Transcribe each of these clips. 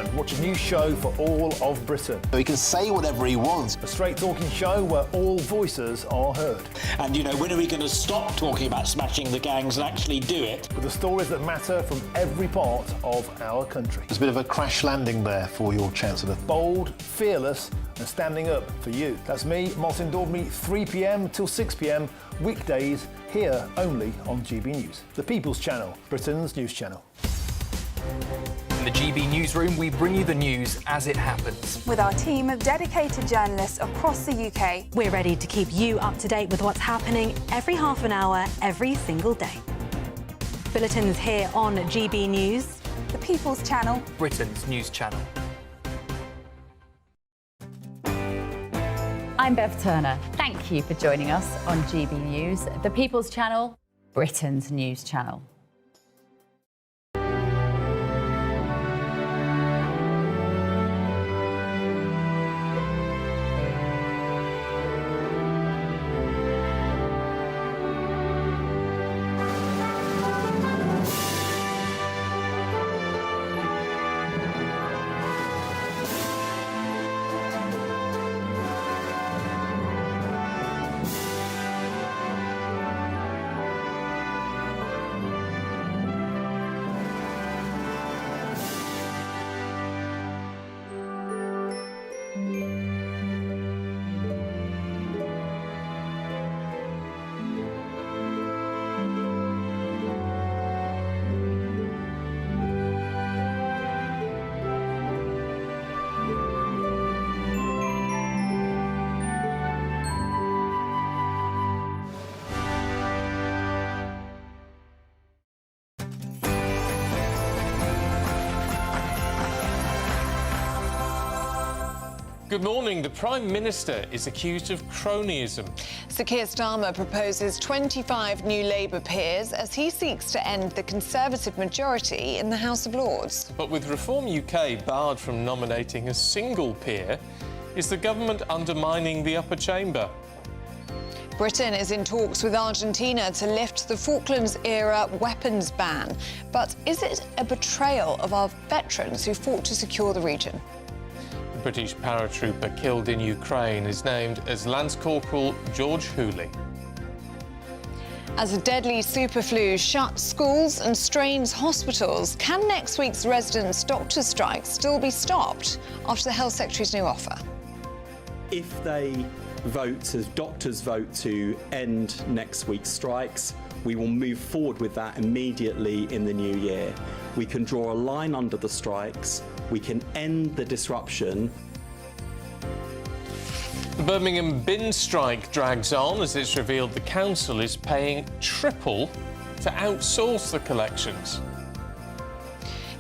Ireland. Watch a new show for all of Britain. So he can say whatever he wants. A straight-talking show where all voices are heard. And, you know, when are we going to stop talking about smashing the gangs and actually do it? With the stories that matter from every part of our country. There's a bit of a crash landing there for your Chancellor. Bold, fearless and standing up for you. That's me, Martin Daubney, 3 p.m. till 6 p.m, weekdays, here only on GB News. The People's Channel, Britain's news channel. In the GB Newsroom, we bring you the news as it happens. With our team of dedicated journalists across the UK. We're ready to keep you up to date with what's happening every half an hour, every single day. Bulletins here on GB News. The People's Channel, Britain's news channel. I'm Bev Turner. Thank you for joining us on GB News, the People's Channel, Britain's news channel. Good morning. The Prime Minister is accused of cronyism. Sir Keir Starmer proposes 25 new Labour peers as he seeks to end the Conservative majority in the House of Lords. But with Reform UK barred from nominating a single peer, is the government undermining the upper chamber? Britain is in talks with Argentina to lift the Falklands-era weapons ban. But is it a betrayal of our veterans who fought to secure the region? British paratrooper killed in Ukraine is named as Lance Corporal George Hooley. As a deadly superflu shuts schools and strains hospitals, can next week's residents' doctors' strike still be stopped after the Health Secretary's new offer? If they vote, as doctors vote to end next week's strikes, we will move forward with that immediately in the new year. We can draw a line under the strikes, we can end the disruption. The Birmingham bin strike drags on as it's revealed the council is paying triple to outsource the collections.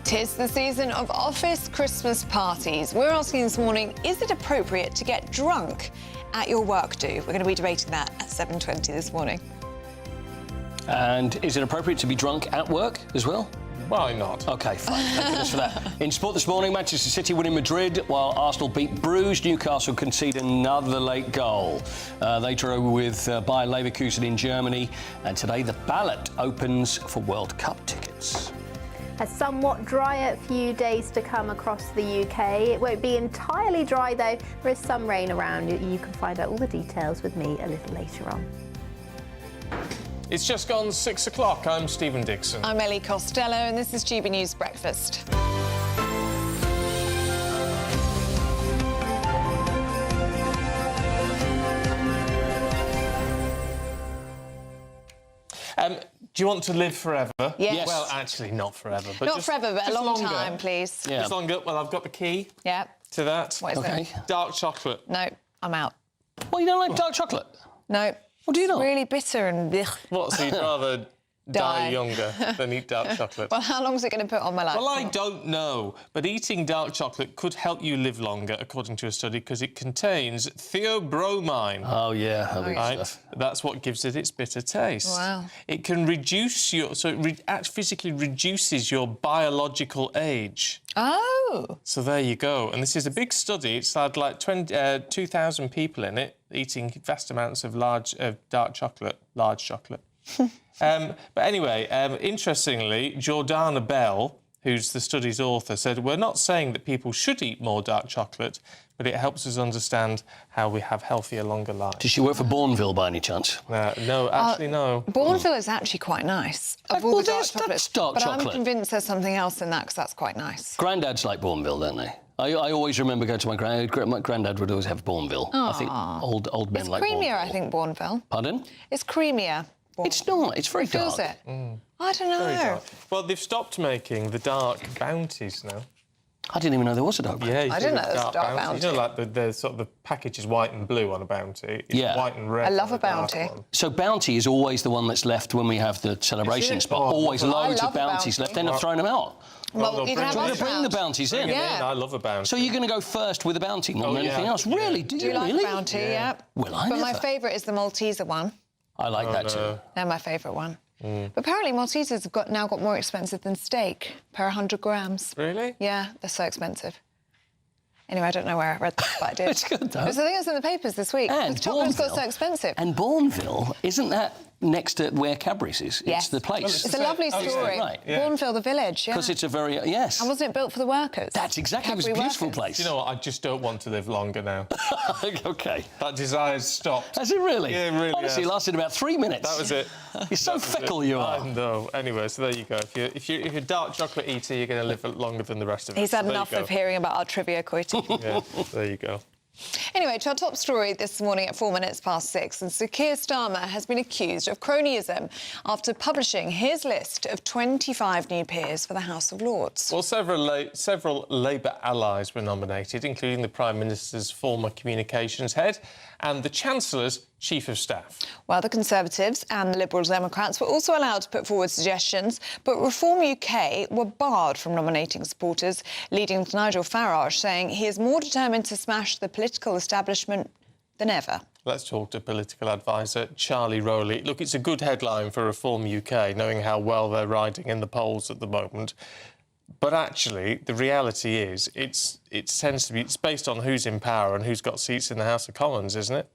'Tis the season of office Christmas parties. We're asking this morning, is it appropriate to get drunk at your work do? We're going to be debating that at 7:20 this morning. And is it appropriate to be drunk at work as well? Why not? OK, fine. Thank goodness for that. In sport this morning, Manchester City win in Madrid, while Arsenal beat Bruges. Newcastle concede another late goal. They drew with Bayer Leverkusen in Germany. And today, the ballot opens for World Cup tickets. A somewhat drier few days to come across the UK. It won't be entirely dry, though. There is some rain around. You can find out all the details with me a little later on. It's just gone 6 o'clock. I'm Stephen Dixon. I'm Ellie Costello, and this is GB News Breakfast. Do you want to live forever? Yes. Well, actually, not forever. But Not forever, but a long longer. time, please. Yeah. Just longer. Well, I've got the key Yeah. to that. What is it? Dark chocolate. No, I'm out. Well, you don't like dark chocolate? No. What do you not? Really bitter and blech. What, so you'd rather die younger than eat dark chocolate? Well, how long is it going to put on my life? Well, I don't know, but eating dark chocolate could help you live longer, according to a study, because it contains theobromine. Oh, yeah. Right? That's what gives it its bitter taste. Wow. It can reduce your... So it physically reduces your biological age. Oh. So there you go. And this is a big study. It's had like 2,000 people in it, eating vast amounts of dark chocolate, large chocolate. But anyway, interestingly, Jordana Bell, who's the study's author, said, "We're not saying that people should eat more dark chocolate, but it helps us understand how we have healthier, longer lives." Does she work for Bourneville by any chance? No, actually, no. Bourneville is actually quite nice. Of all the dark chocolates. dark but chocolate. I'm convinced there's something else in that because that's quite nice. Granddads like Bourneville, don't they? I always remember going to my granddad would always have Bourneville. I think old men like It's creamier, Bourneville. I think, Bourneville. Pardon? It's creamier. It's not. It's very dark. Feels it? I don't know. Very dark. Well, they've stopped making the dark bounties now. I didn't even know there was a dark bounty. Yeah, I didn't know there was a dark bounty. You know, like the sort of the package is white and blue on a bounty. It's white and red. I love on a bounty. one. So bounty is always the one that's left when we have the celebration spot. Always loads of bounties left. Then they've thrown them out. Well, you can have us bring the round. bounties in. Yeah. I love a bounty. So you're going to go first with a bounty, not anything else? Really? Do Do you like really? a bounty? Yeah. Well, I But never. my favourite is the Malteser one. I like that too. They're my favourite one. But apparently Maltesers have now got more expensive than steak per 100 grams. Really? Yeah, they're so expensive. Anyway, I don't know where I read that, but I did. It's good, though. Because I think it was in the papers this week. And The chocolate's got so Bourneville. expensive. And Bourneville, isn't that next to where Cadbury's is? Yes. It's the place. It's a lovely story. Right. Bourneville, the village, yeah. Because it's a very... yes. And wasn't it built for the workers? That's exactly... It was a Cadbury beautiful workers. place. You know what? I just don't want to live longer now. OK. That desire's stopped. Has it really? Yeah, it really Honestly, it has. lasted about 3 minutes. That was it. You're so fickle, you are. I know. Anyway, so there you go. If you're a dark chocolate eater, you're going to live longer than the rest of us. He's had So there you enough go. of hearing about our trivia, Coity. Yeah, there you go. Anyway, to our top story this morning at 6:04, and Sir Keir Starmer has been accused of cronyism after publishing his list of 25 new peers for the House of Lords. Well, several Labour allies were nominated, including the Prime Minister's former communications head and the Chancellor's Chief of Staff. Well, the Conservatives and the Liberal Democrats were also allowed to put forward suggestions, but Reform UK were barred from nominating supporters, leading to Nigel Farage saying he is more determined to smash the political establishment than ever. Let's talk to political advisor Charlie Rowley. Look, it's a good headline for Reform UK, knowing how well they're riding in the polls at the moment. But actually, the reality is, it's based on who's in power and who's got seats in the House of Commons, isn't it?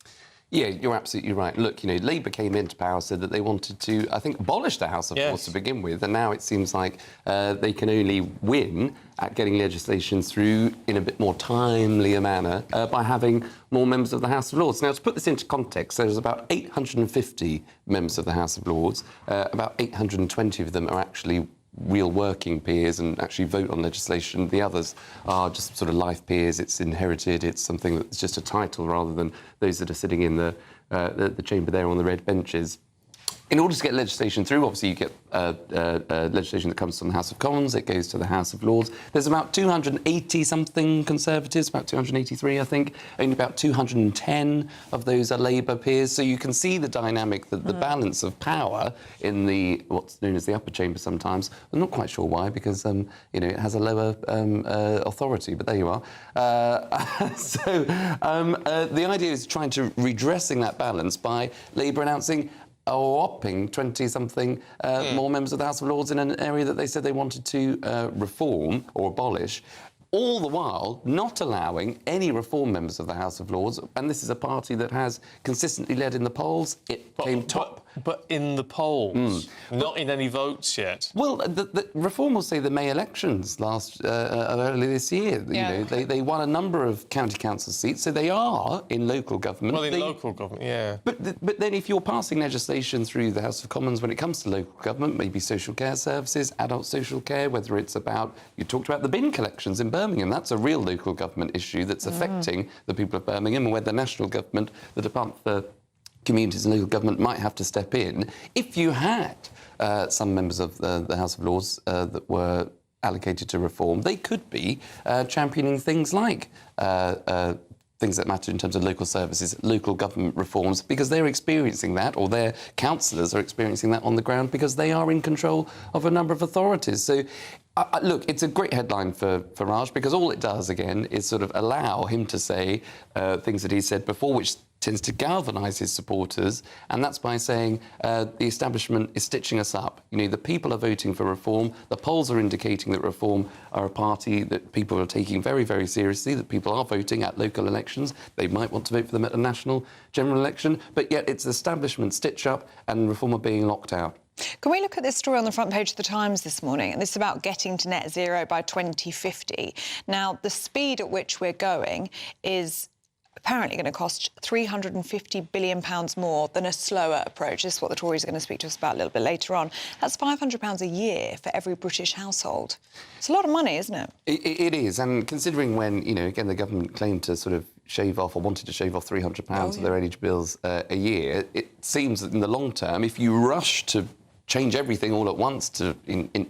Yeah, you're absolutely right. Look, you know, Labour came into power, said that they wanted to, I think, abolish the House of Lords to begin with, and now it seems like they can only win at getting legislation through in a bit more timelier manner by having more members of the House of Lords. Now, to put this into context, there's about 850 members of the House of Lords. About 820 of them are actually real working peers and actually vote on legislation. The others are just sort of life peers. It's inherited. It's something that's just a title rather than those that are sitting in the chamber there on the red benches. In order to get legislation through, obviously you get legislation that comes from the House of Commons, it goes to the House of Lords. There's about 280-something Conservatives, about 283, I think. Only about 210 of those are Labour peers. So you can see the dynamic, the balance of power in the what's known as the upper chamber sometimes. I'm not quite sure why, because you know, it has a lower authority, but there you are. The idea is trying to redressing that balance by Labour announcing a whopping 20-something more members of the House of Lords in an area that they said they wanted to reform or abolish, all the while not allowing any Reform members of the House of Lords. And this is a party that has consistently led in the polls. It came top. But in the polls, not in any votes yet. Well, the Reform will say the May elections early this year. Yeah. You know, they won a number of county council seats, so they are in local government. Well, in local government, yeah. But then if you're passing legislation through the House of Commons when it comes to local government, maybe social care services, adult social care, whether it's about... You talked about the bin collections in Birmingham. That's a real local government issue that's affecting the people of Birmingham, and where the national government, the Department for Communities and Local Government might have to step in. If you had some members of the House of Lords that were allocated to reform, they could be championing things like things that matter in terms of local services, local government reforms, because they're experiencing that, or their councillors are experiencing that on the ground because they are in control of a number of authorities. So, look, it's a great headline for Farage, because all it does, again, is sort of allow him to say things that he said before, which tends to galvanise his supporters, and that's by saying the establishment is stitching us up. You know, the people are voting for reform. The polls are indicating that Reform are a party that people are taking very, very seriously, that people are voting at local elections. They might want to vote for them at a national general election, but yet it's establishment stitch up and Reform are being locked out. Can we look at this story on the front page of the Times this morning? And this is about getting to net zero by 2050. Now, the speed at which we're going is apparently going to cost £350 billion more than a slower approach. This is what the Tories are going to speak to us about a little bit later on. That's £500 a year for every British household. It's a lot of money, isn't it? It is, and considering when, you know, again, the government claimed to sort of shave off or wanted to shave off £300 of their energy bills a year, it seems that in the long term, if you rush to change everything all at once to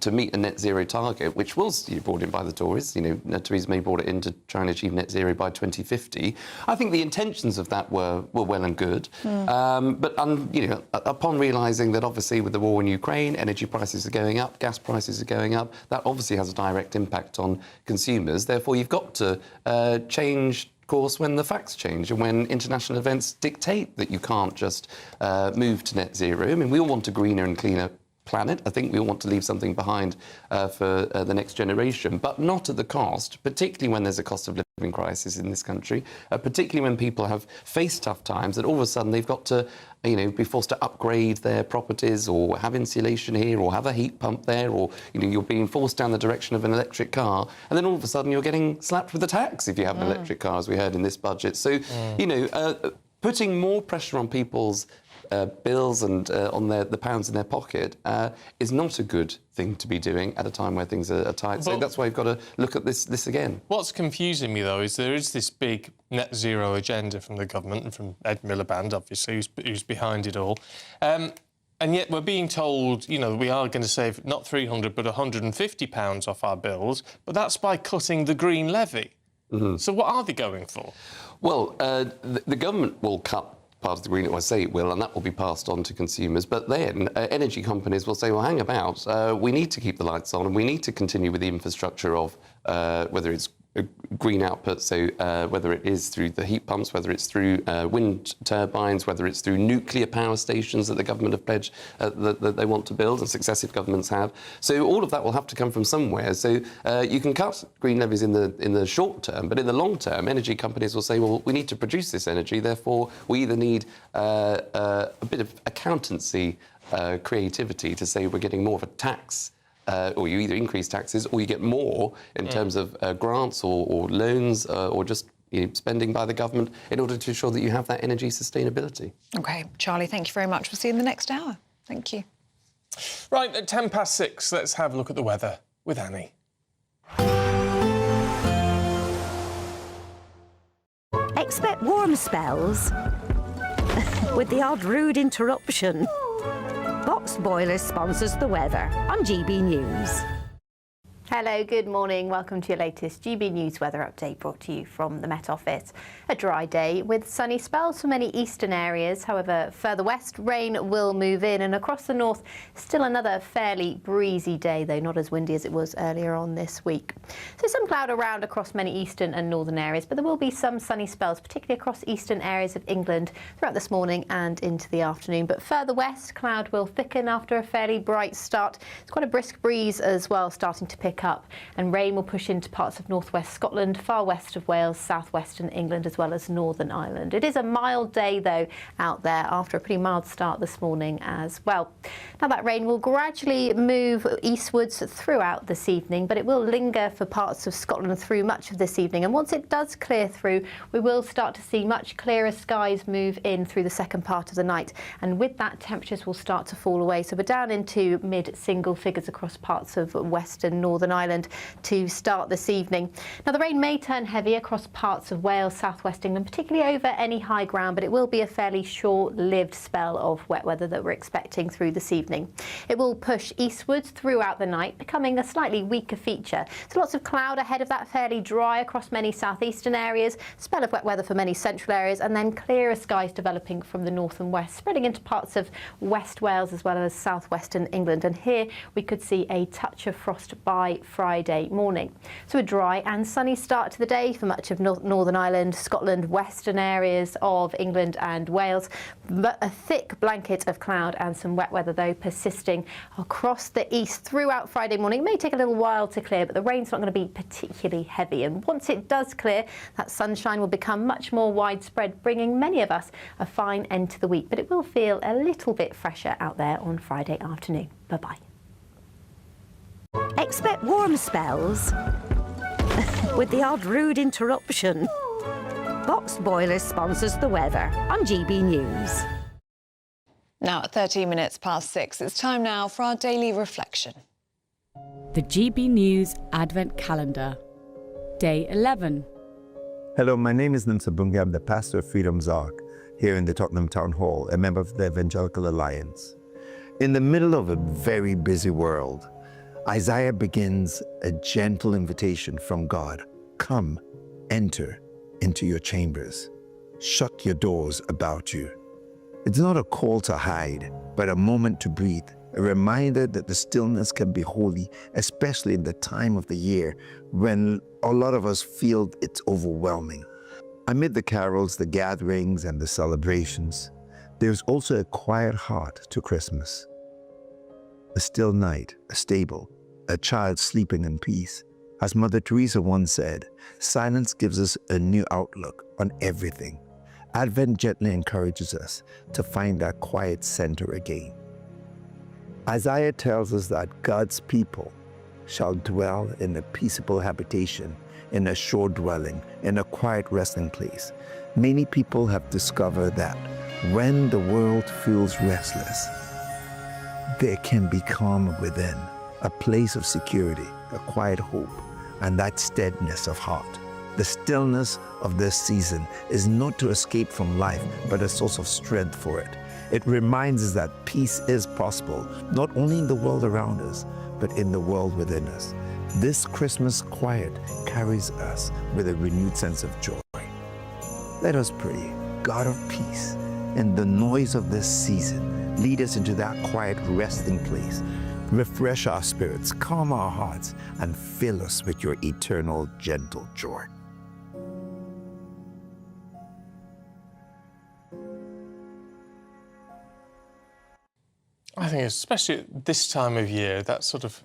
meet a net zero target, which was brought in by the Tories. You know, Theresa May brought it in to try and achieve net zero by 2050. I think the intentions of that were well and good. But you know, upon realising that obviously with the war in Ukraine, energy prices are going up, gas prices are going up, that obviously has a direct impact on consumers. Therefore, you've got to change course when the facts change and when international events dictate that you can't just move to net zero. I mean, we all want a greener and cleaner planet. I think we all want to leave something behind for the next generation, but not at the cost, particularly when there's a cost of living crisis in this country, particularly when people have faced tough times, that all of a sudden they've got to, you know, be forced to upgrade their properties or have insulation here or have a heat pump there, or, you know, you're being forced down the direction of an electric car, and then all of a sudden you're getting slapped with a tax if you have an electric car, as we heard in this budget. So, you know, putting more pressure on people's bills and on the pounds in their pocket is not a good thing to be doing at a time where things are tight. So that's why we've got to look at this again. What's confusing me, though, is there is this big net zero agenda from the government and from Ed Miliband, obviously, who's behind it all. And yet we're being told, you know, we are going to save not £300 but £150 off our bills, but that's by cutting the green levy. So what are they going for? Well, the government will cut part of the green, or I say it will, and that will be passed on to consumers. But then energy companies will say, well, hang about, we need to keep the lights on and we need to continue with the infrastructure of whether it's green output, so whether it is through the heat pumps, whether it's through wind turbines, whether it's through nuclear power stations that the government have pledged that they want to build, and successive governments have. So all of that will have to come from somewhere. So you can cut green levies in the short term, but in the long term, energy companies will say, well, we need to produce this energy, therefore we either need a bit of accountancy creativity to say we're getting more of a tax, or you either increase taxes or you get more in terms of grants or loans or just spending by the government in order to ensure that you have that energy sustainability. OK, Charlie, thank you very much. We'll see you in the next hour. Thank you. Right, at 6:10, let's have a look at the weather with Annie. Expect warm spells with the odd rude interruption. Box Boilers sponsors the weather on GB News. Hello, good morning. Welcome to your latest GB News weather update brought to you from the Met Office. A dry day with sunny spells for many eastern areas. However, further west, rain will move in, and across the north, still another fairly breezy day, though not as windy as it was earlier on this week. So some cloud around across many eastern and northern areas, but there will be some sunny spells, particularly across eastern areas of England throughout this morning and into the afternoon. But further west, cloud will thicken after a fairly bright start. It's quite a brisk breeze as well, starting to pick up, and rain will push into parts of northwest Scotland, far west of Wales, southwestern England, as well as Northern Ireland. It is a mild day, though, out there after a pretty mild start this morning as well. Now, that rain will gradually move eastwards throughout this evening, but it will linger for parts of Scotland through much of this evening. And once it does clear through, we will start to see much clearer skies move in through the second part of the night. And with that, temperatures will start to fall away. So we're down into mid-single figures across parts of western Northern Ireland to start this evening. Now, the rain may turn heavy across parts of Wales, southwest England, particularly over any high ground, but it will be a fairly short-lived spell of wet weather that we're expecting through this evening. It will push eastwards throughout the night, becoming a slightly weaker feature. So lots of cloud ahead of that, fairly dry across many southeastern areas, spell of wet weather for many central areas, and then clearer skies developing from the north and west, spreading into parts of West Wales as well as southwestern England. And here we could see a touch of frost by by Friday morning. So a dry and sunny start to the day for much of Northern Ireland, Scotland, western areas of England and Wales. But a thick blanket of cloud and some wet weather, though, persisting across the east throughout Friday morning. It may take a little while to clear, but the rain's not going to be particularly heavy. And once it does clear, that sunshine will become much more widespread, bringing many of us a fine end to the week. But it will feel a little bit fresher out there on Friday afternoon. Bye-bye. Expect warm spells with the odd rude interruption. Box Boiler sponsors the weather on GB News. Now at 13 minutes past 6, it's time now for our daily reflection. The GB News Advent Calendar, Day 11. Hello, my name is Nimsa Bungi. I'm the pastor of Freedom's Ark here in the Tottenham Town Hall, a member of the Evangelical Alliance. In the middle of a very busy world, Isaiah begins a gentle invitation from God. Come, enter into your chambers. Shut your doors about you. It's not a call to hide, but a moment to breathe, a reminder that the stillness can be holy, especially in the time of the year when a lot of us feel it's overwhelming. Amid the carols, the gatherings, and the celebrations, there's also a quiet heart to Christmas. A still night, a stable, a child sleeping in peace. As Mother Teresa once said, silence gives us a new outlook on everything. Advent gently encourages us to find that quiet center again. Isaiah tells us that God's people shall dwell in a peaceable habitation, in a sure dwelling, in a quiet resting place. Many people have discovered that when the world feels restless, there can be calm within, a place of security, a quiet hope, and that steadiness of heart. The stillness of this season is not to escape from life, but a source of strength for it. It reminds us that peace is possible, not only in the world around us, but in the world within us. This Christmas quiet carries us with a renewed sense of joy. Let us pray. God of peace, in the noise of this season, lead us into that quiet resting place. Refresh our spirits, calm our hearts, and fill us with your eternal, gentle joy. I think especially at this time of year, that sort of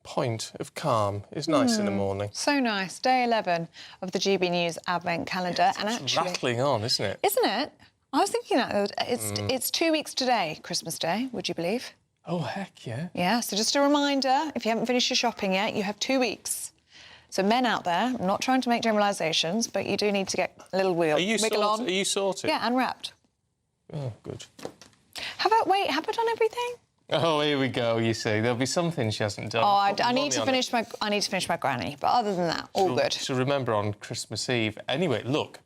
point of calm is nice in the morning. So nice. Day 11 of the GB News Advent Calendar. And actually, rattling on, isn't it? Isn't it? I was thinking that it's 2 weeks today, Christmas Day, would you believe? Oh, heck yeah. Yeah, so just a reminder, if you haven't finished your shopping yet, you have 2 weeks. So men out there, I'm not trying to make generalisations, but you do need to get a little wiggle on. Are you sorted? Yeah, and wrapped. Oh, good. Have I done everything? Oh, here we go, you see. There'll be something she hasn't done. Oh, I need to finish my granny, but other than that, all good. So remember on Christmas Eve. Anyway, look,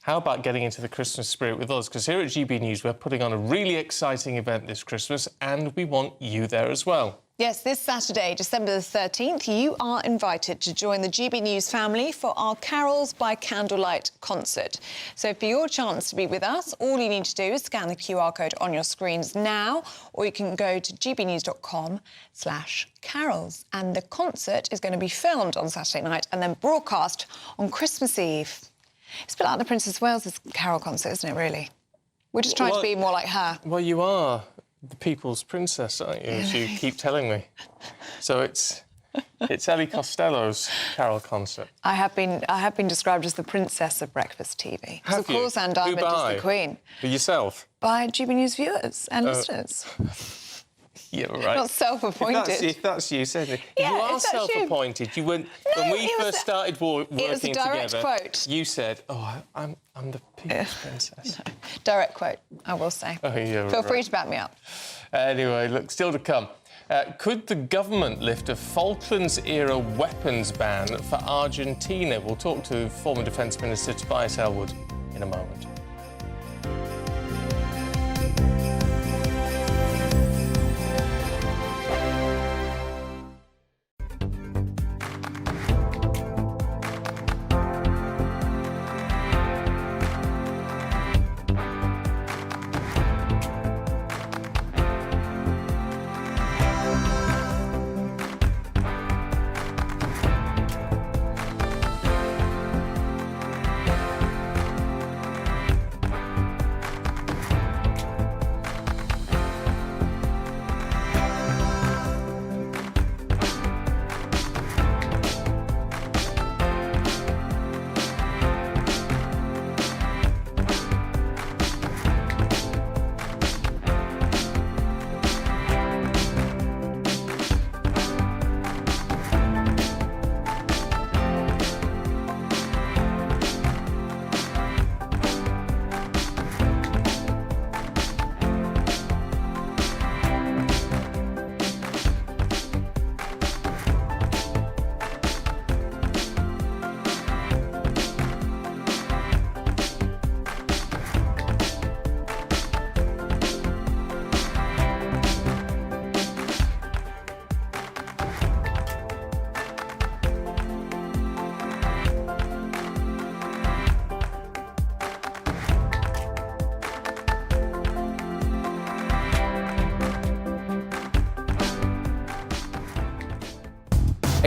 how about getting into the Christmas spirit with us? Because here at GB News, we're putting on a really exciting event this Christmas, and we want you there as well. Yes, this Saturday, December the 13th, you are invited to join the GB News family for our Carols by Candlelight concert. So for your chance to be with us, all you need to do is scan the QR code on your screens now, or you can go to gbnews.com/carols. And the concert is going to be filmed on Saturday night and then broadcast on Christmas Eve. It's a bit like the Princess of Wales's carol concert, isn't it, really? We're just trying to be more like her. Well, you are the people's princess, aren't you, as you keep telling me. So it's Ellie Costello's carol concert. I have been described as the princess of breakfast TV. Have of course, you? Anne Diamond is the queen. For yourself? By GB News viewers and listeners. Yeah, right. Not self-appointed. If that's you saying it. Yeah, you are self-appointed. You weren't. No, when we first started working together, it was a direct quote. You said, "Oh, I'm the people's princess." No. Direct quote, I will say. Oh, yeah, Feel free to back me up. Anyway, look, still to come. Could the government lift a Falklands-era weapons ban for Argentina? We'll talk to former Defence Minister Tobias Ellwood in a moment.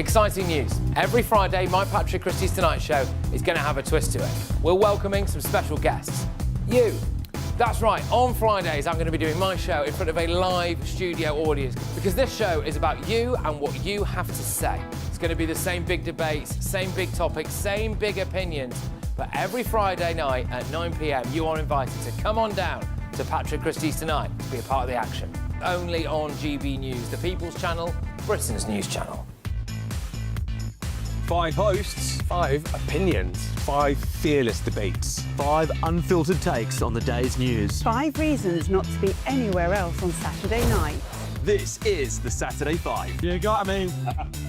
Exciting news. Every Friday, my Patrick Christie's Tonight Show is going to have a twist to it. We're welcoming some special guests. You. That's right, on Fridays I'm going to be doing my show in front of a live studio audience because this show is about you and what you have to say. It's going to be the same big debates, same big topics, same big opinions. But every Friday night at 9 p.m, you are invited to come on down to Patrick Christie's Tonight to be a part of the action. Only on GB News, the People's Channel, Britain's news channel. 5 hosts, 5 opinions, 5 fearless debates, 5 unfiltered takes on the day's news. 5 reasons not to be anywhere else on Saturday night. This is the Saturday 5. You got me.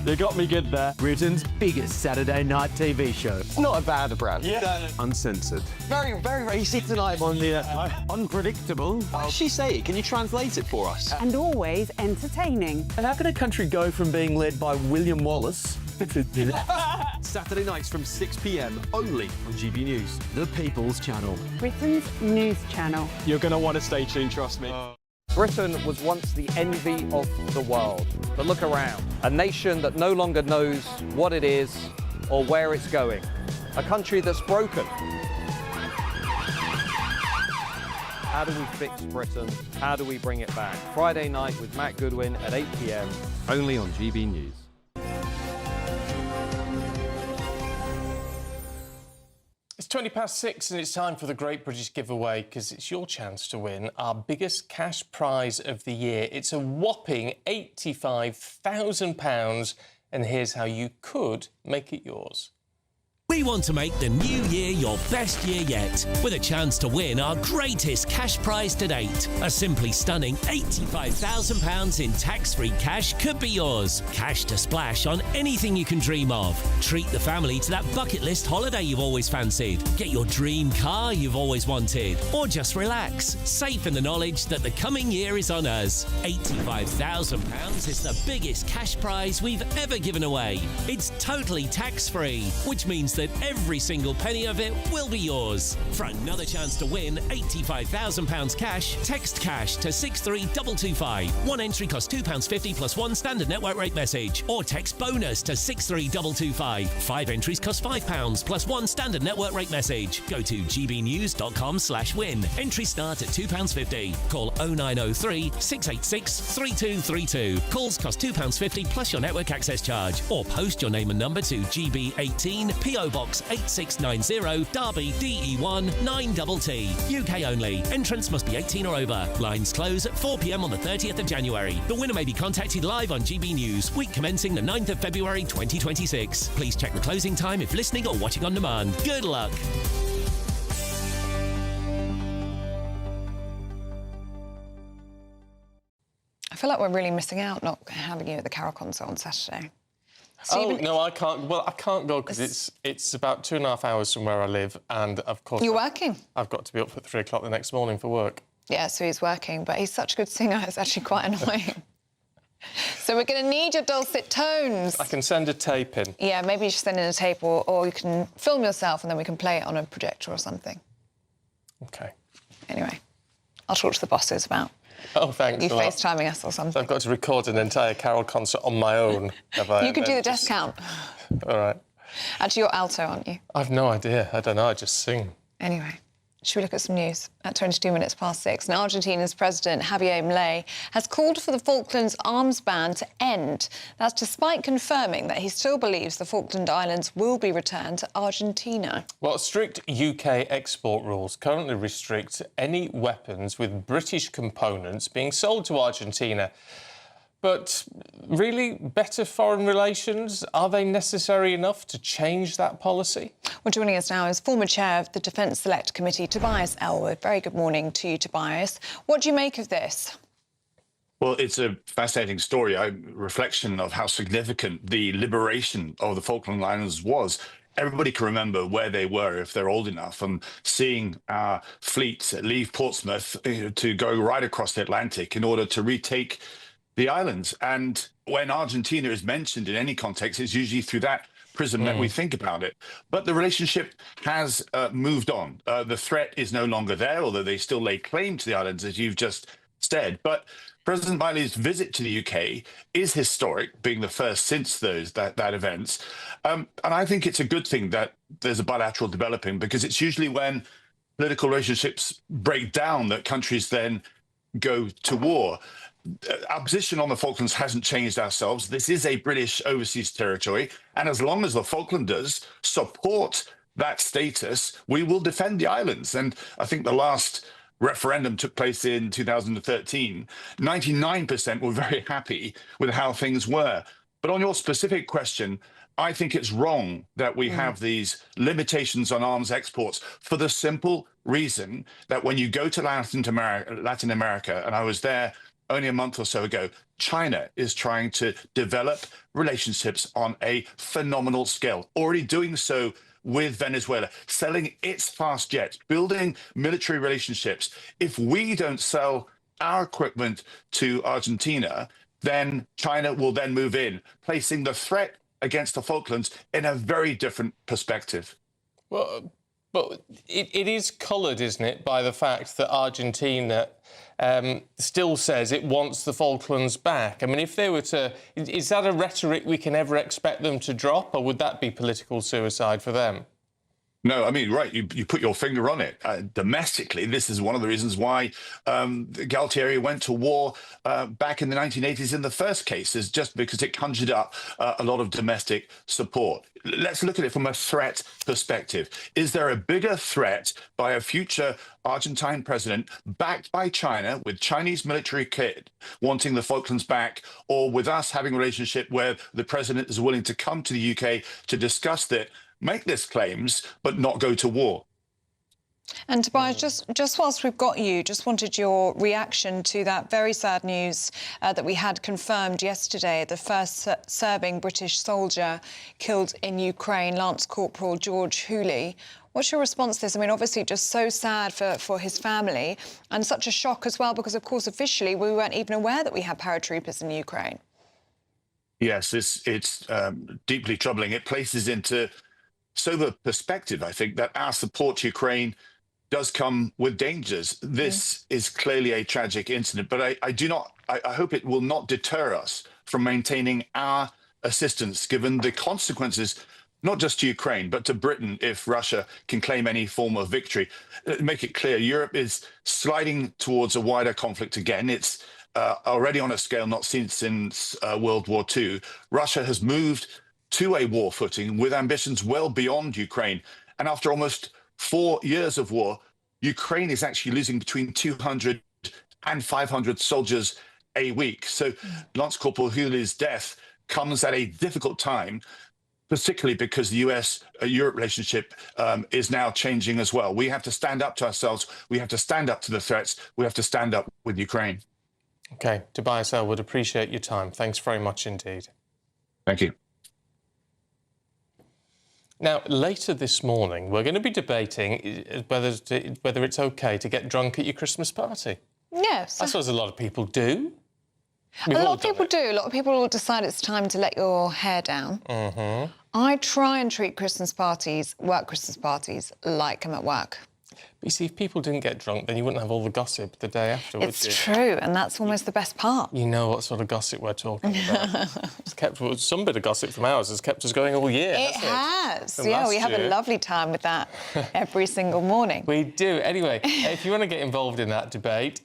You got me good there. Britain's biggest Saturday night TV show. It's not a bad brand. Yeah. Uncensored. Very, very, very easy tonight. On the unpredictable. What does she say? Can you translate it for us? And always entertaining. And how can a country go from being led by William Wallace Saturday nights from 6 p.m. only on GB News, the People's Channel. Britain's news channel. You're going to want to stay tuned, trust me. Britain was once the envy of the world. But look around. A nation that no longer knows what it is or where it's going. A country that's broken. How do we fix Britain? How do we bring it back? Friday night with Matt Goodwin at 8 p.m. only on GB News. It's 6:20 and it's time for the Great British Giveaway because it's your chance to win our biggest cash prize of the year. It's a whopping £85,000 and here's how you could make it yours. We want to make the new year your best year yet, with a chance to win our greatest cash prize to date. A simply stunning £85,000 in tax-free cash could be yours. Cash to splash on anything you can dream of. Treat the family to that bucket list holiday you've always fancied. Get your dream car you've always wanted. Or just relax, safe in the knowledge that the coming year is on us. £85,000 is the biggest cash prize we've ever given away. It's totally tax-free, which means that every single penny of it will be yours. For another chance to win £85,000 cash, text cash to 63225. One entry costs £2.50 plus one standard network rate message. Or text bonus to 63225. 5 entries cost £5 plus one standard network rate message. Go to gbnews.com/win. Entries start at £2.50. Call 0903 686 3232. Calls cost £2.50 plus your network access charge. Or post your name and number to GB18 PO Box 8690 Derby DE1 9TT. UK only. Entrance must be 18 or over. Lines close at 4 p.m. on the 30th of January. The winner may be contacted live on GB News, week commencing the 9th of February 2026. Please check the closing time if listening or watching on demand. Good luck. I feel like we're really missing out not having you at the Carol concert on Saturday. No, I can't. Well, I can't go because it's about 2.5 hours from where I live, and of course you're working. I've got to be up at 3 o'clock the next morning for work. Yeah, so he's working, but he's such a good singer. It's actually quite annoying. So we're going to need your dulcet tones. I can send a tape in. Yeah, maybe you should send in a tape, or you can film yourself, and then we can play it on a projector or something. OK. Anyway, I'll talk to the bosses about. Oh, thanks. You FaceTiming us or something. So I've got to record an entire Carol concert on my own. You could do the desk count. All right. Actually, you're alto, aren't you? I've no idea. I don't know. I just sing. Anyway, should we look at some news? At 6:22. Now, Argentina's President Javier Milei has called for the Falklands arms ban to end. That's despite confirming that he still believes the Falkland Islands will be returned to Argentina. Well, strict UK export rules currently restrict any weapons with British components being sold to Argentina. But really, better foreign relations, are they necessary enough to change that policy? Well, joining us now is former chair of the Defence Select Committee, Tobias Ellwood. Very good morning to you, Tobias. What do you make of this? Well, it's a fascinating story, a reflection of how significant the liberation of the Falkland Islands was. Everybody can remember where they were if they're old enough, and seeing our fleet leave Portsmouth to go right across the Atlantic in order to retake the islands. And when Argentina is mentioned in any context, it's usually through that prism that we think about it. But the relationship has moved on. The threat is no longer there, although they still lay claim to the islands, as you've just said. But President Miley's visit to the UK is historic, being the first since that event. And I think it's a good thing that there's a bilateral developing, because it's usually when political relationships break down that countries then go to war. Our position on the Falklands hasn't changed ourselves. This is a British overseas territory. And as long as the Falklanders support that status, we will defend the islands. And I think the last referendum took place in 2013. 99% were very happy with how things were. But on your specific question, I think it's wrong that we have these limitations on arms exports for the simple reason that when you go to Latin America, and I was there only a month or so ago, China is trying to develop relationships on a phenomenal scale, already doing so with Venezuela, selling its fast jets, building military relationships. If we don't sell our equipment to Argentina, then China will then move in, placing the threat against the Falklands in a very different perspective. Well, but it is coloured, isn't it, by the fact that Argentina still says it wants the Falklands back. I mean, if they were to... Is that a rhetoric we can ever expect them to drop, or would that be political suicide for them? No, I mean, right, you put your finger on it. Domestically, this is one of the reasons why Galtieri went to war back in the 1980s in the first case, is just because it conjured up a lot of domestic support. Let's look at it from a threat perspective. Is there a bigger threat by a future Argentine president backed by China with Chinese military kit wanting the Falklands back, or with us having a relationship where the president is willing to come to the UK to discuss that, make these claims, but not go to war? And Tobias, just whilst we've got you, just wanted your reaction to that very sad news that we had confirmed yesterday, the first serving British soldier killed in Ukraine, Lance Corporal George Hooley. What's your response to this? I mean, obviously just so sad for his family, and such a shock as well, because, of course, officially we weren't even aware that we had paratroopers in Ukraine. Yes, it's deeply troubling. It places into sober perspective, I think, that our support to Ukraine does come with dangers. This is clearly a tragic incident, but I hope it will not deter us from maintaining our assistance, given the consequences, not just to Ukraine, but to Britain if Russia can claim any form of victory. Make it clear, Europe is sliding towards a wider conflict again. It's already on a scale not seen since World War II. Russia has moved to a war footing with ambitions well beyond Ukraine. And after almost 4 years of war, Ukraine is actually losing between 200 and 500 soldiers a week. So Lance Corporal Hooley's death comes at a difficult time, particularly because the US-Europe relationship is now changing as well. We have to stand up to ourselves. We have to stand up to the threats. We have to stand up with Ukraine. OK, Tobias Elwood, appreciate your time. Thanks very much indeed. Thank you. Now, later this morning, we're going to be debating whether it's OK to get drunk at your Christmas party. Yes. I suppose a lot of people do. A lot of people do. A lot of people will decide it's time to let your hair down. I try and treat Christmas parties, work Christmas parties, like I'm at work. But you see, if people didn't get drunk, then you wouldn't have all the gossip the day after, would you? It's true, and that's almost the best part. You know what sort of gossip we're talking about. Some bit of gossip from ours has kept us going all year, It hasn't has. Yeah, we have a lovely time with that every single morning. We do. Anyway, if you want to get involved in that debate,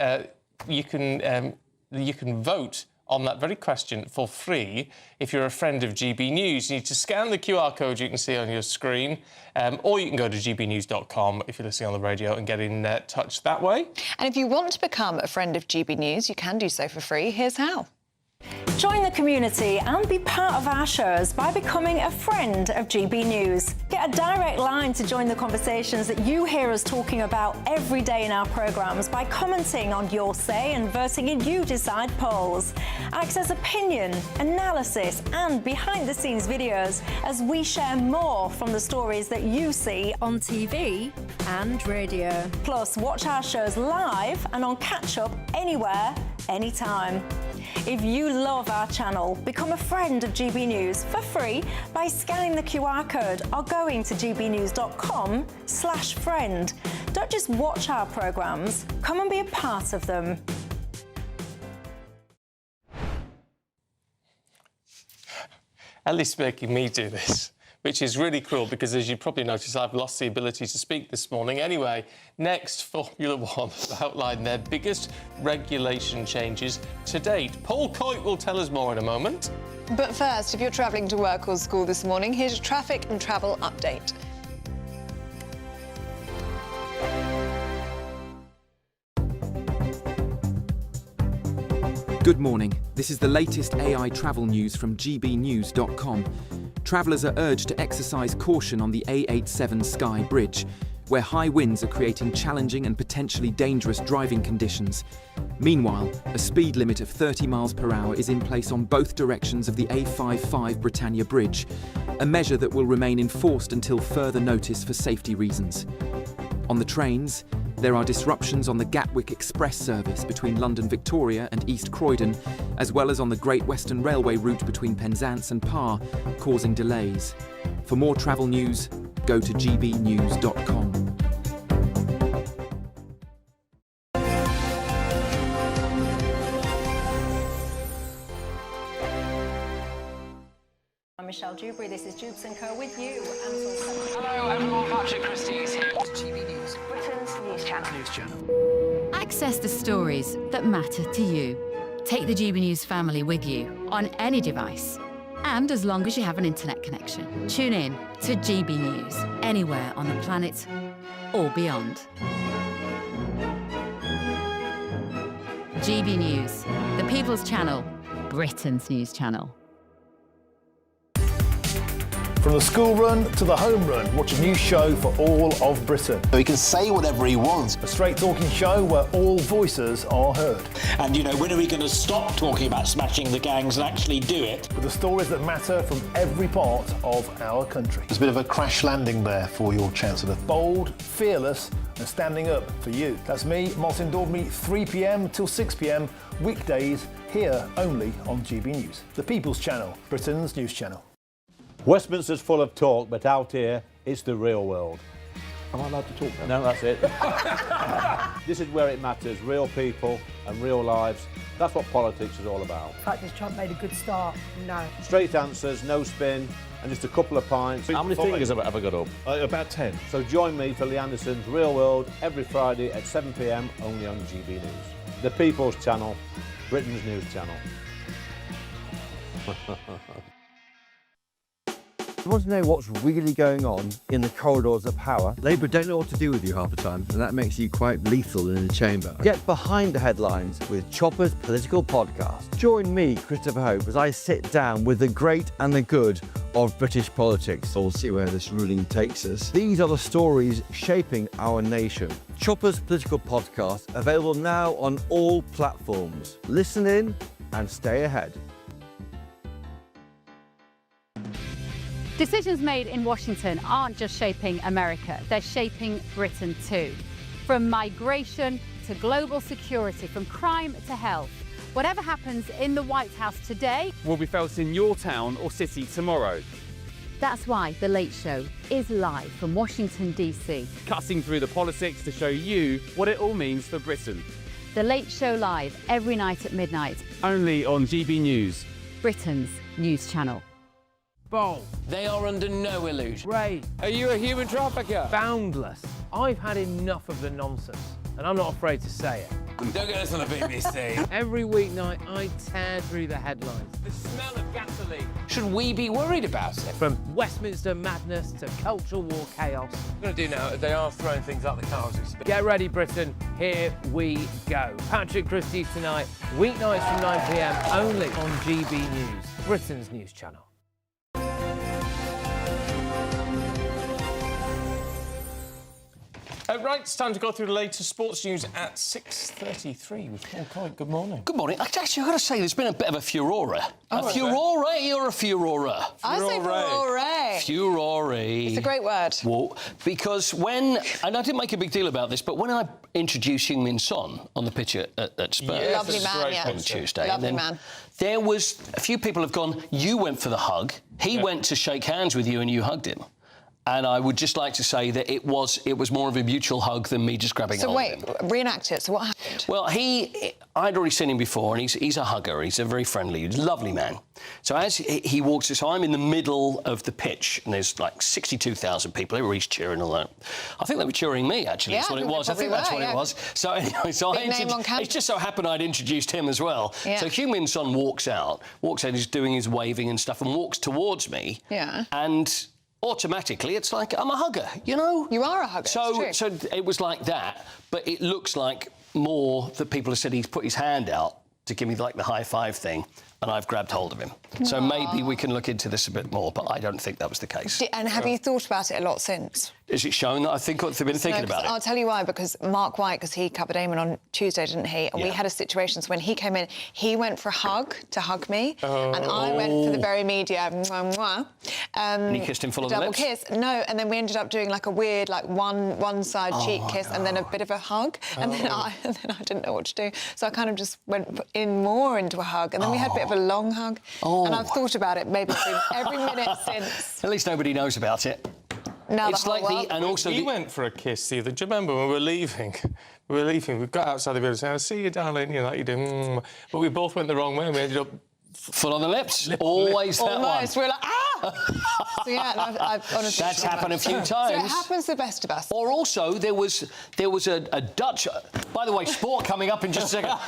you can vote on that very question for free if you're a friend of GB News. You need to scan the QR code you can see on your screen, or you can go to gbnews.com if you're listening on the radio and get in touch that way. And if you want to become a friend of GB News, you can do so for free. Here's how. Join the community and be part of our shows by becoming a friend of GB News. Get a direct line to join the conversations that you hear us talking about every day in our programmes by commenting on Your Say and voting in You Decide polls. Access opinion, analysis and behind-the-scenes videos as we share more from the stories that you see on TV and radio. Plus, watch our shows live and on catch-up anywhere, anytime. If you love our channel, become a friend of GB News for free by scanning the QR code or going to gbnews.com/friend. Don't just watch our programmes, come and be a part of them. Ellie's making me do this, which is really cruel because, as you probably noticed, I've lost the ability to speak this morning. Anyway, next, Formula One have outlined their biggest regulation changes to date. Paul Coit will tell us more in a moment. But first, if you're travelling to work or school this morning, here's a traffic and travel update. Good morning. This is the latest AI travel news from gbnews.com. Travellers are urged to exercise caution on the A87 Skye Bridge, where high winds are creating challenging and potentially dangerous driving conditions. Meanwhile, a speed limit of 30 miles per hour is in place on both directions of the A55 Britannia Bridge, a measure that will remain enforced until further notice for safety reasons. On the trains, there are disruptions on the Gatwick Express service between London Victoria and East Croydon, as well as on the Great Western Railway route between Penzance and Par, causing delays. For more travel news, go to gbnews.com. I'm Michelle Dewberry. This is Dukes & Co with you. Hello everyone, Patrick Christie is here. GB News, Britain's news channel. Access the stories that matter to you. Take the GB News family with you on any device. And as long as you have an internet connection, tune in to GB News anywhere on the planet or beyond. GB News, the People's Channel, Britain's news channel. From the school run to the home run, watch a new show for all of Britain. So he can say whatever he wants. A straight talking show where all voices are heard. And, you know, when are we going to stop talking about smashing the gangs and actually do it? With the stories that matter from every part of our country. There's a bit of a crash landing there for your Chancellor. Bold, fearless and standing up for you. That's me, Martin Daubney, 3 p.m. till 6 p.m, weekdays, here only on GB News. The People's Channel, Britain's news channel. Westminster's full of talk, but out here, it's the real world. Am I allowed to talk then? No, that's it. This is where it matters, real people and real lives. That's what politics is all about. The fact is Trump made a good start, no. Straight answers, no spin, and just a couple of pints. How many fingers have I got up? About 10. So join me for Lee Anderson's Real World every Friday at 7 p.m, only on GB News. The People's Channel, Britain's news channel. You want to know what's really going on in the corridors of power? Labour don't know what to do with you half the time, and that makes you quite lethal in the chamber. Get behind the headlines with Chopper's Political Podcast. Join me, Christopher Hope, as I sit down with the great and the good of British politics. We'll see where this ruling takes us. These are the stories shaping our nation. Chopper's Political Podcast, available now on all platforms. Listen in and stay ahead. Decisions made in Washington aren't just shaping America, they're shaping Britain too. From migration to global security, from crime to health. Whatever happens in the White House today will be felt in your town or city tomorrow. That's why The Late Show is live from Washington, D.C. Cutting through the politics to show you what it all means for Britain. The Late Show live every night at midnight. Only on GB News, Britain's news channel. Bold. They are under no illusion. Ray, are you a human trafficker? Boundless. I've had enough of the nonsense, and I'm not afraid to say it. Don't get us on the BBC. Every weeknight, I tear through the headlines. The smell of gasoline. Should we be worried about it? From Westminster madness to cultural war chaos. What I'm going to do now is they are throwing things out the car as we speak. Get ready, Britain. Here we go. Patrick Christie tonight, weeknights from 9 p.m, only on GB News, Britain's news channel. Right, it's time to go through the latest sports news at 6:33 with Paul Coit. Good morning. Good morning. Actually, I've got to say, there's been a bit of a furore. A furore or a furore? I say furore. Furore. It's a great word. Well, because when, and I didn't make a big deal about this, but when I introduced Heung-min Son on the pitch at Spurs Lovely man, yeah. on Tuesday, Lovely and then man. There was a few people have gone, you went for the hug, he went to shake hands with you and you hugged him. And I would just like to say that it was more of a mutual hug than me just grabbing So hold wait, of him. reenact it. So what happened? Well, I'd already seen him before, and he's a hugger. He's a very friendly, lovely man. So as he walks, so I'm in the middle of the pitch, and there's like 62,000 people. Everybody's cheering all that. I think they were cheering me, actually. Yeah, That's what it was. I think that's what it was. So anyway, it just so happened I'd introduced him as well. Yeah. So Heung-min Son walks out, he's doing his waving and stuff, and walks towards me. Yeah. And automatically, it's like I'm a hugger, you know? You are a hugger, So it's true. it was like that, but it looks like more that people have said he's put his hand out to give me, like, the high-five thing, and I've grabbed hold of him. So maybe we can look into this a bit more, but I don't think that was the case. And have you thought about it a lot since? Is it shown that I've been thinking about it? I'll tell you why, because Mark White, because he covered Eamon on Tuesday, didn't he? And we had a situation, so when he came in, he went for a hug to hug me, and I went for the very media, mwah, mwah. And you kissed him full of the double lips? kiss. No, and then we ended up doing like a weird, like one side cheek kiss, and then a bit of a hug, and then I didn't know what to do, so I kind of just went in more into a hug, and then we had a bit of a long hug, and I've thought about it maybe every minute since. At least nobody knows about it. Now it's like and also we went for a kiss the other. Do you remember when we were leaving? We got outside the building and said, "I'll see you, darling," you know, like you do. But we both went the wrong way and we ended up full on the lips. Always that Almost. one. We're like, ah! So yeah, I've honestly. That's happened a few times. So it happens to the best of us. Or also there was a Dutch. By the way, sport coming up in just a second.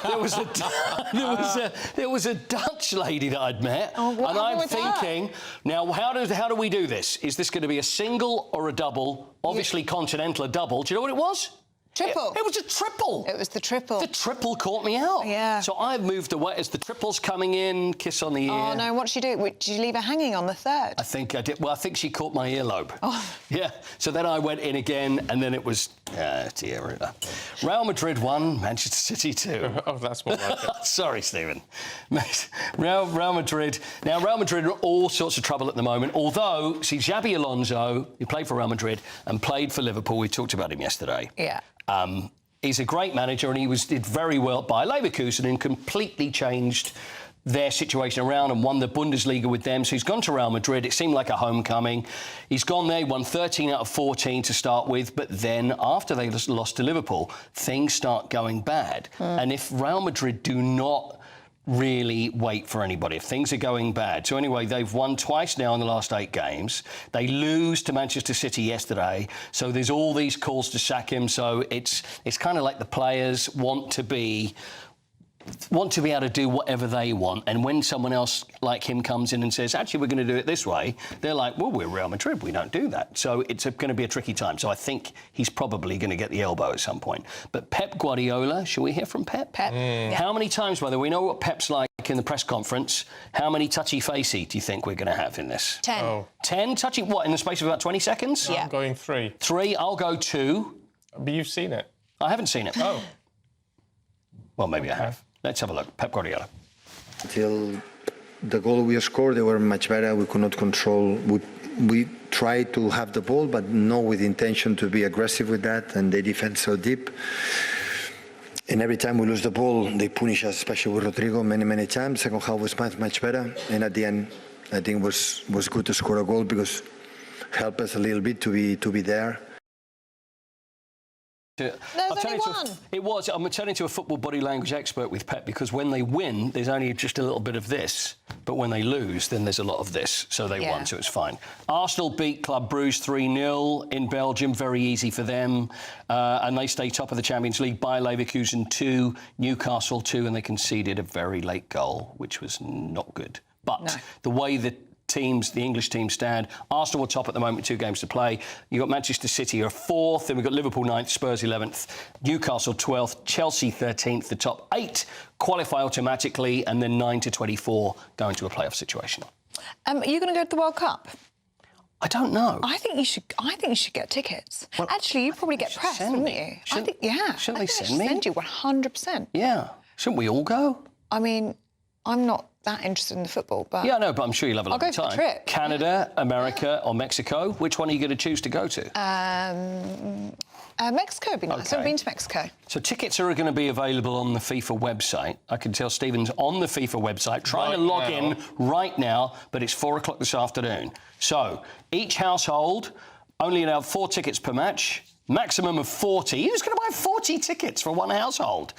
There was a Dutch lady that I'd met, and I'm thinking, now how do we do this? Is this going to be a single or a double? Obviously, continental a double. Do you know what it was? Triple. It was a triple. It was the triple. The triple caught me out. Yeah. So I've moved away as the triple's coming in, kiss on the ear. Oh, no, what did you do? Did you leave her hanging on the third? I think I did. Well, I think she caught my earlobe. Oh. Yeah. So then I went in again, and then it was... dear. Real Madrid 1, Manchester City 2. Oh, that's more like it. Sorry, Stephen. Real Madrid. Now, Real Madrid are all sorts of trouble at the moment, although, see, Xabi Alonso, who played for Real Madrid and played for Liverpool, we talked about him yesterday. Yeah. He's a great manager, and he did very well by Leverkusen and completely changed their situation around and won the Bundesliga with them. So he's gone to Real Madrid. It seemed like a homecoming. He's gone there, won 13 out of 14 to start with, but then after they lost to Liverpool, things start going bad. And if Real Madrid do not really wait for anybody, if things are going bad. So anyway, they've won twice now in the last 8 games. They lose to Manchester City yesterday. So there's all these calls to sack him. So it's kind of like the players want to be able to do whatever they want, and when someone else like him comes in and says, actually, we're going to do it this way, they're like, well, we're Real Madrid, we don't do that. So it's going to be a tricky time. So I think he's probably going to get the elbow at some point. But Pep Guardiola, shall we hear from Pep? Yeah. How many times, by the way, we know what Pep's like in the press conference. How many touchy-facey do you think we're going to have in this? 10. Oh. 10? Touchy, what, in the space of about 20 seconds? Yeah. I'm going 3. 3, I'll go 2. But you've seen it. I haven't seen it. Oh. Well, maybe I have. Let's have a look. Pep Guardiola. Until the goal we scored, they were much better. We could not control. We tried to have the ball, but not with intention to be aggressive with that, and they defend so deep. And every time we lose the ball, they punish us, especially with Rodrigo, many times. Second half was much better, and at the end, I think was good to score a goal because it helped us a little bit to be there. There's only one. It was. I'm turning to a football body language expert with Pep, because when they win, there's only just a little bit of this. But when they lose, then there's a lot of this. So they won, so it's fine. Arsenal beat Club Brugge 3-0 in Belgium. Very easy for them. And they stay top of the Champions League. Bayer Leverkusen 2, Newcastle 2, and they conceded a very late goal, which was not good. But the way that the English teams stand. Arsenal are top at the moment, 2 games to play. You've got Manchester City are 4th, then we've got Liverpool 9th, Spurs 11th, Newcastle 12th, Chelsea 13th. The top 8 qualify automatically, and then 9 to 24 go into a playoff situation. Are you going to go to the World Cup? I don't know. I think you should get tickets. Well, actually, you probably get press, wouldn't you? Shouldn't they send me? Send you 100%. Yeah. Shouldn't we all go? I mean, I'm not that interested in the football, but... Yeah, no, but I'm sure you'll have a lovely time. I'll go for the trip. Canada, America or Mexico? Which one are you going to choose to go to? Mexico would be nice. I've been to Mexico. So tickets are going to be available on the FIFA website. I can tell Stephen's on the FIFA website, trying to log in right now, but it's 4 o'clock this afternoon. So each household Only allowed 4 tickets per match. Maximum of 40. Who's going to buy 40 tickets for one household?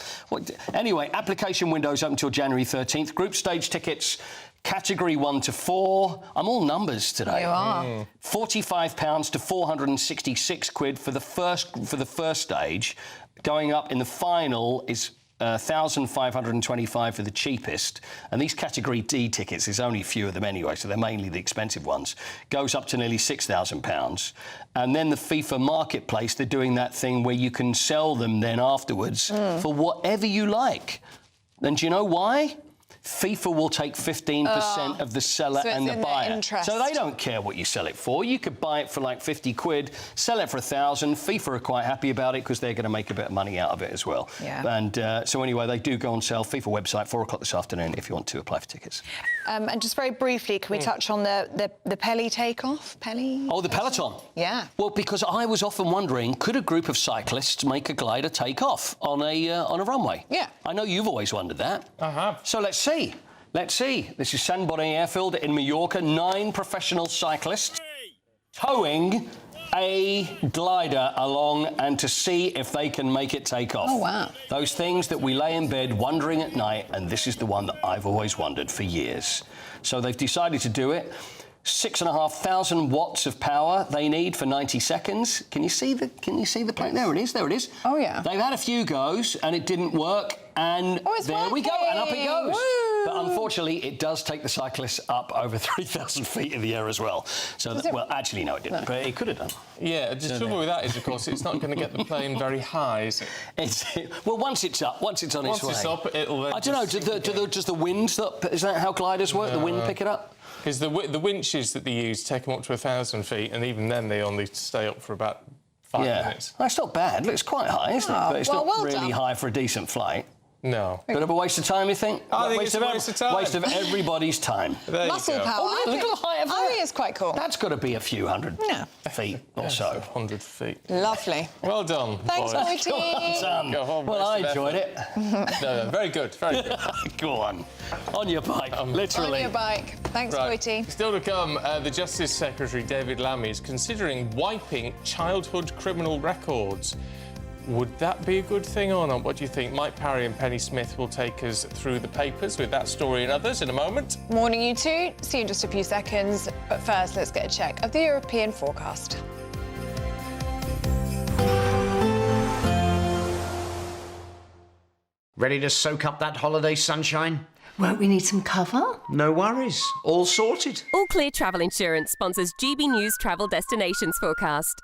Anyway, application windows open until January 13th. Group stage tickets, category 1 to 4. I'm all numbers today. You are. £45 to £466 for the first stage. Going up in the final is 1,525 for the cheapest, and these category D tickets, there's only a few of them anyway, so they're mainly the expensive ones, goes up to nearly £6,000. And then the FIFA marketplace, they're doing that thing where you can sell them then afterwards for whatever you like. And do you know why? FIFA will take 15% of the seller so and the in their buyer. interest. So they don't care what you sell it for. You could buy it for like 50 quid, sell it for 1,000. FIFA are quite happy about it because they're going to make a bit of money out of it as well. Yeah. And so anyway, they do go on sale. FIFA website, 4 o'clock this afternoon, if you want to apply for tickets. And just very briefly, can we touch on the Pelly takeoff? Pelly? Oh, the peloton. Yeah. Well, because I was often wondering, could a group of cyclists make a glider take off on a runway? Yeah. I know you've always wondered that. I have. So let's see. Let's see. This is San Bonnie Airfield in Mallorca. 9 professional cyclists towing a glider along and to see if they can make it take off. Oh, wow. Those things that we lay in bed wondering at night, and this is the one that I've always wondered for years. So they've decided to do it. 6,500 watts of power they need for 90 seconds. Can you see the plane? There it is. There it is. Oh, yeah. They've had a few goes and it didn't work. And there we go, and up it goes. Woo! But unfortunately, it does take the cyclists up over 3,000 feet in the air as well. So, well, actually, no, it didn't, but it could have done. Yeah, the trouble with that is, of course, it's not going to get the plane very high, is it? Well, once it's up, once it's on its way. Once it's up, it'll then I don't know, does the wind, is that how gliders work? The wind pick it up? Because the winches that they use take them up to 1,000 feet, and even then they only stay up for about 5 minutes. That's not bad. Looks quite high, isn't it? But it's not really high for a decent flight. No. Bit of a waste of time, you think? I think it's a waste of time. Waste of everybody's time. Muscle power. Oh, look at the height of that. I think it's quite cool. That's got to be a few hundred feet or so. 100 feet. Lovely. Well done, Thanks, boys. Whitey. Well done. Go on, Well, I enjoyed it. No, very good, very good. Go on. On your bike, literally. On your bike. Thanks, Whitey. Still to come, the Justice Secretary, David Lammy, is considering wiping childhood criminal records. Would that be a good thing or not? What do you think? Mike Parry and Penny Smith will take us through the papers with that story and others in a moment. Morning, you two. See you in just a few seconds. But first, let's get a check of the European forecast. Ready to soak up that holiday sunshine? Won't we need some cover? No worries. All sorted. All Clear Travel Insurance sponsors GB News Travel Destinations Forecast.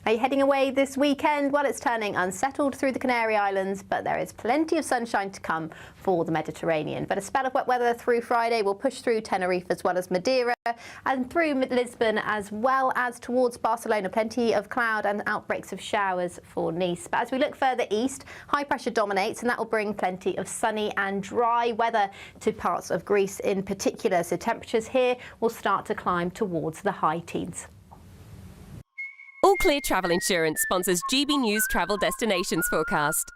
Are you heading away this weekend? Well, it's turning unsettled through the Canary Islands, but there is plenty of sunshine to come for the Mediterranean. But a spell of wet weather through Friday will push through Tenerife as well as Madeira and through Lisbon as well as towards Barcelona. Plenty of cloud and outbreaks of showers for Nice. But as we look further east, high pressure dominates and that will bring plenty of sunny and dry weather to parts of Greece in particular. So temperatures here will start to climb towards the high teens. All Clear Travel Insurance sponsors GB News Travel Destinations Forecast.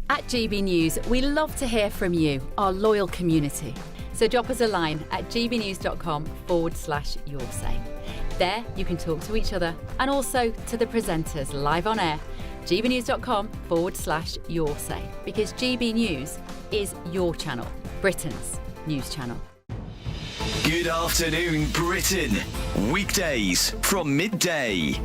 At GB News, we love to hear from you, our loyal community. So drop us a line at gbnews.com/yoursay. There you can talk to each other and also to the presenters live on air. gbnews.com/yoursay, because GB News is your channel, Britain's news channel. Good afternoon, Britain. Weekdays from midday. I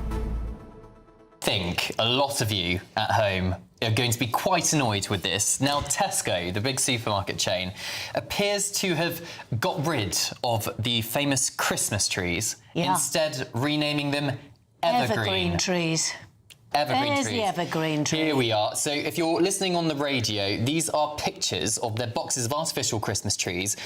think a lot of you at home are going to be quite annoyed with this. Now, Tesco, the big supermarket chain, appears to have got rid of the famous Christmas trees, instead renaming them Evergreen trees. Evergreen There's trees. the evergreen tree. Here we are. So if you're listening on the radio, these are pictures of their boxes of artificial Christmas trees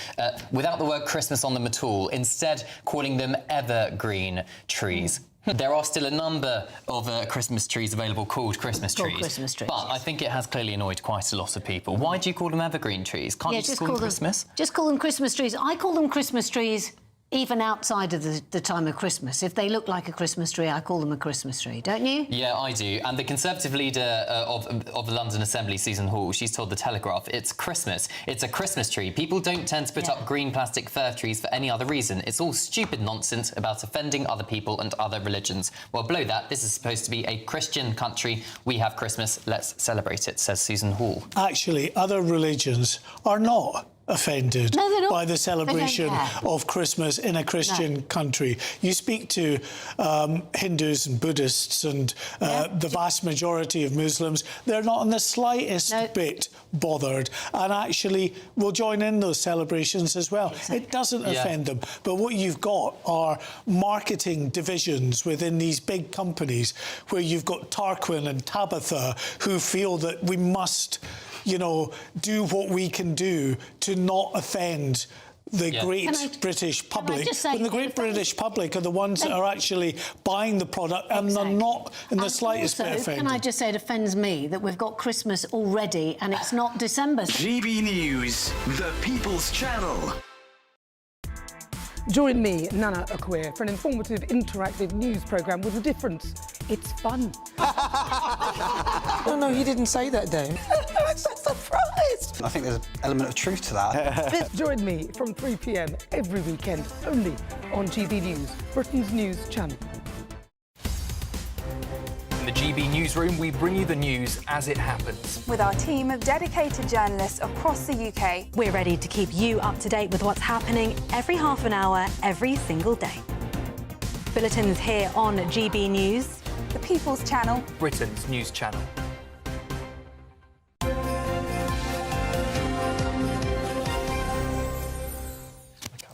without the word Christmas on them at all, instead calling them evergreen trees. There are still a number of Christmas trees available called Christmas trees. Christmas trees, but I think it has clearly annoyed quite a lot of people. Why do you call them evergreen trees? Can't you just call them Christmas? Just call them Christmas trees. I call them Christmas trees even outside of the time of Christmas. If they look like a Christmas tree, I call them a Christmas tree, don't you? Yeah, I do. And the Conservative leader of the London Assembly, Susan Hall, she's told The Telegraph, it's Christmas. It's a Christmas tree. People don't tend to put up green plastic fir trees for any other reason. It's all stupid nonsense about offending other people and other religions. Well, below that, this is supposed to be a Christian country. We have Christmas. Let's celebrate it, says Susan Hall. Actually, other religions are not offended by the celebration of Christmas in a Christian country. You speak to Hindus and Buddhists and the vast majority of Muslims, they're not in the slightest bit bothered and actually will join in those celebrations as well. It doesn't offend them. But what you've got are marketing divisions within these big companies where you've got Tarquin and Tabitha who feel that we must, you know, do what we can do to not offend the great British public. But the great British public are the ones that are actually buying the product and they're not in the slightest bit offended. Can I just say it offends me that we've got Christmas already and it's not December. GB News, the People's Channel. Join me, Nana Akwe, for an informative, interactive news programme with a difference. It's fun. No, he didn't say that, Dave. I'm so surprised. I think there's an element of truth to that. Join me from 3 p.m. every weekend, only on GB News, Britain's news channel. In the GB Newsroom, we bring you the news as it happens. With our team of dedicated journalists across the UK, we're ready to keep you up to date with what's happening every half an hour, every single day. Bulletins here on GB News, the People's Channel, Britain's news channel.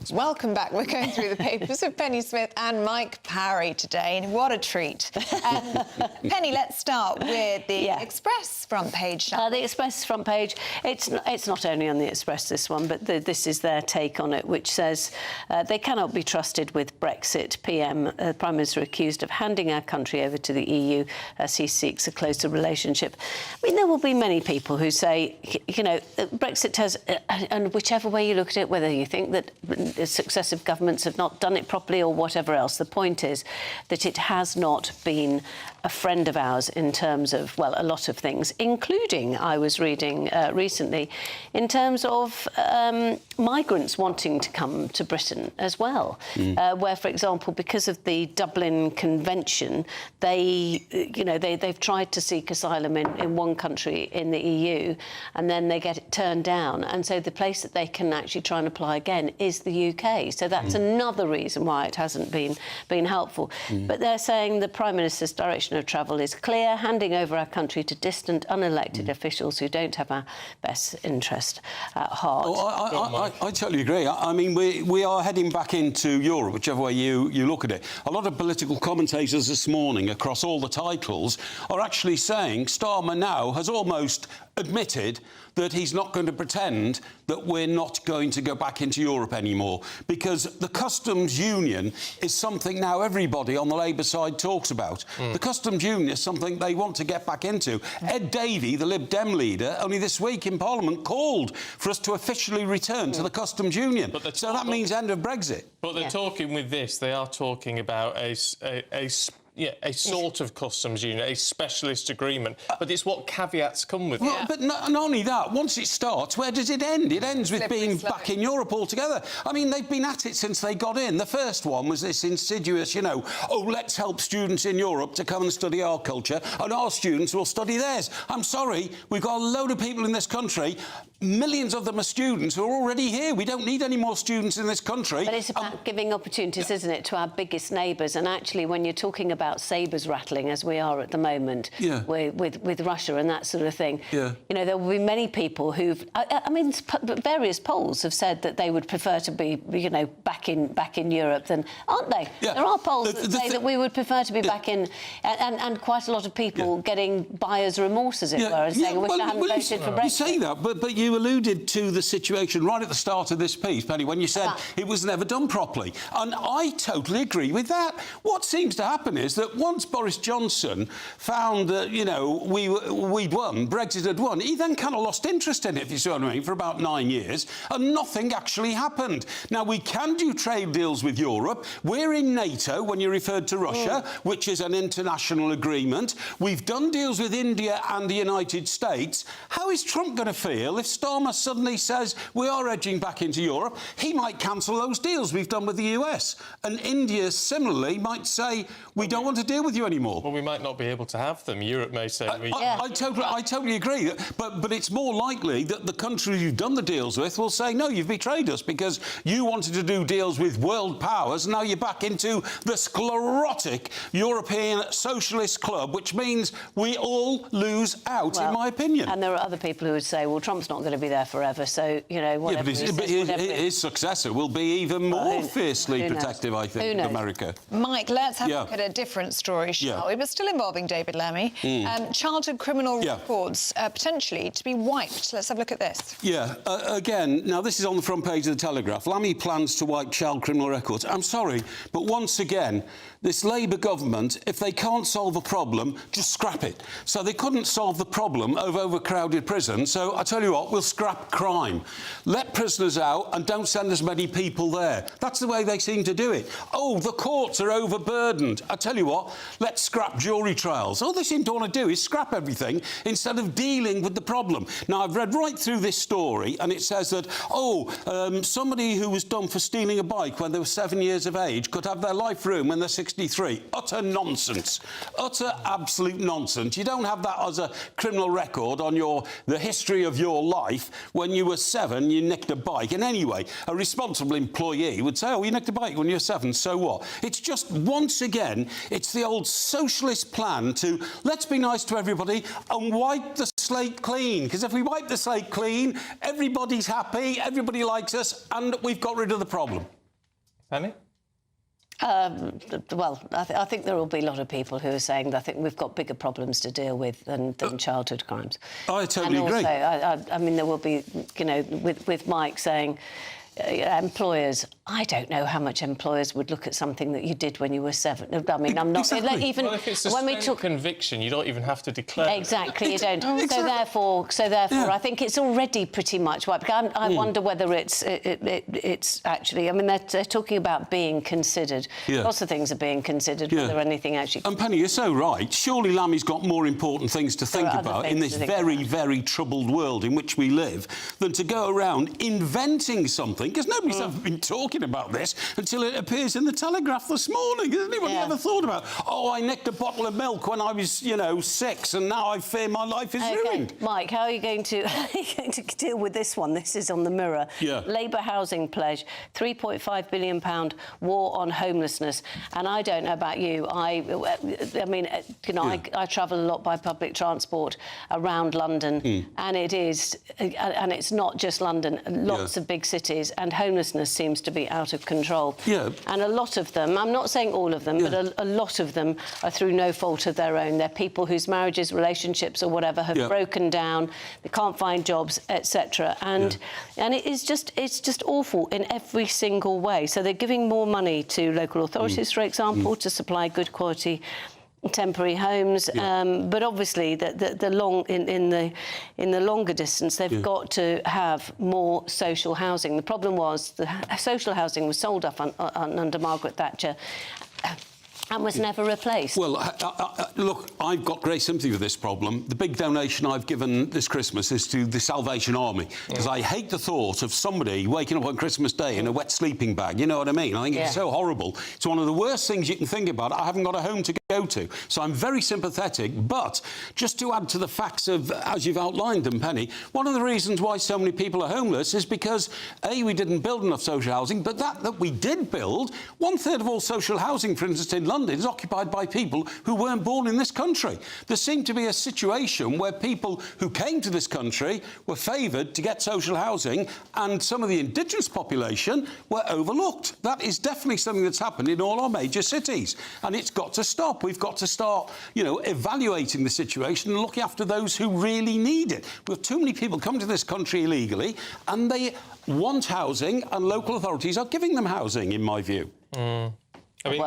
Welcome back. We're going through the papers with Penny Smith and Mike Parry today, and what a treat. Penny, let's start with the Express front page. The Express front page, it's not only on the Express, this one, but this is their take on it, which says they cannot be trusted with Brexit. Prime Minister accused of handing our country over to the EU as he seeks a closer relationship. I mean, there will be many people who say, you know, Brexit has, and whichever way you look at it, whether you think that successive governments have not done it properly or whatever else. The point is that it has not been a friend of ours in terms of, well, a lot of things, including, I was reading recently, in terms of migrants wanting to come to Britain as well, where, for example, because of the Dublin Convention, they've tried to seek asylum in one country in the EU, and then they get it turned down. And so the place that they can actually try and apply again is the UK. So that's another reason why it hasn't been helpful. But they're saying the Prime Minister's direction of travel is clear, handing over our country to distant, unelected officials who don't have our best interest at heart. Oh, I totally agree. I mean, we are heading back into Europe, whichever way you look at it. A lot of political commentators this morning across all the titles are actually saying Starmer now has almost admitted that he's not going to pretend that we're not going to go back into Europe anymore, because the customs union is something now everybody on the Labour side talks about. The customs union is something they want to get back into. Ed Davey, the Lib Dem leader, only this week in Parliament called for us to officially return to the customs union. So that means end of Brexit. But they're talking with this, they are talking about a sort of customs union, a specialist agreement. But it's what caveats come with it. But not only that, once it starts, where does it end? It ends with being back in Europe altogether. I mean, they've been at it since they got in. The first one was this insidious, you know, oh, let's help students in Europe to come and study our culture, and our students will study theirs. I'm sorry, we've got a load of people in this country, millions of them are students who are already here. We don't need any more students in this country. But it's about giving opportunities, isn't it, to our biggest neighbours? And actually, when you're talking about sabres rattling, as we are at the moment, with Russia and that sort of thing, you know, there will be many people who've... I mean, various polls have said that they would prefer to be, you know, back in Europe than... Aren't they? There are polls that say that we would prefer to be back in... And quite a lot of people getting buyer's remorse, as it were, and saying, I wish I hadn't voted for Brexit. You say that, but you alluded to the situation right at the start of this piece, Penny, when you said it was never done properly. And I totally agree with that. What seems to happen is that once Boris Johnson found that, you know, we'd won, Brexit had won, he then kind of lost interest in it, if you see what I mean, for about 9 years, and nothing actually happened. Now, we can do trade deals with Europe. We're in NATO, when you referred to Russia, which is an international agreement. We've done deals with India and the United States. How is Trump going to feel if Starmer suddenly says we are edging back into Europe? He might cancel those deals we've done with the US. And India, similarly, might say, we don't want to deal with you anymore. Well, we might not be able to have them. Europe may say... I totally agree. But it's more likely that the countries you've done the deals with will say, no, you've betrayed us because you wanted to do deals with world powers, and now you're back into the sclerotic European socialist club, which means we all lose out, in my opinion. And there are other people who would say, well, Trump's not going to be there forever, so, you know, whatever his successor will be even more fiercely protective, I think, of America. Mike, let's have a look at a different story, shall we? But still involving David Lammy. Childhood criminal records potentially to be wiped. Let's have a look at this. Yeah, again, now this is on the front page of the Telegraph. Lammy plans to wipe child criminal records. I'm sorry, but once again, this Labour government, if they can't solve a problem, just scrap it. So they couldn't solve the problem of overcrowded prisons, so I tell you what, we'll scrap crime. Let prisoners out and don't send as many people there. That's the way they seem to do it. Oh, the courts are overburdened. I tell you what, let's scrap jury trials. All they seem to want to do is scrap everything instead of dealing with the problem. Now, I've read right through this story, and it says that, somebody who was done for stealing a bike when they were 7 years of age could have their life ruined when they're 63. Utter nonsense. Utter absolute nonsense. You don't have that as a criminal record on the history of your life. When you were 7, you nicked a bike. And anyway, a responsible employee would say, oh, you nicked a bike when you were 7, so what? It's just, once again, it's the old socialist plan to let's be nice to everybody and wipe the slate clean. Because if we wipe the slate clean, everybody's happy, everybody likes us, and we've got rid of the problem. Penny? Well, I think there will be a lot of people who are saying that I think we've got bigger problems to deal with than childhood crimes. I totally agree. Also, I mean, there will be, you know, with Mike saying... employers, I don't know how much employers would look at something that you did when you were 7. I mean, I'm not even well, if it's a when we talk conviction, you don't even have to declare. Exactly, you don't. So therefore, I think it's already pretty much wiped. I wonder whether it's actually. I mean, they're talking about being considered. Lots of things are being considered. Whether anything actually. And Penny, you're so right. Surely Lammy's got more important things to think about in this very, very troubled world in which we live than to go around inventing something. Because nobody's ever been talking about this until it appears in the Telegraph this morning. Has anybody ever thought about, oh, I nicked a bottle of milk when I was, 6, and now I fear my life is ruined? Mike, how are you going to deal with this one? This is on the Mirror. Labour housing pledge, £3.5 billion war on homelessness. And I don't know about you. I mean, I travel a lot by public transport around London, and it's not just London. Lots of big cities. And homelessness seems to be out of control. And a lot of them, I'm not saying all of them, but a lot of them are through no fault of their own. They're people whose marriages, relationships or whatever have broken down, they can't find jobs, etc. And it's just awful in every single way. So they're giving more money to local authorities, for example, to supply good quality temporary homes, but obviously in the longer distance they've got to have more social housing. The problem was the social housing was sold off under Margaret Thatcher and was never replaced. Well, look, I've got great sympathy with this problem. The big donation I've given this Christmas is to the Salvation Army, because I hate the thought of somebody waking up on Christmas Day in a wet sleeping bag. You know what I mean? I think it's so horrible. It's one of the worst things you can think about. I haven't got a home to go to, so I'm very sympathetic. But just to add to the facts of, as you've outlined them, Penny, one of the reasons why so many people are homeless is because, A, we didn't build enough social housing, but that we did build, 1/3 of all social housing, for instance, in London, is occupied by people who weren't born in this country. There seemed to be a situation where people who came to this country were favoured to get social housing, and some of the indigenous population were overlooked. That is definitely something that's happened in all our major cities, and it's got to stop. stop. We've got to start, evaluating the situation and looking after those who really need it. We've got too many people come to this country illegally and they want housing, and local authorities are giving them housing, in my view. I mean,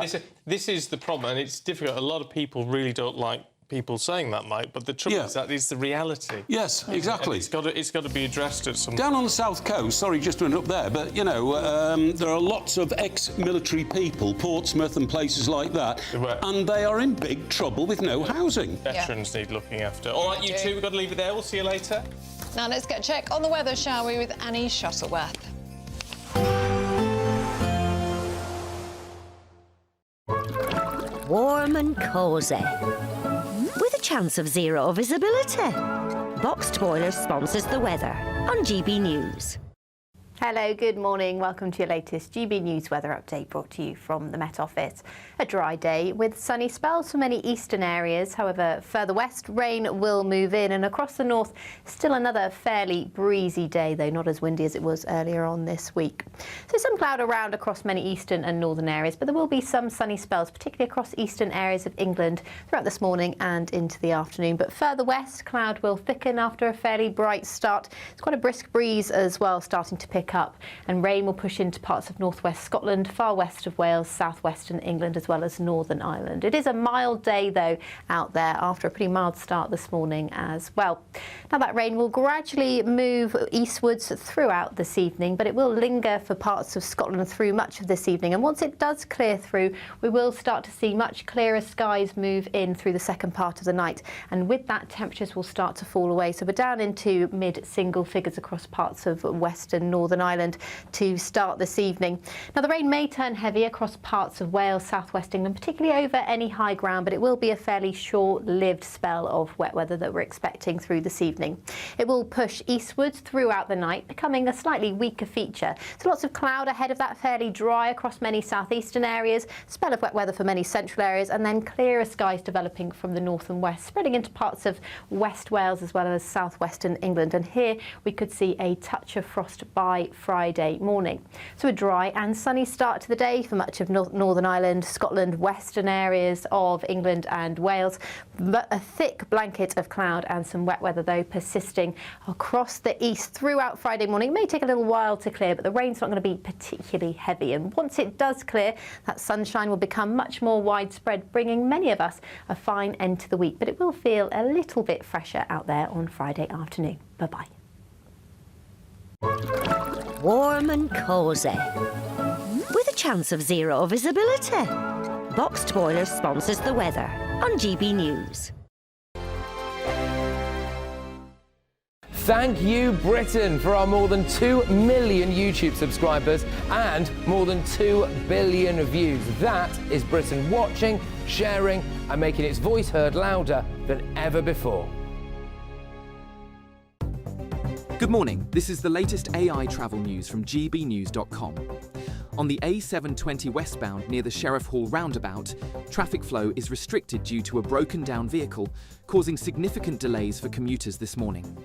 this is the problem, and it's difficult. A lot of people really don't like people saying that, Mike, but the trouble is that is the reality. Yes, exactly. And it's got to be addressed at some Down on the south coast, sorry, just to interrupt there, but, there are lots of ex-military people, Portsmouth and places like that, and they are in big trouble with no housing. Veterans need looking after. All right, you two, we've got to leave it there. We'll see you later. Now let's get a check on the weather, shall we, with Annie Shuttleworth. Warm and cosy, with a chance of zero visibility. Boxed Boilers sponsors the weather on GB News. Hello, good morning. Welcome to your latest GB News weather update brought to you from the Met Office. A dry day with sunny spells for many eastern areas. However, further west, rain will move in, and across the north, still another fairly breezy day, though not as windy as it was earlier on this week. So some cloud around across many eastern and northern areas, but there will be some sunny spells, particularly across eastern areas of England throughout this morning and into the afternoon. But further west, cloud will thicken after a fairly bright start. It's quite a brisk breeze as well, starting to pick up, and rain will push into parts of northwest Scotland, far west of Wales, southwestern England, as well as Northern Ireland. It is a mild day, though, out there after a pretty mild start this morning as well. Now, that rain will gradually move eastwards throughout this evening, but it will linger for parts of Scotland through much of this evening. And once it does clear through, we will start to see much clearer skies move in through the second part of the night. And with that, temperatures will start to fall away. So we're down into mid-single figures across parts of western Northern Ireland to start this evening. Now, the rain may turn heavy across parts of Wales, southwest England, particularly over any high ground, but it will be a fairly short-lived spell of wet weather that we're expecting through this evening. It will push eastwards throughout the night, becoming a slightly weaker feature. So lots of cloud ahead of that, fairly dry across many southeastern areas, spell of wet weather for many central areas, and then clearer skies developing from the north and west, spreading into parts of West Wales as well as southwestern England. And here we could see a touch of frost by Friday morning. So a dry and sunny start to the day for much of Northern Ireland, Scotland, western areas of England and Wales, but a thick blanket of cloud and some wet weather, though, persisting across the east throughout Friday morning. It may take a little while to clear, but the rain's not going to be particularly heavy. And once it does clear, that sunshine will become much more widespread, bringing many of us a fine end to the week. But it will feel a little bit fresher out there on Friday afternoon. Bye-bye. Warm and cosy, with a chance of zero visibility. Boxed Boilers sponsors the weather on GB News. Thank you, Britain, for our more than 2 million YouTube subscribers and more than 2 billion views. That is Britain watching, sharing and making its voice heard louder than ever before. Good morning, this is the latest AI travel news from gbnews.com. On the A720 westbound near the Sheriff Hall roundabout, traffic flow is restricted due to a broken down vehicle, causing significant delays for commuters this morning.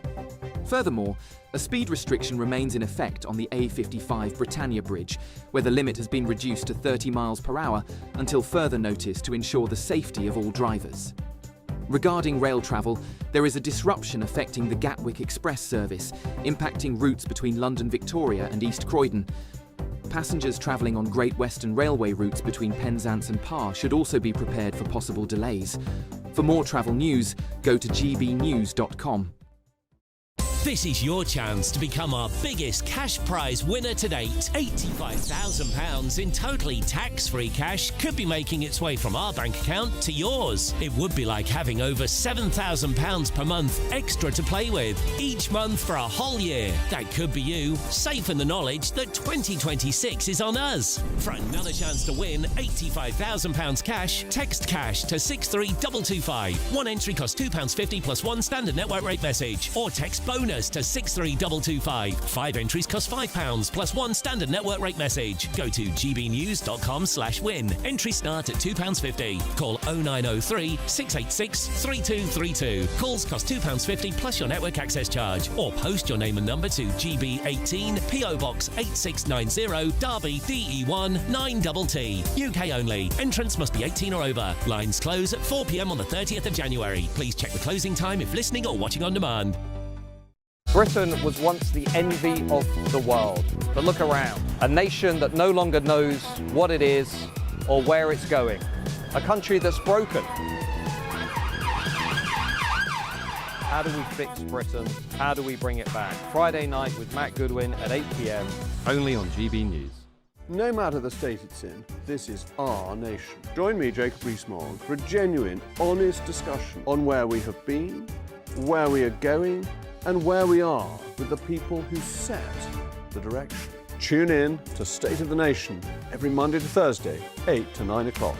Furthermore, a speed restriction remains in effect on the A55 Britannia Bridge, where the limit has been reduced to 30 miles per hour until further notice to ensure the safety of all drivers. Regarding rail travel, there is a disruption affecting the Gatwick Express service, impacting routes between London Victoria and East Croydon. Passengers travelling on Great Western Railway routes between Penzance and Par should also be prepared for possible delays. For more travel news, go to gbnews.com. This is your chance to become our biggest cash prize winner to date. £85,000 in totally tax-free cash could be making its way from our bank account to yours. It would be like having over £7,000 per month extra to play with, each month for a whole year. That could be you, safe in the knowledge that 2026 is on us. For another chance to win £85,000 cash, text cash to 63225. One entry costs £2.50 plus one standard network rate message, or text bonus us to 63225. 5 entries cost £5 plus 1 standard network rate message. Go to gbnews.com/win. Entries start at £2.50. Call 0903 686 3232. Calls cost £2.50 plus your network access charge. Or post your name and number to GB18 PO Box 8690 Derby DE1 9TT. UK only. Entrance must be 18 or over. Lines close at 4 p.m. on the 30th of January. Please check the closing time if listening or watching on demand. Britain was once the envy of the world. But look around. A nation that no longer knows what it is or where it's going. A country that's broken. How do we fix Britain? How do we bring it back? Friday night with Matt Goodwin at 8 p.m. only on GB News. No matter the state it's in, this is our nation. Join me, Jacob Rees-Mogg, for a genuine, honest discussion on where we have been, where we are going, and where we are with the people who set the direction. Tune in to State of the Nation every Monday to Thursday, 8 to 9 o'clock,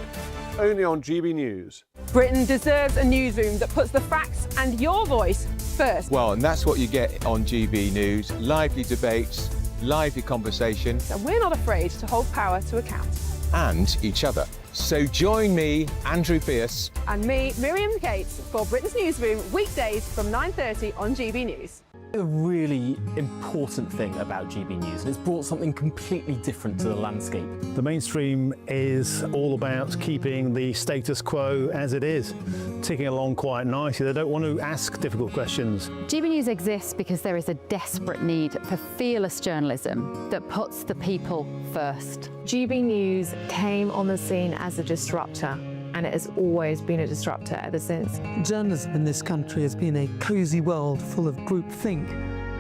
only on GB News. Britain deserves a newsroom that puts the facts and your voice first. Well, and that's what you get on GB News. Lively debates, lively conversation. And we're not afraid to hold power to account. And each other. So join me, Andrew Pierce. And me, Miriam Cates, for Britain's Newsroom, weekdays from 9:30 on GB News. A really important thing about GB News, and it's brought something completely different to the landscape. The mainstream is all about keeping the status quo as it is, ticking along quite nicely. They don't want to ask difficult questions. GB News exists because there is a desperate need for fearless journalism that puts the people first. GB News came on the scene as a disruptor, and it has always been a disruptor ever since. Journalism in this country has been a cosy world full of groupthink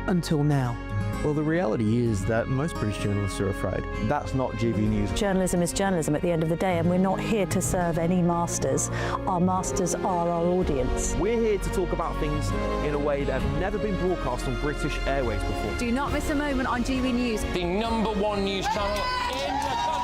until now. Well, the reality is that most British journalists are afraid. That's not GB News. Journalism is journalism at the end of the day, and we're not here to serve any masters. Our masters are our audience. We're here to talk about things in a way that have never been broadcast on British airways before. Do not miss a moment on GB News. The #1 news channel in the country.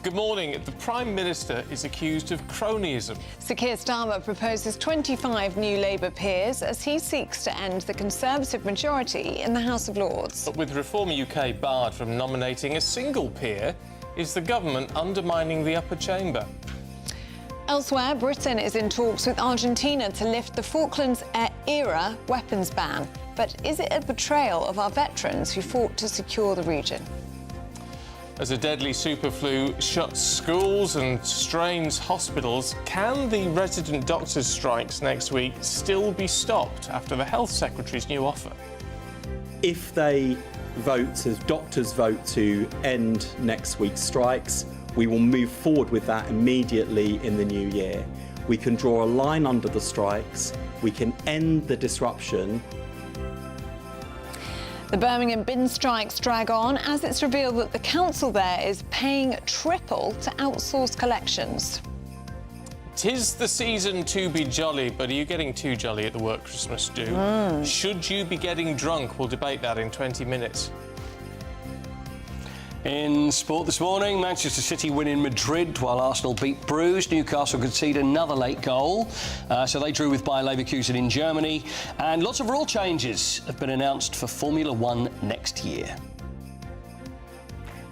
Good morning. The Prime Minister is accused of cronyism. Sir Keir Starmer proposes 25 new Labour peers as he seeks to end the Conservative majority in the House of Lords. But with Reform UK barred from nominating a single peer, is the government undermining the upper chamber? Elsewhere, Britain is in talks with Argentina to lift the Falklands-era weapons ban. But is it a betrayal of our veterans who fought to secure the region? As a deadly superflu shuts schools and strains hospitals, can the resident doctors' strikes next week still be stopped after the Health Secretary's new offer? If they vote, as doctors vote, to end next week's strikes, we will move forward with that immediately in the new year. We can draw a line under the strikes, we can end the disruption. The Birmingham bin strikes drag on as it's revealed that the council there is paying triple to outsource collections. 'Tis the season to be jolly, but are you getting too jolly at the work Christmas do? Should you be getting drunk? We'll debate that in 20 minutes. In sport this morning, Manchester City win in Madrid while Arsenal beat Bruges. Newcastle conceded another late goal, so they drew with Bayer Leverkusen in Germany. And lots of rule changes have been announced for Formula One next year.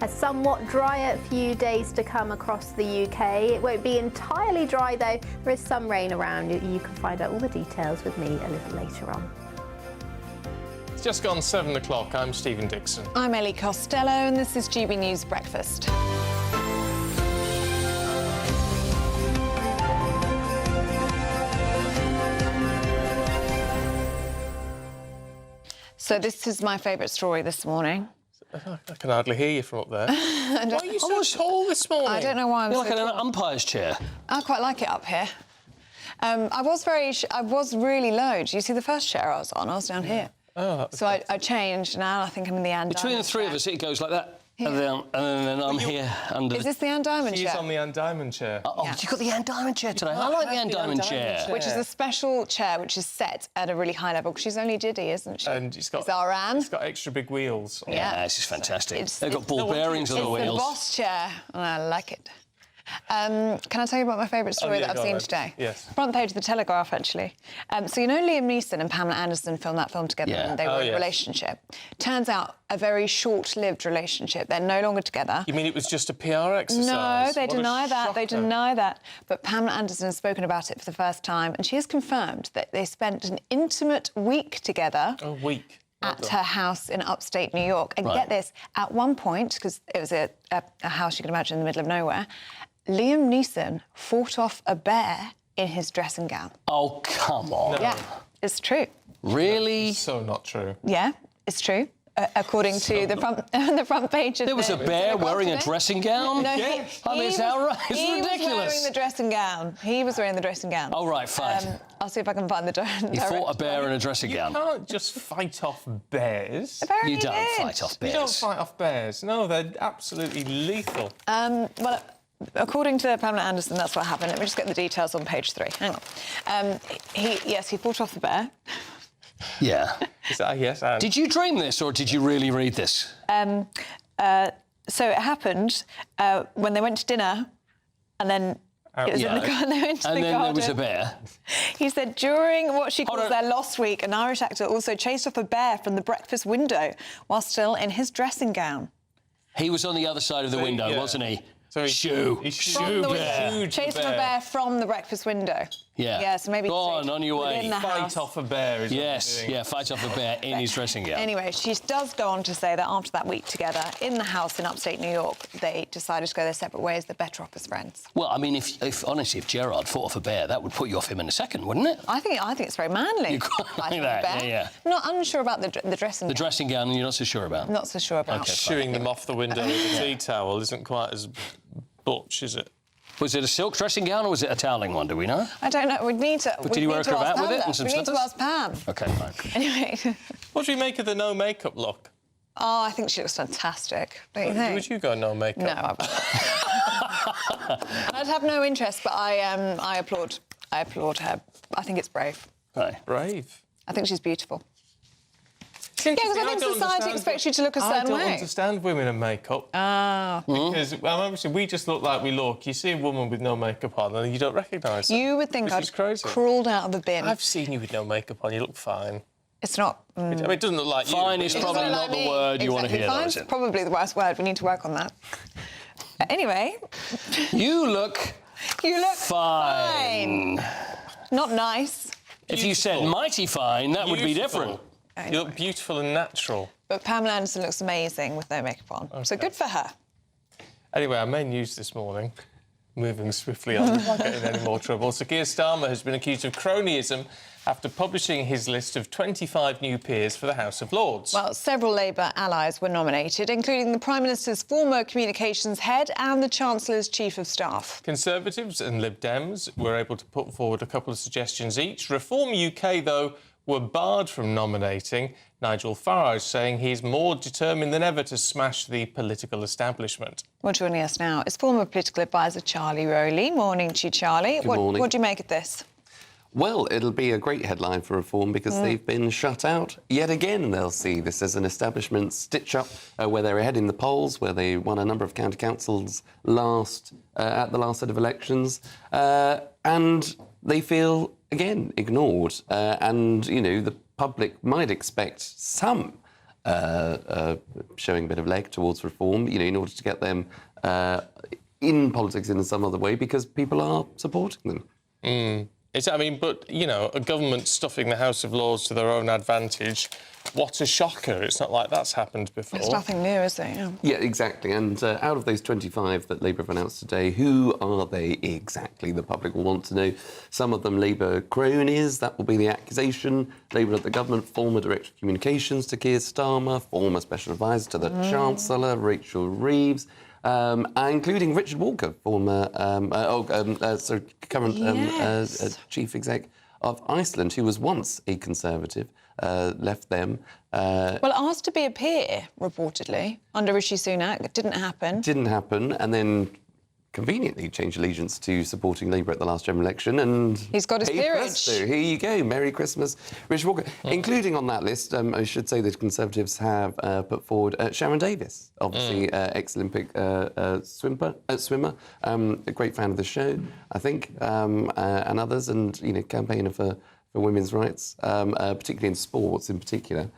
A somewhat drier few days to come across the UK. It won't be entirely dry though. There is some rain around. You can find out all the details with me a little later on. It's just gone 7 o'clock. I'm Stephen Dixon. I'm Ellie Costello and this is GB News Breakfast. So this is my favourite story this morning. I can hardly hear you from up there. Why are you so tall this morning? I don't know why I'm You're so like in an tall. umpire's chair. I quite like it up here. I was really low. Do you see the first chair I was on? I was down here. Oh, so I changed now. I think I'm in the end. Between the three of us, it goes like that. And then I'm here under Is this the Anne Diamond chair? She's on the Anne Diamond chair. Oh, you got the Anne Diamond chair today. I like the Anne Diamond chair. Which is a special chair which is set at a really high level, because she's only Diddy, isn't she? And it's our Anne. It's got extra big wheels. Yeah, this is fantastic. They've got ball bearings on the wheels. It's the boss chair, and I like it. Can I tell you about my favourite story that I've seen today? Yes. Front page of the Telegraph, actually. So you know Liam Neeson and Pamela Anderson filmed that film together and they were in a relationship. Turns out a very short-lived relationship. They're no longer together. You mean it was just a PR exercise? No, they What a deny that. They shocker. deny that. But Pamela Anderson has spoken about it for the first time, and she has confirmed that they spent an intimate week together. A week. At her house in upstate New York. And get this, at one point, because it was a house you can imagine in the middle of nowhere, Liam Neeson fought off a bear in his dressing gown. Oh, come on. No. Yeah, it's true. Really? So not true. Yeah, it's true. According to the front page of There was a bear wearing a dressing gown? No, It's outrageous. he It's was ridiculous. wearing the dressing gown. He was wearing the dressing gown. Oh, right, fine. I'll see if I can find the You fought a bear in a dressing gown. You can't just fight off bears. Apparently You don't he did. fight off bears. You don't fight off bears. No, they're absolutely lethal. Well, according to Pamela Anderson, that's what happened. Let me just get the details on page 3. Hang on. He fought off the bear. Yeah. Is that a yes, Anne? Did you dream this or did you really read this? So it happened when they went to dinner, and then it was in the garden. They went to and the then garden. there was a bear. He said during what she calls their lost week, an Irish actor also chased off a bear from the breakfast window while still in his dressing gown. He was on the other side of the window, wasn't he? Shoo bear. Chased off a bear from the breakfast window. Yeah. Yeah, so maybe Go on your way. within the house. Fight off a bear is Yes, what you're doing. fight off a bear in his dressing gown. Anyway, she does go on to say that after that week together in the house in upstate New York, they decided to go their separate ways. They're better off as friends. Well, I mean, if honestly, if Gerard fought off a bear, that would put you off him in a second, wouldn't it? I think it's very manly. You quite I like think that, bear. yeah. I'm not unsure about the dressing The gown. dressing gown, you're not so sure about. Not so sure about. Okay, Shooing them off the window with a tea towel isn't quite as butch, is it? Was it a silk dressing gown or was it a toweling one? Do we know? I don't know. We'd need to. Did he wear a cravat with it and some We need to slippers? ask Pam. Okay, fine. Anyway. What do you make of the no makeup look? Oh, I think she looks fantastic. Don't you think? Would you go no makeup? No, I'd have no interest, but I applaud. I applaud her. I think it's brave. Right. Brave. I think she's beautiful. Yeah, because I think society expects you to look a certain I don't way. understand women and makeup. Ah. Because obviously we just look like we look. You see a woman with no makeup on and you don't recognise her. You would think Which I'd is crazy. crawled out of the bin. I've seen you with no makeup on. You look fine. It's not. I mean, it doesn't look like you. Fine is It probably doesn't not look the like me. word you want to hear, though, Fine's is it? probably the worst word. We need to work on that. Anyway. You look fine. Not nice. If you said mighty fine, that would be different. You look beautiful and natural. But Pamela Anderson looks amazing with no makeup on. Okay. So good for her. Anyway, our main news this morning, moving swiftly on, not getting any more trouble. Sir Keir Starmer has been accused of cronyism after publishing his list of 25 new peers for the House of Lords. Well, several Labour allies were nominated, including the Prime Minister's former communications head and the Chancellor's Chief of Staff. Conservatives and Lib Dems were able to put forward a couple of suggestions each. Reform UK, though, were barred from nominating. Nigel Farage saying he's more determined than ever to smash the political establishment. Well, joining us now is former political advisor Charlie Rowley. Morning to you, Charlie. Good morning. What do you make of this? Well, it'll be a great headline for Reform because they've been shut out yet again. They'll see this as an establishment stitch-up where they're ahead in the polls, where they won a number of county councils at the last set of elections, and they feel, again, ignored. And, you know, the public might expect some showing a bit of leg towards Reform, you know, in order to get them in politics in some other way because people are supporting them. But, you know, a government stuffing the House of Lords to their own advantage, what a shocker. It's not like that's happened before. It's nothing new, is it? Yeah, exactly. And out of those 25 that Labour have announced today, who are they exactly? The public will want to know. Some of them Labour cronies, that will be the accusation. Labour at the government, former Director of Communications to Keir Starmer, former Special Advisor to the Chancellor, Rachel Reeves, including Richard Walker, former, current Chief Exec of Iceland, who was once a Conservative, left them. Well, asked to be a peer, reportedly, under Rishi Sunak. It didn't happen. Didn't happen, and then conveniently changed allegiance to supporting Labour at the last general election, and he's got his peerage. Here you go, Merry Christmas, Richard Walker. Including on that list, I should say the Conservatives have put forward Sharon Davis, obviously ex-Olympic swimmer, a great fan of the show, I think, and others, and campaigner for women's rights, particularly in sports in particular.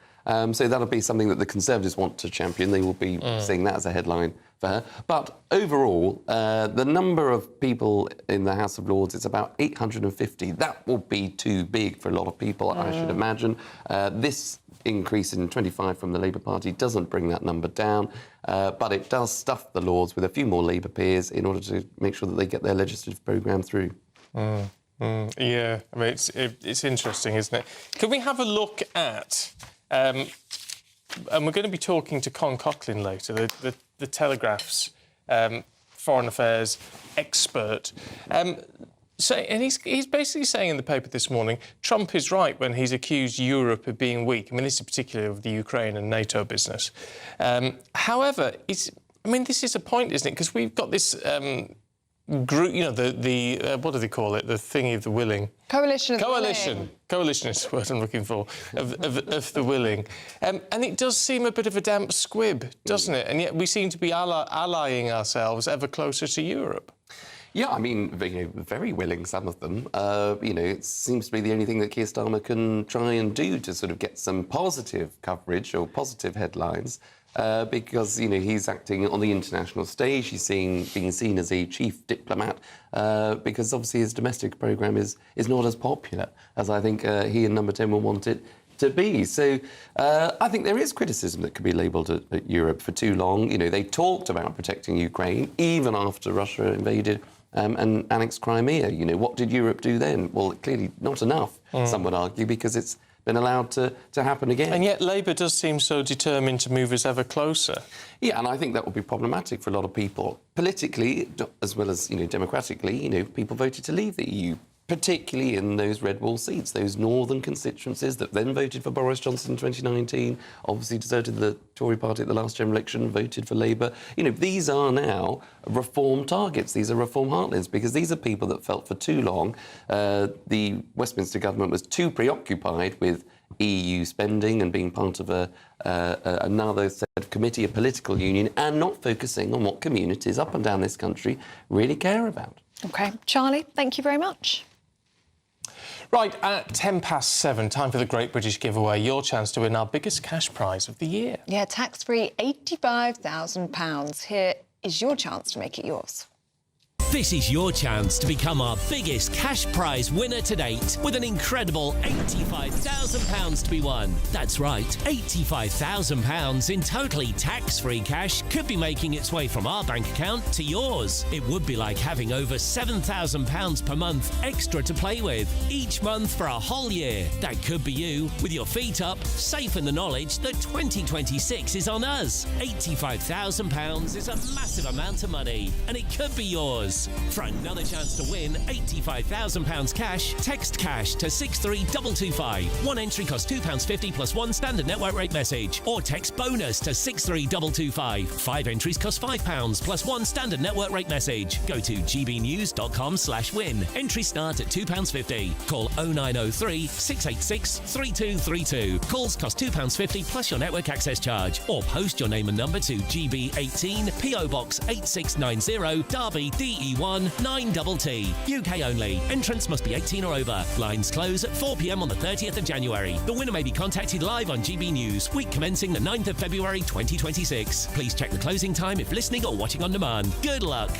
So that'll be something that the Conservatives want to champion. They will be seeing that as a headline for her. But overall, the number of people in the House of Lords is about 850. That will be too big for a lot of people, I should imagine. This increase in 25 from the Labour Party doesn't bring that number down, but it does stuff the Lords with a few more Labour peers in order to make sure that they get their legislative programme through. Yeah, I mean, it's interesting, isn't it? Can we have a look at... and we're going to be talking to Con Coughlin later, the Telegraph's foreign affairs expert. And he's basically saying in the paper this morning, Trump is right when he's accused Europe of being weak. I mean, this is particularly of the Ukraine and NATO business. However, this is a point, isn't it? Because we've got this... group, the what do they call it? The thingy of the willing. Coalition of the willing. Coalition is the word I'm looking for, of the willing. And it does seem a bit of a damp squib, doesn't it? And yet we seem to be allying ourselves ever closer to Europe. Yeah, I mean, very willing, some of them. It seems to be the only thing that Keir Starmer can try and do to sort of get some positive coverage or positive headlines. Because, he's acting on the international stage. He's being seen as a chief diplomat because, obviously, his domestic programme is not as popular as I think he and Number 10 will want it to be. So I think there is criticism that could be labelled at Europe for too long. They talked about protecting Ukraine even after Russia invaded and annexed Crimea. What did Europe do then? Well, clearly not enough, some would argue, because it's been allowed to happen again. And yet Labour does seem so determined to move us ever closer. Yeah, and I think that will be problematic for a lot of people. Politically, as well as, democratically, people voted to leave the EU, particularly in those red wall seats, those northern constituencies that then voted for Boris Johnson in 2019, obviously deserted the Tory party at the last general election, voted for Labour. These are now reform targets. These are reform heartlands, because these are people that felt for too long the Westminster government was too preoccupied with EU spending and being part of another set of committee, a political union, and not focusing on what communities up and down this country really care about. OK. Charlie, thank you very much. Right, at 7:10, time for the Great British Giveaway, your chance to win our biggest cash prize of the year. Yeah, tax-free £85,000. Here is your chance to make it yours. This is your chance to become our biggest cash prize winner to date with an incredible £85,000 to be won. That's right, £85,000 in totally tax-free cash could be making its way from our bank account to yours. It would be like having over £7,000 per month extra to play with each month for a whole year. That could be you, with your feet up, safe in the knowledge that 2026 is on us. £85,000 is a massive amount of money, and it could be yours. For another chance to win £85,000 cash, text cash to 63225. One entry costs £2.50 plus one standard network rate message. Or text bonus to 63225. 5 entries cost £5 plus one standard network rate message. Go to gbnews.com/win. Entries start at £2.50. Call 0903 686 3232. Calls cost £2.50 plus your network access charge. Or post your name and number to GB18 PO Box 8690 Derby DE1 9TT. UK only. Entrants must be 18 or over. Lines close at 4 p.m. on the 30th of January. The winner may be contacted live on GB News, week commencing the 9th of February 2026. Please check the closing time if listening or watching on demand. Good luck.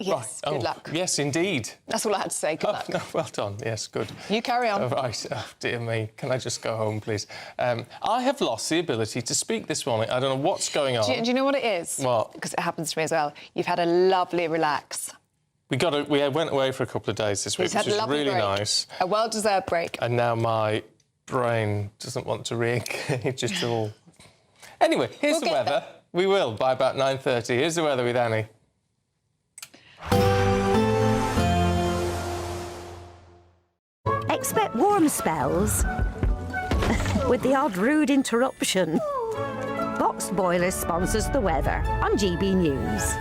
Yes, right. good luck. Yes, indeed. That's all I had to say. Good luck. No, well done. Yes, good. You carry on. Right. Oh, dear me. Can I just go home, please? I have lost the ability to speak this morning. I don't know what's going on. Do you know what it is? What? Because it happens to me as well. You've had a lovely relax. We went away for a couple of days this week, which was really nice. A well-deserved break. And now my brain doesn't want to re-engage at all. Anyway, here's the weather. we will by about 9:30. Here's the weather with Annie. Expect warm spells with the odd rude interruption. Boxed Boilers sponsors the weather on GB News.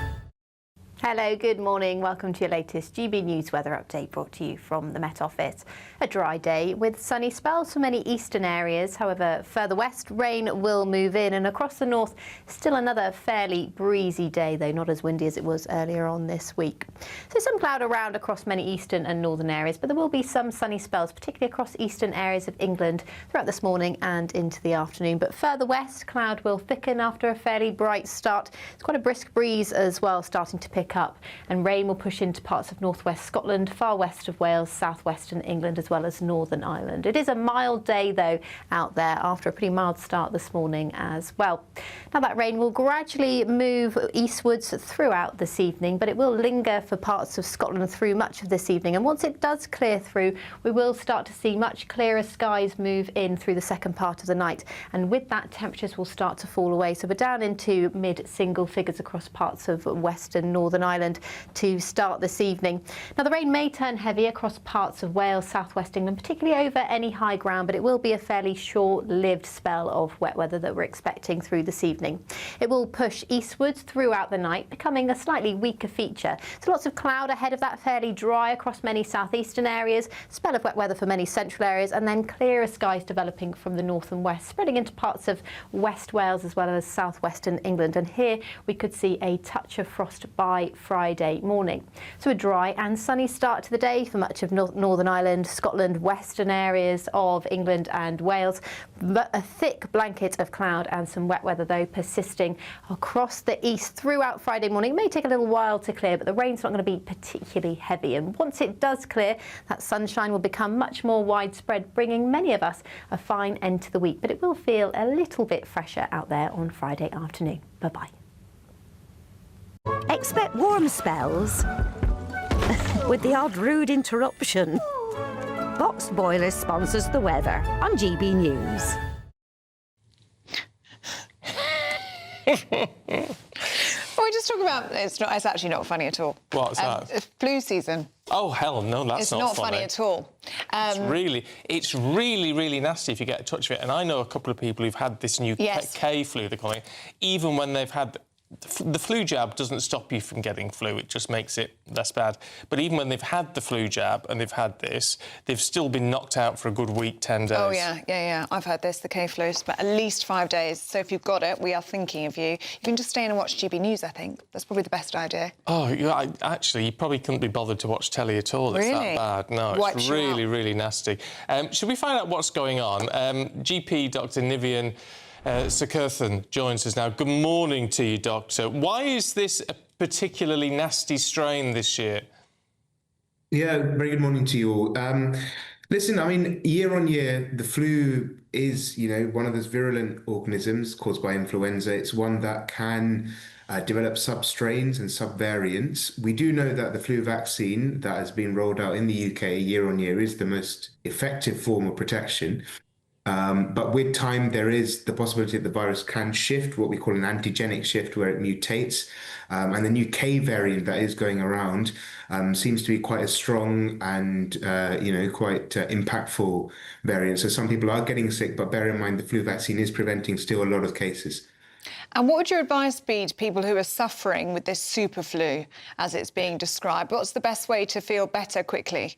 Hello, good morning. Welcome to your latest GB News weather update brought to you from the Met Office. A dry day with sunny spells for many eastern areas. However, further west, rain will move in, and across the north, still another fairly breezy day, though not as windy as it was earlier on this week. So some cloud around across many eastern and northern areas, but there will be some sunny spells, particularly across eastern areas of England throughout this morning and into the afternoon. But further west, cloud will thicken after a fairly bright start. It's quite a brisk breeze as well, starting to pick up, and rain will push into parts of northwest Scotland, far west of Wales, southwestern England, as well as Northern Ireland. It is a mild day though out there after a pretty mild start this morning as well. Now that rain will gradually move eastwards throughout this evening, but it will linger for parts of Scotland through much of this evening, and once it does clear through, we will start to see much clearer skies move in through the second part of the night, and with that temperatures will start to fall away. So we're down into mid-single figures across parts of western Northern Ireland to start this evening. Now the rain may turn heavy across parts of Wales, southwest England, particularly over any high ground, but it will be a fairly short-lived spell of wet weather that we're expecting through this evening. It will push eastwards throughout the night, becoming a slightly weaker feature. So lots of cloud ahead of that, fairly dry across many southeastern areas, spell of wet weather for many central areas, and then clearer skies developing from the north and west, spreading into parts of West Wales as well as southwestern England. And here we could see a touch of frost by Friday morning. So a dry and sunny start to the day for much of Northern Ireland, Scotland, western areas of England and Wales, but a thick blanket of cloud and some wet weather though persisting across the east throughout Friday morning. It may take a little while to clear, but the rain's not going to be particularly heavy, and once it does clear, that sunshine will become much more widespread, bringing many of us a fine end to the week, but it will feel a little bit fresher out there on Friday afternoon. Bye-bye. Expect warm spells with the odd rude interruption. Boxed Boilers sponsors the weather on GB News. Well, we just talk about it's actually not funny at all. What's that? It's flu season. Oh hell no, that's not funny. It's not funny at all. It's really nasty if you get a touch of it. And I know a couple of people who've had this new K flu, they're calling it, even when they've had. The flu jab doesn't stop you from getting flu, it just makes it less bad. But even when they've had the flu jab and they've had this, they've still been knocked out for a good week, 10 days. Oh, yeah. I've had this, the K flu, but at least 5 days. So if you've got it, we are thinking of you. You can just stay in and watch GB News, I think. That's probably the best idea. Oh, yeah, actually, you probably couldn't be bothered to watch telly at all. Really? It's that bad. No, it's really nasty. Should we find out what's going on? GP Dr. Nivian Sakirthan joins us now. Good morning to you, Doctor. Why is this a particularly nasty strain this year? Yeah, very good morning to you all. Listen, I mean, year on year, the flu is, one of those virulent organisms caused by influenza. It's one that can develop sub-strains and sub-variants. We do know that the flu vaccine that has been rolled out in the UK year on year is the most effective form of protection. But with time, there is the possibility that the virus can shift, what we call an antigenic shift, where it mutates. And the new K variant that is going around seems to be quite a strong and, quite impactful variant. So some people are getting sick, but bear in mind the flu vaccine is preventing still a lot of cases. And what would your advice be to people who are suffering with this super flu, as it's being described? What's the best way to feel better quickly?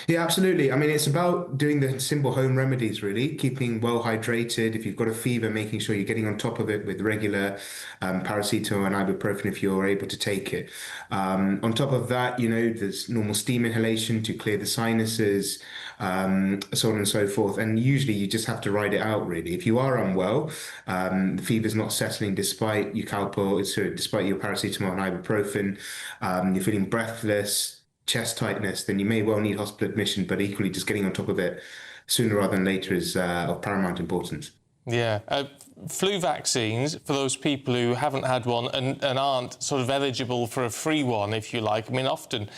Yeah, absolutely. I mean, it's about doing the simple home remedies, really, keeping well hydrated. If you've got a fever, making sure you're getting on top of it with regular paracetamol and ibuprofen if you're able to take it. On top of that, there's normal steam inhalation to clear the sinuses, so on and so forth. And usually you just have to ride it out, really. If you are unwell, the fever's not settling despite your despite your paracetamol and ibuprofen, you're feeling breathless, chest tightness, then you may well need hospital admission, but equally just getting on top of it sooner rather than later is of paramount importance. Yeah. Flu vaccines, for those people who haven't had one and aren't sort of eligible for a free one, if you like. I mean, often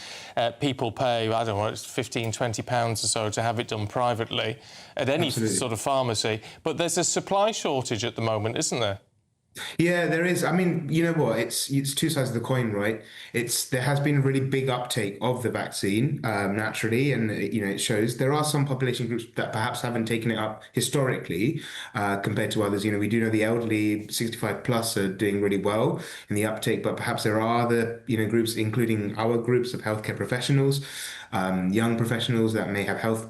people pay, I don't know, it's £15, £20 or so to have it done privately at any sort of pharmacy. But there's a supply shortage at the moment, isn't there? Yeah, there is. I mean, you know what? It's two sides of the coin, right? There has been a really big uptake of the vaccine naturally, and it shows there are some population groups that perhaps haven't taken it up historically compared to others. We do know the elderly, 65 plus, are doing really well in the uptake, but perhaps there are other groups, including our groups of healthcare professionals, young professionals that may have health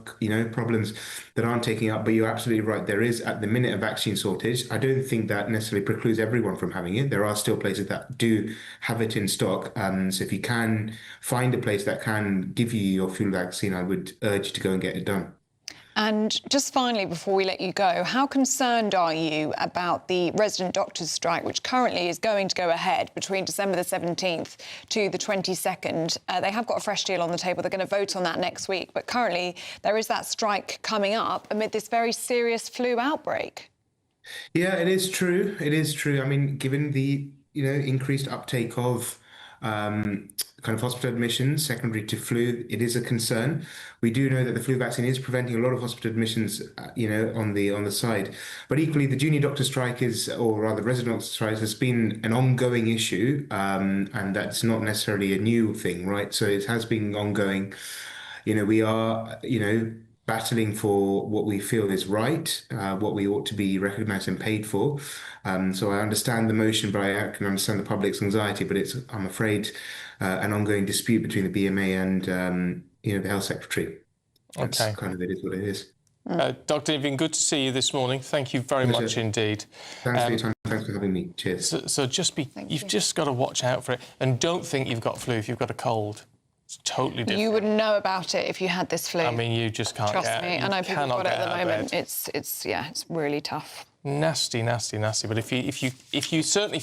problems that aren't taking up. But you're absolutely right. There is at the minute a vaccine shortage. I don't think that necessarily precludes everyone from having it. There are still places that do have it in stock. So if you can find a place that can give you your flu vaccine, I would urge you to go and get it done. And just finally, before we let you go, how concerned are you about the resident doctors' strike, which currently is going to go ahead between December the 17th to the 22nd? They have got a fresh deal on the table. They're going to vote on that next week. But currently, there is that strike coming up amid this very serious flu outbreak. Yeah, it is true. It is true. I mean, given the increased uptake of kind of hospital admissions secondary to flu, it is a concern. We do know that the flu vaccine is preventing a lot of hospital admissions, on the side. But equally, the junior doctor strike or rather resident doctor strike, has been an ongoing issue, and that's not necessarily a new thing, right? So it has been ongoing. We are, battling for what we feel is right, what we ought to be recognised and paid for. So I understand the motion, but I can understand the public's anxiety. But it's, I'm afraid, an ongoing dispute between the BMA and the Health Secretary. That's kind of, it is what it is. Dr. Niven, good to see you this morning. Thank you very much indeed. Thanks for your time. Thanks for having me. Cheers. So you've just got to watch out for it, and don't think you've got flu if you've got a cold. It's totally different. You wouldn't know about it if you had this flu. I mean, you just can't. Trust me, I know people have got it at the moment. It's really tough. Nasty, nasty, nasty. But if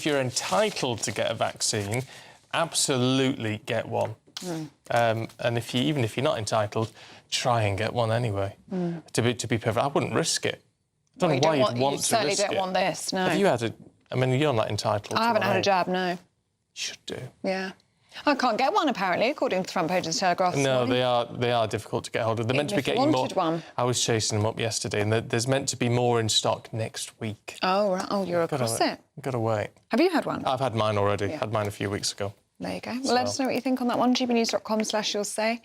you're entitled to get a vaccine, absolutely get one. And even if you're not entitled, try and get one anyway. To be perfect, I wouldn't risk it. I don't know why you'd want to risk it. You certainly don't want this, no. Have you had I mean, you're not entitled. I haven't had a jab, no. You should do. Yeah. I can't get one, apparently, according to the front page of the Telegraph. No, they are difficult to get hold of. They're meant to be getting more. One. I was chasing them up yesterday, and there's meant to be more in stock next week. Oh, right. Oh, you're across it. Got to wait. Have you had one? I've had mine already. Had mine a few weeks ago. There you go. Well, let us know what you think on that one, gbnews.com/you'll say.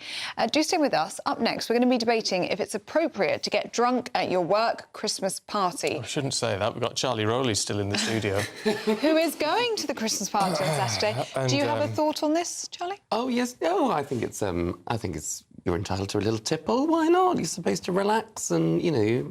Do stay with us. Up next, we're going to be debating if it's appropriate to get drunk at your work Christmas party. I shouldn't say that. We've got Charlie Rowley still in the studio. Who is going to the Christmas party on Saturday. Do you have a thought on this, Charlie? Oh, yes. No, I think it's you're entitled to a little tipple. Why not? You're supposed to relax and, You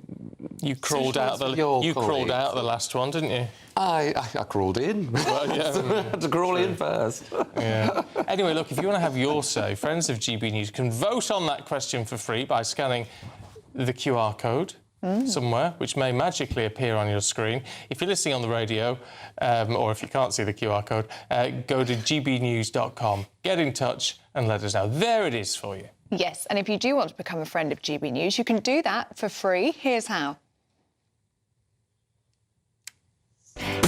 crawled out the last one, didn't you? I crawled in. Well, yeah. I had to crawl in first. Yeah. Anyway, look, if you want to have your say, friends of GB News can vote on that question for free by scanning the QR code somewhere, which may magically appear on your screen. If you're listening on the radio, or if you can't see the QR code, go to gbnews.com, get in touch and let us know. There it is for you. Yes, and if you do want to become a friend of GB News, you can do that for free. Here's how.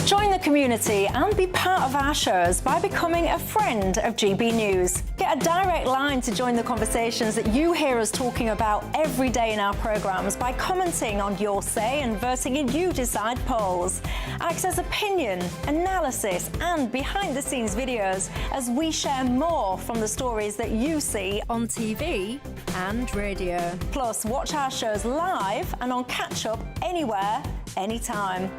Join the community and be part of our shows by becoming a friend of GB News. Get a direct line to join the conversations that you hear us talking about every day in our programmes by commenting on Your Say and voting in You Decide polls. Access opinion, analysis and behind-the-scenes videos as we share more from the stories that you see on TV and radio. Plus, watch our shows live and on catch-up anywhere, anytime.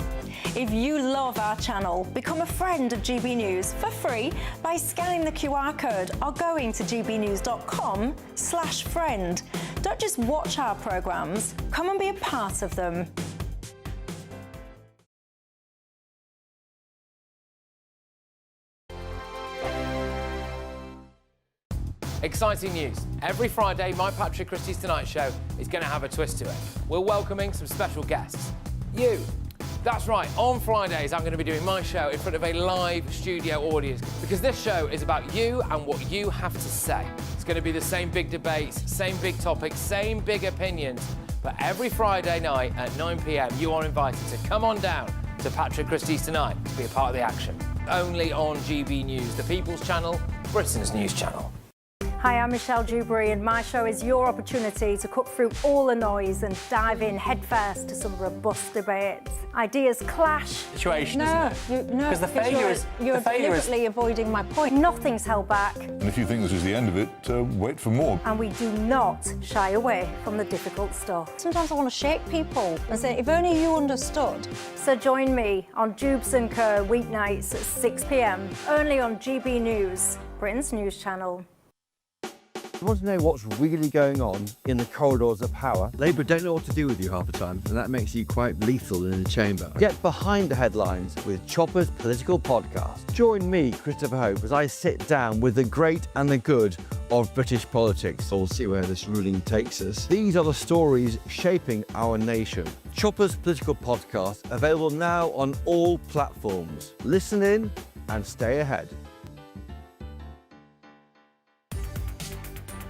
If you love our channel, become a friend of GB News for free by scanning the QR code or going to gbnews.com/friend. Don't just watch our programmes, come and be a part of them. Exciting news. Every Friday, my Patrick Christie's Tonight Show is going to have a twist to it. We're welcoming some special guests. You. That's right, on Fridays I'm going to be doing my show in front of a live studio audience because this show is about you and what you have to say. It's going to be the same big debates, same big topics, same big opinions. But every Friday night at 9 p.m, you are invited to come on down to Patrick Christie's Tonight to be a part of the action. Only on GB News, the People's Channel, Britain's news channel. Hi, I'm Michelle Dewberry, and my show is your opportunity to cut through all the noise and dive in headfirst to some robust debates. Ideas clash. Situation, No, isn't it? no, Because the failure is you're deliberately avoiding my point. Nothing's held back, And if you think this is the end of it, wait for more. and we do not shy away from the difficult stuff. Sometimes I want to shake people and say, if only you understood. So join me on Dubes & Co. weeknights at 6 p.m, only on GB News, Britain's news channel. You want to know what's really going on in the corridors of power? Labour don't know what to do with you half the time, and that makes you quite lethal in the chamber. Get behind the headlines with Chopper's Political Podcast. Join me, Christopher Hope, as I sit down with the great and the good of British politics. We'll see where this ruling takes us. These are the stories shaping our nation. Chopper's Political Podcast, available now on all platforms. Listen in and stay ahead.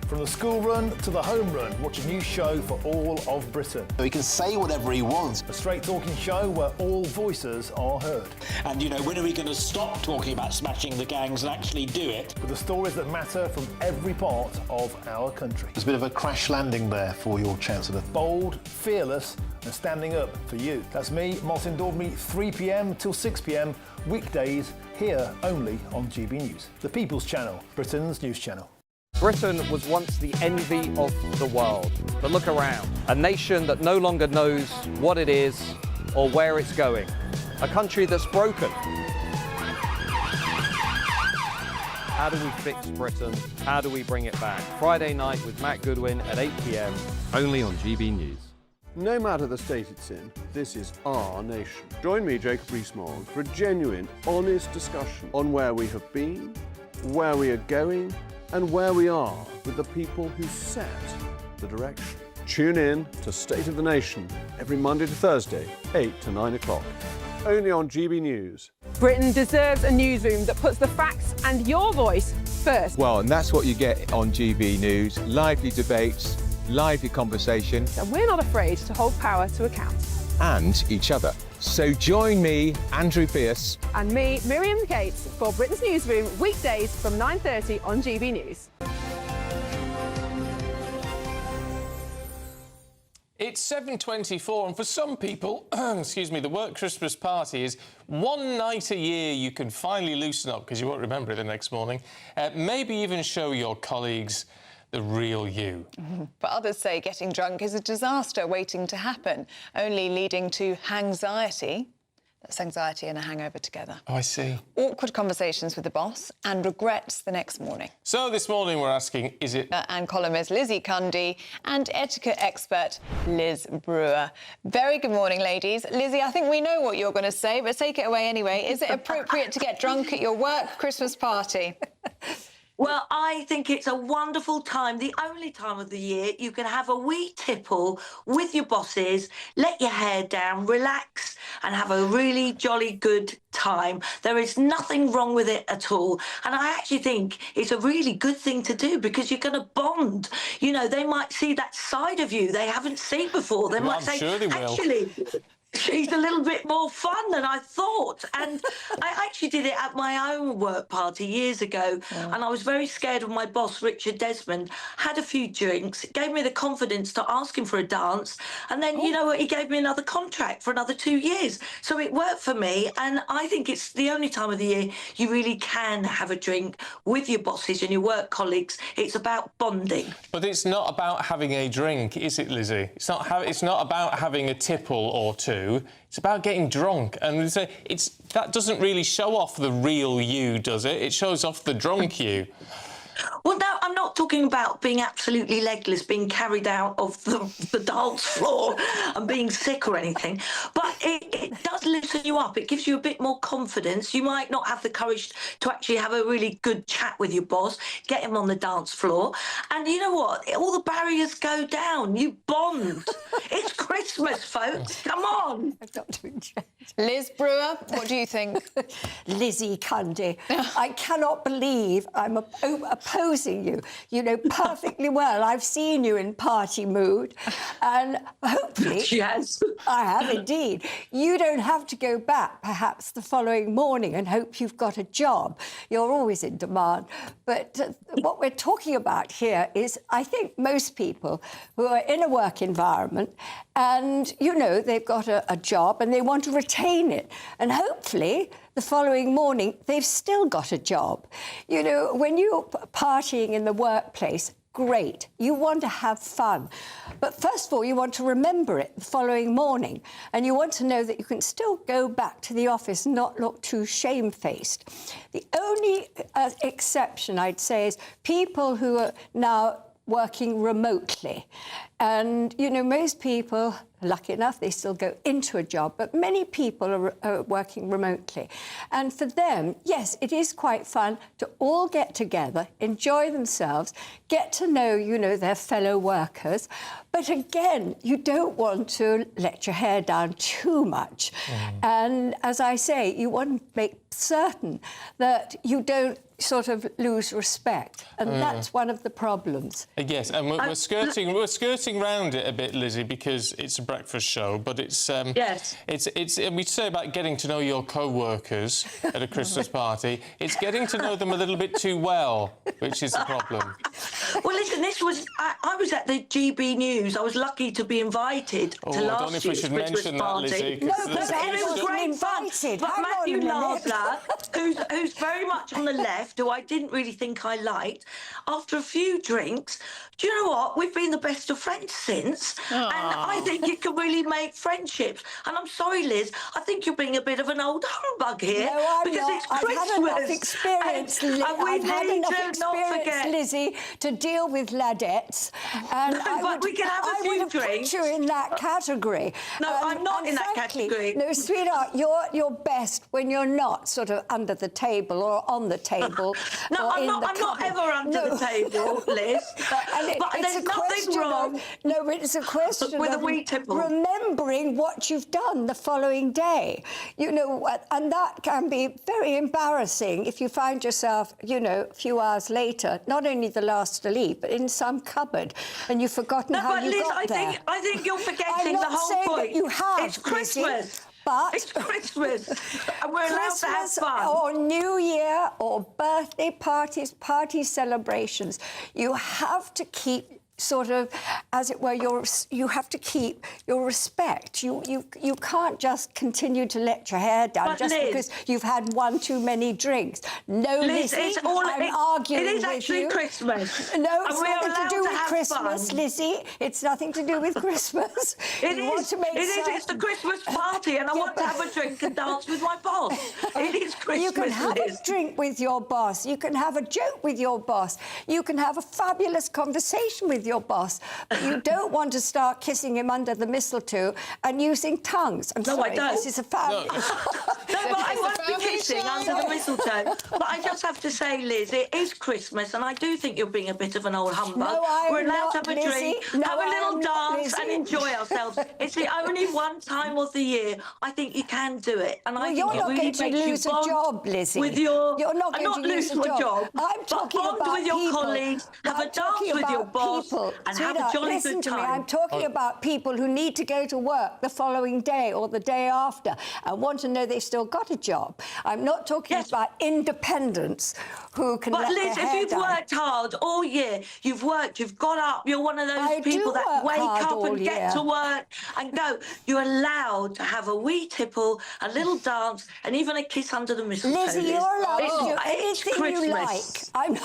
From the school run to the home run, watch a new show for all of Britain. He can say whatever he wants. A straight talking show where all voices are heard. And, you know, when are we going to stop talking about smashing the gangs and actually do it? With the stories that matter from every part of our country. There's a bit of a crash landing there for your Chancellor. Bold, fearless and standing up for you. That's me, Martin Daubney, 3 p.m. till 6 p.m, weekdays, here only on GB News. The People's Channel, Britain's news channel. Britain was once the envy of the world. But look around. A nation that no longer knows what it is or where it's going. A country that's broken. How do we fix Britain? How do we bring it back? Friday night with Matt Goodwin at 8 p.m, only on GB News. No matter the state it's in, this is our nation. Join me, Jacob Rees-Mogg, for a genuine, honest discussion on where we have been, where we are going, and where we are with the people who set the direction. Tune in to State of the Nation every Monday to Thursday, 8 to 9 o'clock, only on GB News. Britain deserves a newsroom that puts the facts and your voice first. Well, and that's what you get on GB News. Lively debates, lively conversation. And we're not afraid to hold power to account. And each other. So join me, Andrew Pearce. And me, Miriam Gates, for Britain's Newsroom, weekdays from 9:30 on GB News. It's 7:24, and for some people, excuse me, the work Christmas party is one night a year you can finally loosen up because you won't remember it the next morning. Maybe even show your colleagues the real you. But others say getting drunk is a disaster waiting to happen, only leading to hangxiety. That's anxiety and a hangover together. Oh, I see. Awkward conversations with the boss and regrets the next morning. So this morning we're asking, is it... And columnist Lizzie Cundy and etiquette expert Liz Brewer. Very good morning, ladies. Lizzie, I think we know what you're going to say, but take it away anyway. Is it appropriate to get drunk at your work Christmas party? Well, I think it's a wonderful time, the only time of the year you can have a wee tipple with your bosses, let your hair down, relax and have a really jolly good time. There is nothing wrong with it at all. And I actually think it's a really good thing to do because you're going to bond. You know, they might see that side of you they haven't seen before. They might say, sure they will. Actually, she's a little bit more fun than I thought. And I actually did it at my own work party years ago. Yeah. And I was very scared of my boss, Richard Desmond. Had a few drinks, gave me the confidence to ask him for a dance. And then, you know what, he gave me another contract for another 2 years. So it worked for me. And I think it's the only time of the year you really can have a drink with your bosses and your work colleagues. It's about bonding. But it's not about having a drink, is it, Lizzie? It's not about having a tipple or two. It's about getting drunk, and that doesn't really show off the real you, does it? It shows off the drunk you. Well, no, I'm not talking about being absolutely legless, being carried out of the dance floor and being sick or anything. But it does loosen you up. It gives you a bit more confidence. You might not have the courage to actually have a really good chat with your boss, get him on the dance floor. And you know what? All the barriers go down. You bond. It's Christmas, folks. Come on. I've got to Liz Brewer, what do you think? Lizzie Cundy, I cannot believe I'm opposing you. You know perfectly well I've seen you in party mood, and hopefully... Yes. I have indeed. You don't have to go back perhaps the following morning and hope you've got a job. You're always in demand. But what we're talking about here is, I think most people who are in a work environment and, you know, they've got a job and they want to retain it. And hopefully, the following morning, they've still got a job. You know, when you're partying in the workplace, great. You want to have fun. But first of all, you want to remember it the following morning. And you want to know that you can still go back to the office and not look too shamefaced. The only exception, I'd say, is people who are now working remotely. And, you know, most people, lucky enough, they still go into a job, but many people are working remotely. And for them, yes, it is quite fun to all get together, enjoy themselves, get to know, you know, their fellow workers. But again, you don't want to let your hair down too much. And as I say, you want to make certain that you don't sort of lose respect, and that's one of the problems. Yes, and we're skirting round it a bit, Lizzie, because it's a breakfast show. But it's yes, it's we say about getting to know your co-workers at a Christmas party. It's getting to know them a little bit too well, which is the problem. Well, listen, this was I was at the GB News. I was lucky to be invited to last year's Christmas party. No, but it was great fun. But Matthew Lardner, who's very much on the left, who I didn't really think I liked, after a few drinks, do you know what? We've been the best of friends since. And I think you can really make friendships. And I'm sorry, Liz, I think you're being a bit of an old humbug here. No, I'm because not. It's I've Christmas. had enough experience, I've had enough experience, Lizzie, to deal with ladettes. And we can have a few drinks. Put you in that category. No, I'm not in that category. No, sweetheart, you're best when you're not sort of under the table or on the table. No, I'm not ever under the table, Liz. But there's nothing wrong. No, but it's a question with of a wee tipple. Remembering what you've done the following day. You know, and that can be very embarrassing if you find yourself, you know, a few hours later, not only the last to leave, but in some cupboard, and you've forgotten how you Liz, got there. I think you're forgetting the whole point. That you have, it's Christmas. Lizzie. But it's Christmas, and we're allowed to have fun. Or New Year, or birthday parties, party celebrations, you have to keep sort of, as it were, you have to keep your respect. You can't just continue to let your hair down because you've had one too many drinks. No, Liz, Lizzie, I'm arguing with you. It is actually Christmas. No, it's nothing to do with fun. Christmas, Lizzie. It's nothing to do with Christmas. It's the Christmas party, and I want to have a drink and dance with my boss. It is Christmas, You can have Liz. a drink with your boss. You can have a joke with your boss. You can have a fabulous conversation with your boss, but you don't want to start kissing him under the mistletoe and using tongues. I'm sorry, I don't. This is a family. No, but I won't be kissing under the mistletoe. But I just have to say, Liz, it is Christmas, and I do think you're being a bit of an old humbug. No, We're allowed to have a Lizzie. drink, No, have a little dance, Lizzie. and enjoy ourselves. It's the only one time of the year I think you can do it, and I think you're it not really going to makes lose you a bond job, Lizzie. with your. You're not I'm going not to lose losing a my job. I'm talking but bond about with your people. colleagues, have I'm a dance talking with your about boss, people. and have a Sweetheart, jolly listen good to me. time. I'm talking about people who need to go to work the following day or the day after and want to know they've still got a job. I'm not talking about independents who can But let Liz, their if hair you've down. worked hard all year, you've worked, you've got up, you're one of those people that wake up and get to work and go. You're allowed to have a wee tipple, a little dance, and even a kiss under the mistletoe. Lizzie, Liz. you're allowed to do It's anything Christmas. you like.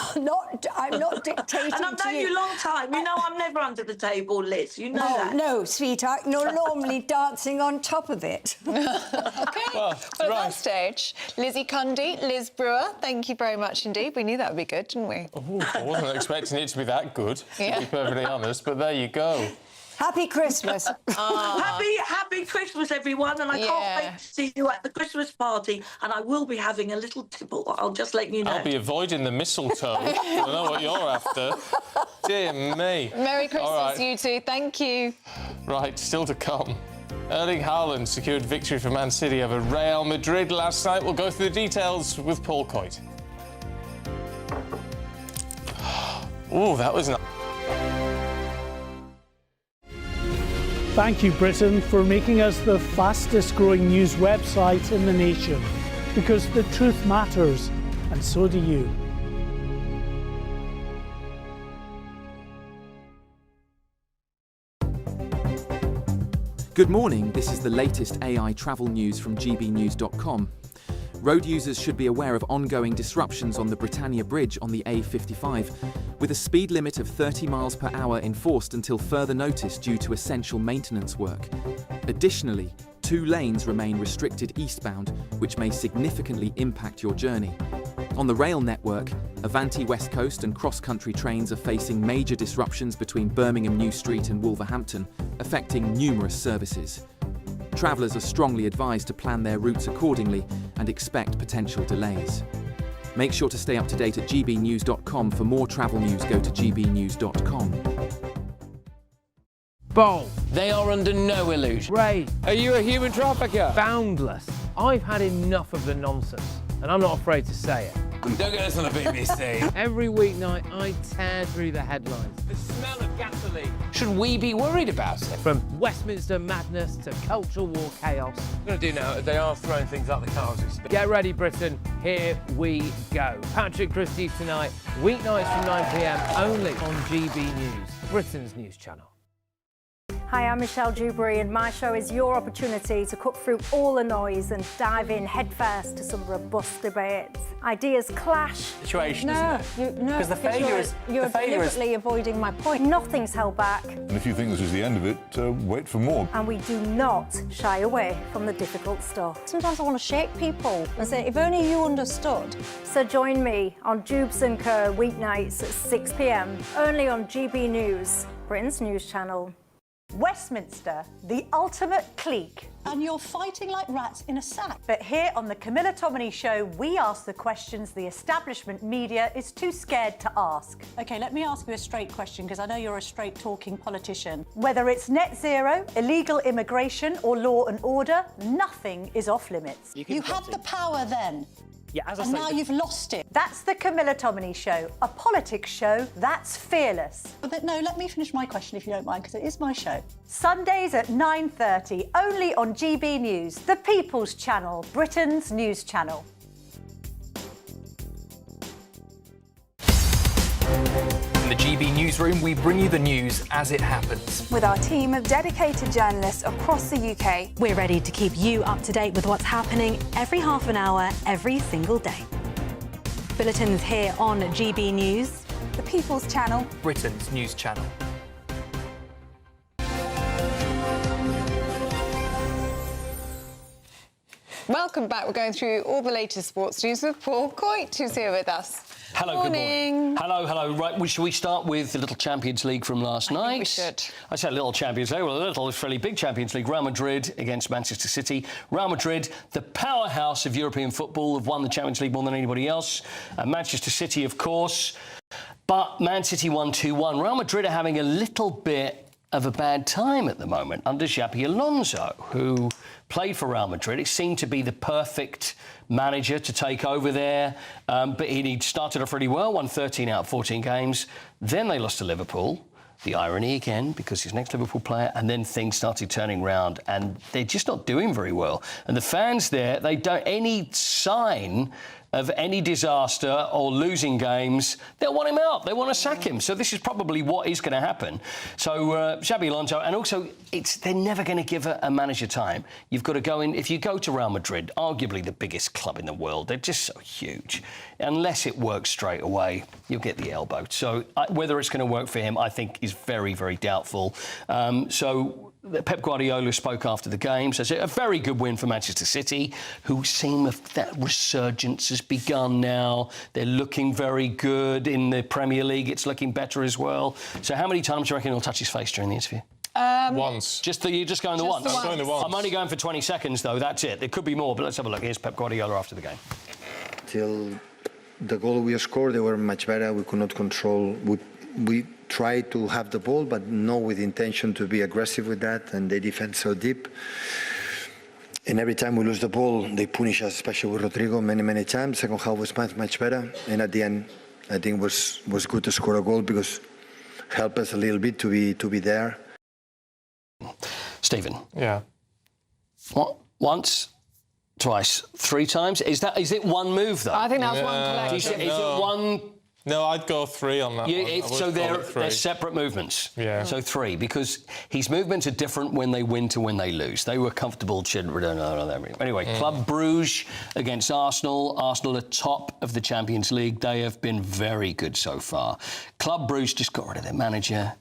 I'm not dictating And I've to known you a long time. You know I'm never under the table, Liz. You know that. No, sweetheart. You're normally dancing on top of it. OK. Well, at that stage, Lizzie Cundy, Liz Brewer, thank you very much indeed. We knew that would be good, didn't we? Ooh, I wasn't expecting it to be that good, Yeah. to be perfectly honest, but there you go. Happy Christmas. Happy Christmas, everyone, and I can't wait to see you at the Christmas party, and I will be having a little tipple. I'll just let you know. I'll be avoiding the mistletoe. I don't know what you're after. Dear me. Merry Christmas, All right. you two. Thank you. Right, still to come. Erling Haaland secured victory for Man City over Real Madrid last night. We'll go through the details with Paul Coit. Oh, that was nice. Thank you, Britain, for making us the fastest growing news website in the nation. Because the truth matters, and so do you. Good morning, this is the latest AI travel news from gbnews.com. Road users should be aware of ongoing disruptions on the Britannia Bridge on the A55, with a speed limit of 30 miles per hour enforced until further notice due to essential maintenance work. Additionally, 2 lanes remain restricted eastbound, which may significantly impact your journey. On the rail network, Avanti West Coast and cross-country trains are facing major disruptions between Birmingham New Street and Wolverhampton, affecting numerous services. Travellers are strongly advised to plan their routes accordingly and expect potential delays. Make sure to stay up to date at gbnews.com. For more travel news, go to gbnews.com. Bold. They are under no illusion. Ray. Are you a human trafficker? Boundless. I've had enough of the nonsense, and I'm not afraid to say it. Don't get this on the BBC. Every weeknight, I tear through the headlines. The smell of gasoline. Should we be worried about it? From Westminster madness to cultural war chaos. I'm going to do now, they are throwing things out the car as we speak. Get ready, Britain. Here we go. Patrick Christie tonight, weeknights from 9 p.m, only on GB News, Britain's news channel. Hi, I'm Michelle Dewberry, and my show is your opportunity to cut through all the noise and dive in headfirst to some robust debates. Ideas clash. Situation, No, isn't it? Because the failure is... You're deliberately avoiding my point. Nothing's held back. And if you think this is the end of it, wait for more. And we do not shy away from the difficult stuff. Sometimes I want to shake people and say, if only you understood. So join me on Jubes and Kerr weeknights at 6 p.m, only on GB News, Britain's news channel. Westminster, the ultimate clique. And you're fighting like rats in a sack. But here on the Camilla Tominey Show, we ask the questions the establishment media is too scared to ask. OK, let me ask you a straight question, because I know you're a straight-talking politician. Whether it's net zero, illegal immigration or law and order, nothing is off limits. You had the power then. Yeah, as I and say, now you've lost it. That's the Camilla Tominey Show, a politics show that's fearless. But no, let me finish my question if you don't mind, because it is my show. Sundays at 9:30, only on GB News, the People's Channel, Britain's news channel. In the GB newsroom, we bring you the news as it happens. With our team of dedicated journalists across the UK, we're ready to keep you up to date with what's happening every half an hour, every single day. Bulletins here on GB News, the People's Channel, Britain's news channel. Welcome back. We're going through all the latest sports news with Paul Coit, who's here with us. Hello, morning. Good morning. Hello. Right, shall we start with the little Champions League from last night? I think we should. I said little Champions League. Well, a little, fairly big Champions League. Real Madrid against Manchester City. Real Madrid, the powerhouse of European football, have won the Champions League more than anybody else. Manchester City, of course. But Man City won 2-1. Real Madrid are having a little bit of a bad time at the moment under Xabi Alonso, who played for Real Madrid. It seemed to be the perfect manager to take over there, but he started off really well, won 13 out of 14 games. Then they lost to Liverpool. The irony again, because he's an ex-Liverpool player, and then things started turning round, and they're just not doing very well. And the fans there, they don't any sign of any disaster or losing games, they'll want him out. They want to sack him. So this is probably what is going to happen. So Xabi Alonso, and also they're never going to give a manager time. You've got to go in. If you go to Real Madrid, arguably the biggest club in the world, they're just so huge. Unless it works straight away, you'll get the elbow. So whether it's going to work for him, I think, is very, very doubtful. Pep Guardiola spoke after the game, says a very good win for Manchester City, who seem that resurgence has begun now. They're looking very good in the Premier League. It's looking better as well. So how many times do you reckon he'll touch his face during the interview? Once. You're just going the once? I'm going the once. I'm only going for 20 seconds, though. That's it. There could be more, but let's have a look. Here's Pep Guardiola after the game. Till the goal we scored, they were much better. We could not control. we try to have the ball, but not with intention to be aggressive with that, and they defend so deep. And every time we lose the ball, they punish us, especially with Rodrigo, many times. Second half was much better, and at the end, I think was good to score a goal because it helped us a little bit to be there. Stephen. Yeah. What? Once, twice, 3 times? Is it one move though? I think that was one collection. Is it one? No, I'd go 3 on that one. So they're separate movements. Yeah. So 3, because his movements are different when they win to when they lose. They were comfortable. Anyway, Club Bruges against Arsenal. Arsenal are top of the Champions League. They have been very good so far. Club Bruges just got rid of their manager.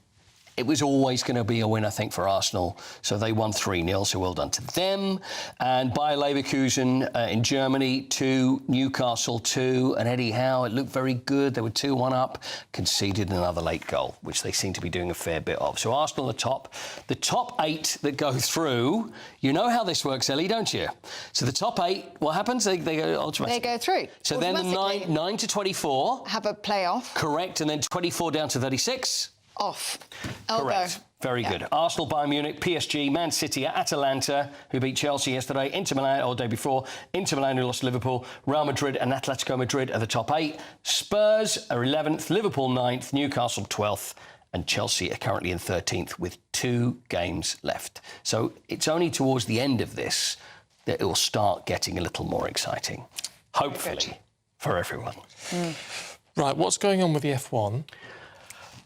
It was always going to be a win, I think, for Arsenal. So they won 3-0, so well done to them. And Bayer Leverkusen in Germany, 2, Newcastle 2, and Eddie Howe, it looked very good. They were 2-1 up, conceded another late goal, which they seem to be doing a fair bit of. So Arsenal are top. The top 8 that go through, you know how this works, Ellie, don't you? So the top 8, what happens? They go automatically. They go through. So then the 9 to 24. Have a playoff. Correct, and then 24 down to 36. Off. Correct. Very good. Arsenal, Bayern Munich, PSG, Man City, Atalanta, who beat Chelsea yesterday, Inter Milan, or the day before, Inter Milan, who lost to Liverpool, Real Madrid and Atletico Madrid are the top 8. Spurs are 11th, Liverpool 9th, Newcastle 12th, and Chelsea are currently in 13th with 2 games left. So it's only towards the end of this that it will start getting a little more exciting, hopefully, for everyone. Right, what's going on with the F1?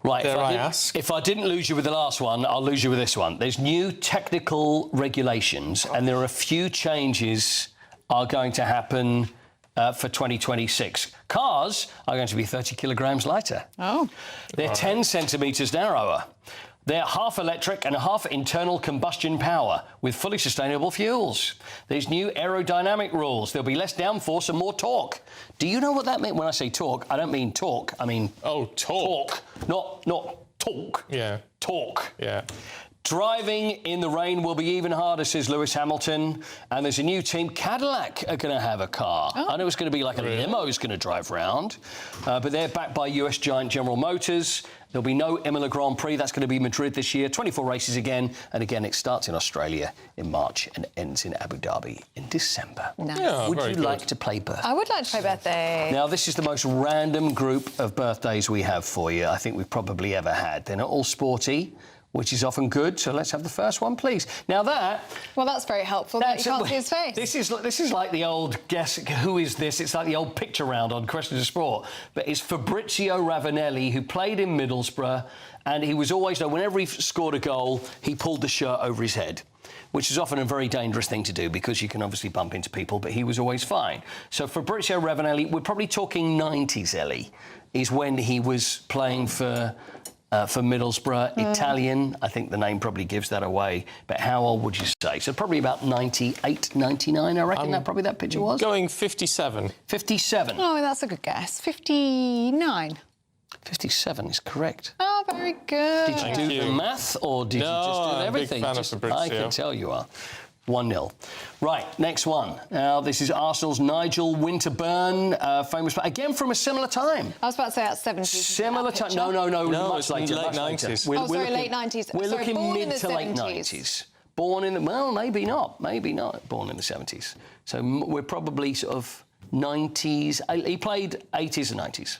Right, ask? If I didn't lose you with the last one, I'll lose you with this one. There's new technical regulations, and there are a few changes are going to happen for 2026. Cars are going to be 30 kilograms lighter. Oh. They're 10 centimetres narrower. They're half electric and half internal combustion power with fully sustainable fuels. There's new aerodynamic rules. There'll be less downforce and more torque. Do you know what that means? When I say torque, I don't mean talk. I mean... Oh, torque. Not talk. Yeah. Torque. Yeah. Driving in the rain will be even harder, says Lewis Hamilton. And there's a new team. Cadillac are going to have a car. I know it's going to be like a limo is going to drive round. But they're backed by US giant General Motors. There'll be no Imola Grand Prix. That's going to be Madrid this year. 24 races again. And again, it starts in Australia in March and ends in Abu Dhabi in December. Nice. Yeah, Would very you good. like to play birthday? I would like to play birthday. Now, this is the most random group of birthdays we have for you, I think we've probably ever had. They're not all sporty, which is often good, so let's have the first one, please. Now that... Well, that's very helpful, that you can't see his face. This is like the old guess, who is this? It's like the old picture round on Questions of Sport. But it's Fabrizio Ravanelli, who played in Middlesbrough, and he was always known, whenever he scored a goal, he pulled the shirt over his head, which is often a very dangerous thing to do because you can obviously bump into people, but he was always fine. So Fabrizio Ravanelli, we're probably talking 90s, Ellie, is when he was playing for Middlesbrough, Italian. I think the name probably gives that away. But how old would you say? So probably about 98, 99, I reckon that picture was. Going 57. 57. Oh, that's a good guess. 59. 57 is correct. Oh, very good. Did you do the math, or did you just do everything? I'm a big fan of Fabrizio. I can tell you are. 1-0. Right, next one. Now, this is Arsenal's Nigel Winterburn, famous, again from a similar time. I was about to say that's 70s. Similar time. No, it's later. late 90s. Late 90s. We're Sorry, looking born mid in the to late 90s. Born in the... Well, maybe not. Born in the 70s. So we're probably sort of 90s. He played 80s and 90s.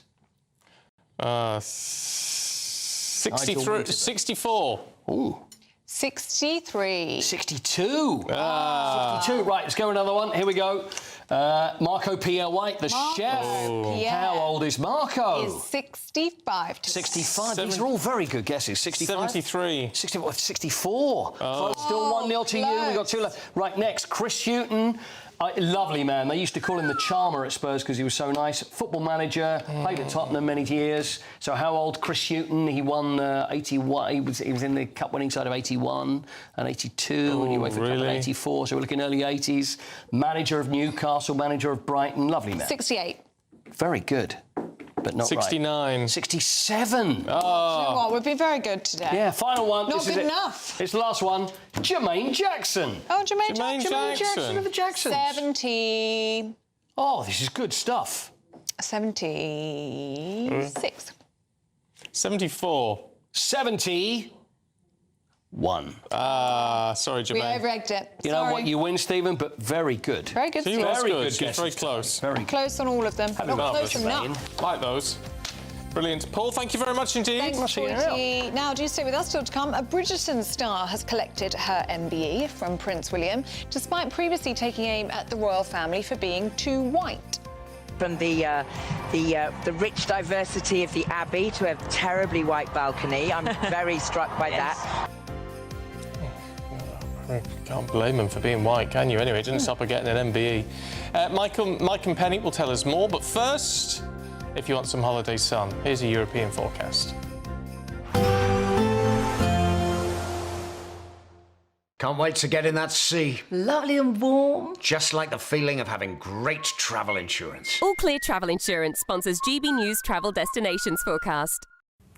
64. Ooh. 63. 62. 62. Right, let's go another one. Here we go. Marco Pierre White, the chef. Pierre. How old is Marco? Is 65. 65. These are all very good guesses. 65? 73. 64. Still 1-0 to you. We've got 2 left. Right, next, Chris Hughton. Lovely man. They used to call him the charmer at Spurs because he was so nice. Football manager, played at Tottenham many years. So how old? Chris Hughton. He won 81. He was in the cup winning side of 81 and 82, and he went for the cup in 84. So we're looking early 80s. Manager of Newcastle, manager of Brighton. Lovely man. 68. Very good, but not 69. Right. 67. You know what? We've been very good today. Yeah, final one. Not This good is enough. It's the last one. Jermaine Jackson. Oh, Jermaine Jackson of the Jacksons. 70. Oh, this is good stuff. 76. 74. 71. Sorry, We Jermaine. over-egged it. You know what? You win, Stephen, but very good. Very good, She Steve. was Very good. good She was guesses. very close. Very good. Close on all of them. Not Marvellous, close enough. Like those. Brilliant. Paul, thank you very much indeed. Thanks, Georgie. Now, do stay with us still to come. A Bridgerton star has collected her MBE from Prince William, despite previously taking aim at the royal family for being too white. From the rich diversity of the Abbey to a terribly white balcony. I'm very struck by that. Can't blame him for being white, can you? Anyway, it didn't stop her getting an MBE. Mike and Penny will tell us more, but first, if you want some holiday sun, here's a European forecast. Can't wait to get in that sea. Lovely and warm. Just like the feeling of having great travel insurance. All Clear Travel Insurance sponsors GB News Travel Destinations Forecast.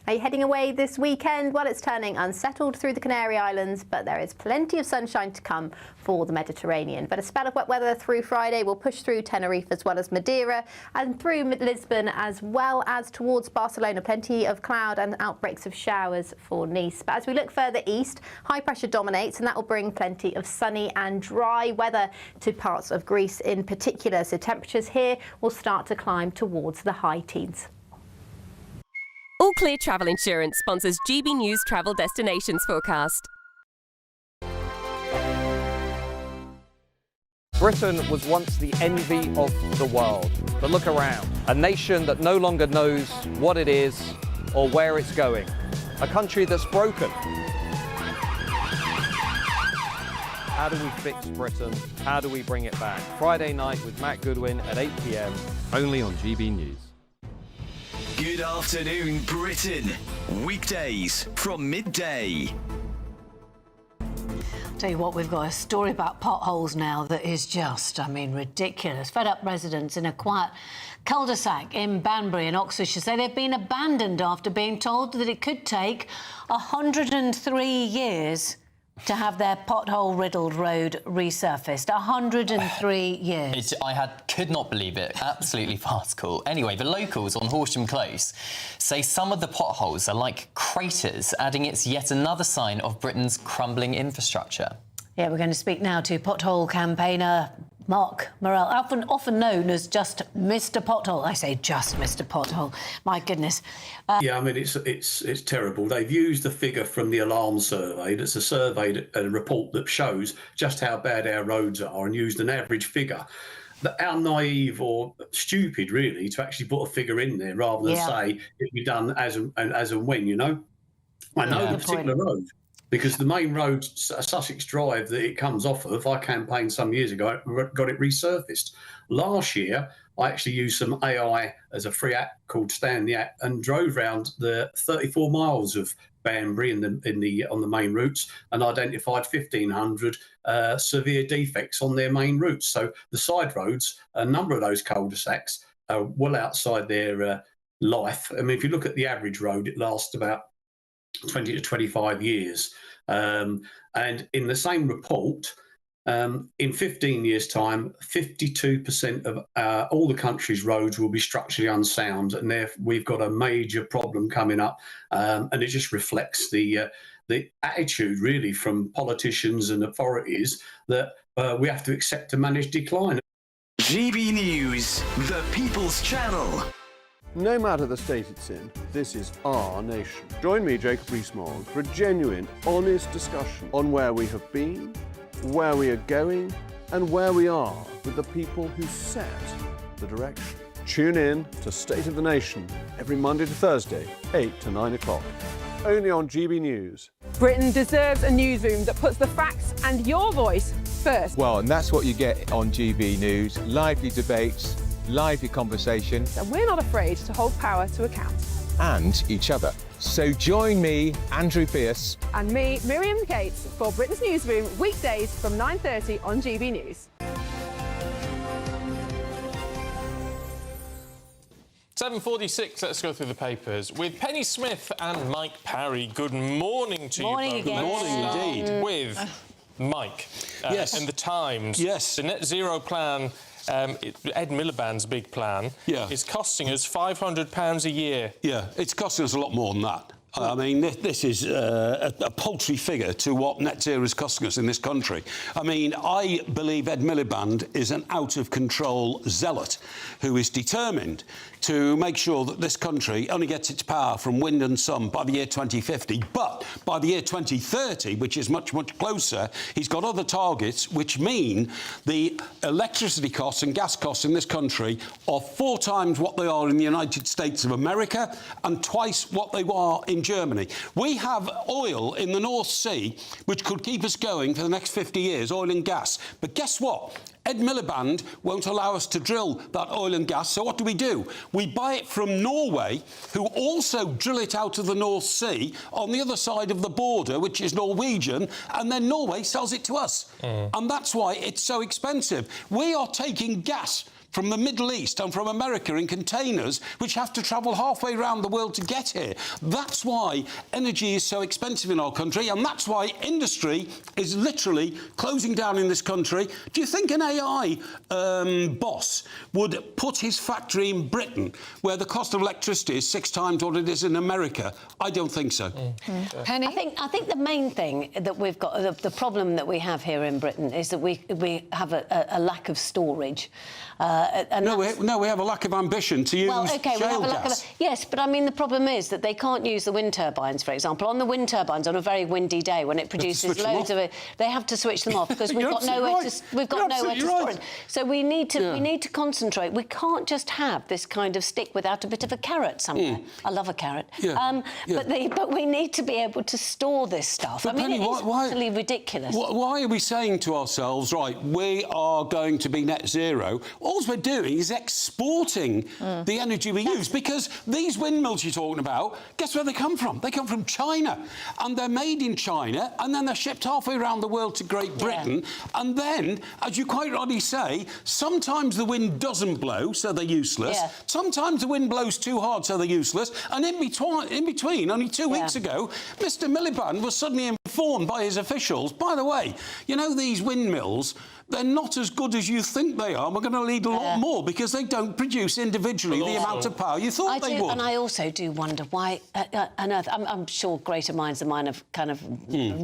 Are you heading away this weekend? Well, it's turning unsettled through the Canary Islands, but there is plenty of sunshine to come for the Mediterranean. But a spell of wet weather through Friday will push through Tenerife as well as Madeira and through Lisbon as well as towards Barcelona. Plenty of cloud and outbreaks of showers for Nice. But as we look further east, high pressure dominates and that will bring plenty of sunny and dry weather to parts of Greece in particular. So temperatures here will start to climb towards the high teens. All Clear Travel Insurance sponsors GB News Travel Destinations Forecast. Britain was once the envy of the world. But look around. A nation that no longer knows what it is or where it's going. A country that's broken. How do we fix Britain? How do we bring it back? Friday night with Matt Goodwin at 8 p.m. Only on GB News. Good afternoon, Britain. Weekdays from midday. Tell you what, we've got a story about potholes now that is just, ridiculous. Fed up residents in a quiet cul-de-sac in Banbury in Oxfordshire say they've been abandoned after being told that it could take 103 years to have their pothole-riddled road resurfaced. 103 years. I could not believe it. Absolutely farcical. Anyway, the locals on Horsham Close say some of the potholes are like craters, adding it's yet another sign of Britain's crumbling infrastructure. Yeah, we're going to speak now to pothole campaigner Mark Morrell, often known as just Mr. Pothole. I say just Mr. Pothole. My goodness. Yeah, it's terrible. They've used the figure from the alarm survey. That's a survey, a report that shows just how bad our roads are, and used an average figure. How naive or stupid, really, to actually put a figure in there rather than say it be done as and when. You know, I know the particular road. Because the main road, Sussex Drive, that it comes off of, I campaigned some years ago, got it resurfaced. Last year, I actually used some AI as a free app called Stand the App and drove around the 34 miles of Banbury on the main routes and identified 1,500 severe defects on their main routes. So the side roads, a number of those cul-de-sacs are well outside their life. If you look at the average road, it lasts about 20 to 25 years. And in the same report, in 15 years' time, 52% of all the country's roads will be structurally unsound, and therefore we've got a major problem coming up. And it just reflects the attitude, really, from politicians and authorities that we have to accept to manage decline. GB News, the People's Channel. No matter the state it's in, this is our nation. Join me, Jacob Rees-Mogg, for a genuine, honest discussion on where we have been, where we are going, and where we are with the people who set the direction. Tune in to State of the Nation every Monday to Thursday, 8 to 9 o'clock. Only on GB News. Britain deserves a newsroom that puts the facts and your voice first. Well, and that's what you get on GB News. Lively debates, lively conversation. And we're not afraid to hold power to account. And each other. So join me, Andrew Pierce. And me, Miriam Gates, for Britain's Newsroom, weekdays from 9:30 on GB News. 7:46, let's go through the papers with Penny Smith and Mike Parry. Good morning to Morning you both. again. Good morning indeed. With Mike. Yes. In the Times. Yes. The net zero plan Ed Miliband's big plan is costing us £500 a year. Yeah, it's costing us a lot more than that. I mean, this is a paltry figure to what net zero is costing us in this country. I mean, I believe Ed Miliband is an out-of-control zealot who is determined to make sure that this country only gets its power from wind and sun by the year 2050. But by the year 2030, which is much, much closer, he's got other targets which mean the electricity costs and gas costs in this country are 4 times what they are in the United States of America and twice what they are in Germany. We have oil in the North Sea which could keep us going for the next 50 years, oil and gas. But guess what? Ed Miliband won't allow us to drill that oil and gas, so what do? We buy it from Norway, who also drill it out of the North Sea on the other side of the border, which is Norwegian, and then Norway sells it to us. And that's why it's so expensive. We are taking gas from the Middle East and from America in containers which have to travel halfway around the world to get here. That's why energy is so expensive in our country, and that's why industry is literally closing down in this country. Do you think an AI boss would put his factory in Britain, where the cost of electricity is 6 times what it is in America? I don't think so. Penny? I think the main thing that we've got, the problem that we have here in Britain is that we have a lack of storage. No, we have a lack of ambition to use shale gas. Yes, but I mean, the problem is that they can't use the wind turbines, for example. On the wind turbines, on a very windy day, when it produces loads of it, they have to switch them off because we've got nowhere to store it. So we need to concentrate. We can't just have this kind of stick without a bit of a carrot somewhere. I love a carrot. But we need to be able to store this stuff. But I mean, Penny, it is utterly ridiculous. Why are we saying to ourselves, right, we are going to be net zero? All we're doing is exporting the energy we use, because these windmills you're talking about, guess where they come from? They come from China, and they're made in China, and then they're shipped halfway around the world to Great Britain, and then, as you quite rightly say, sometimes the wind doesn't blow, so they're useless. Sometimes the wind blows too hard, so they're useless. And in between, only 2 weeks ago, Mr. Miliband was suddenly informed by his officials, by the way, you know, these windmills, they're not as good as you think they are. We're going to need a lot more because they don't produce individually the amount of power you thought they would. And I also do wonder why on earth, I'm sure greater minds than mine have kind of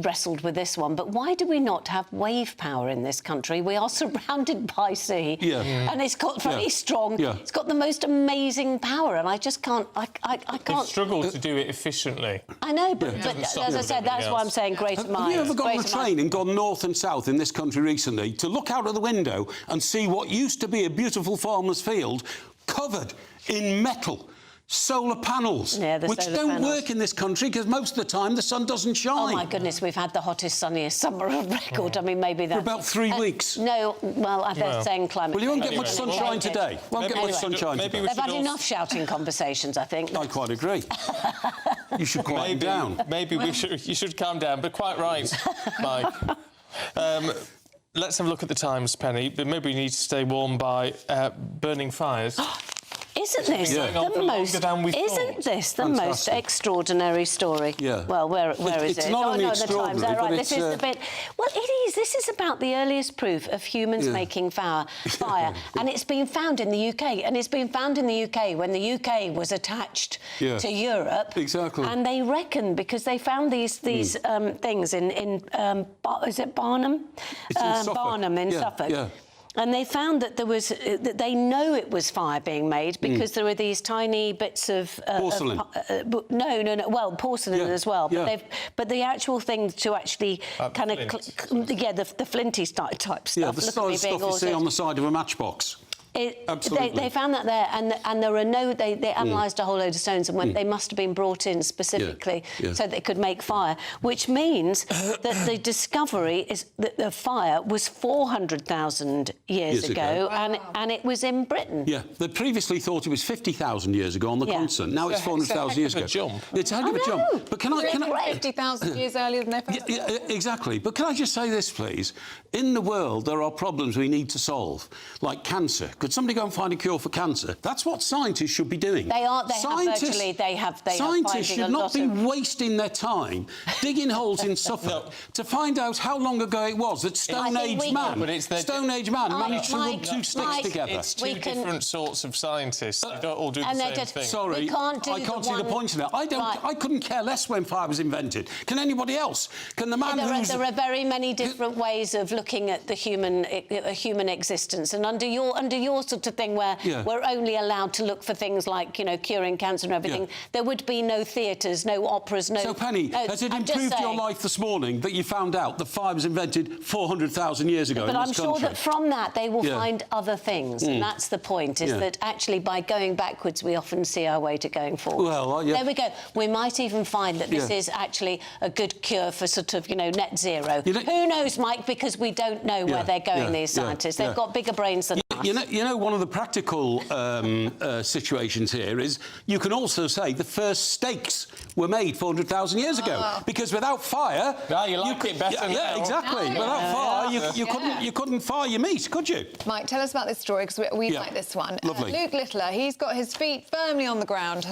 wrestled with this one, but why do we not have wave power in this country? We are surrounded by sea, and it's got very strong, it's got the most amazing power, and I just can't, I can't... They struggle to do it efficiently. I know, but as I said, that's why I'm saying greater minds. Have you ever got on a train and gone north and south in this country recently to look out of the window and see what used to be a beautiful farmer's field covered in metal solar panels, which don't work in this country because most of the time the sun doesn't shine? Oh my goodness, we've had the hottest, sunniest summer on record. I mean, maybe that... For about 3 weeks. No, well, they're saying climate... Well, you won't get much sunshine today. Won't get much sunshine today. They've had enough shouting conversations, I think. I quite agree. You should quiet down. Maybe you should calm down, but quite right, Mike. Let's have a look at the times, Penny, but maybe we need to stay warm by burning fires. Isn't this the most extraordinary story? Yeah. Well, where is it? It's not only extraordinary, but this is the bit... Well, it is. This is about the earliest proof of humans making fire. And it's been found in the UK. And it's been found in the UK when the UK was attached to Europe. Exactly. And they reckon, because they found these things in is it Barnum? It's in Suffolk. Barnum in Suffolk. Yeah. And they found that there was, that they know it was fire being made because there were these tiny bits of porcelain. Well, porcelain as well. But but the actual thing to actually kind of the flinty type stuff. Yeah, the style of stuff you see on the side of a matchbox. They found that there, and there are they analysed a whole load of stones, and they must have been brought in specifically so they could make fire, which means that the discovery is that the fire was 400,000 years ago, and it was in Britain. Yeah, they previously thought it was 50,000 years ago on the continent. Now it's 400,000 years ago. It's a heck of a jump. But can I 50,000 years earlier than they found? Exactly. But can I just say this, please? In the world, there are problems we need to solve, like cancer, Could somebody go and find a cure for cancer? That's what scientists should be doing. Scientists should not be wasting their time digging holes in Suffolk to find out how long ago it was that Stone Age man managed to rub two sticks together. It's two different sorts of scientists. They don't all do the same thing. Sorry, I can't see the point in that. I couldn't care less when fire was invented. Can anybody else? Can the man There are very many different ways of looking at the human existence, and under your sort of thing, where we're only allowed to look for things like curing cancer and everything, there would be no theatres, no operas, no. So Penny, has it improved your life this morning that you found out that fire was invented 400,000 years ago in this country? But I'm sure that from that they will find other things, and that's the point. Is that actually by going backwards we often see our way to going forward. Well, there we go. We might even find that this is actually a good cure for sort of net zero. Who knows, Mike? Because we don't know where they're going. These scientists, they've got bigger brains than us. You know, one of the practical situations here is you can also say the first steaks were made 400,000 years ago because without fire, you like it better now. Exactly. Without fire, you couldn't fire your meat, could you? Mike, tell us about this story because we like this one. Lovely. Luke Littler, he's got his feet firmly on the ground.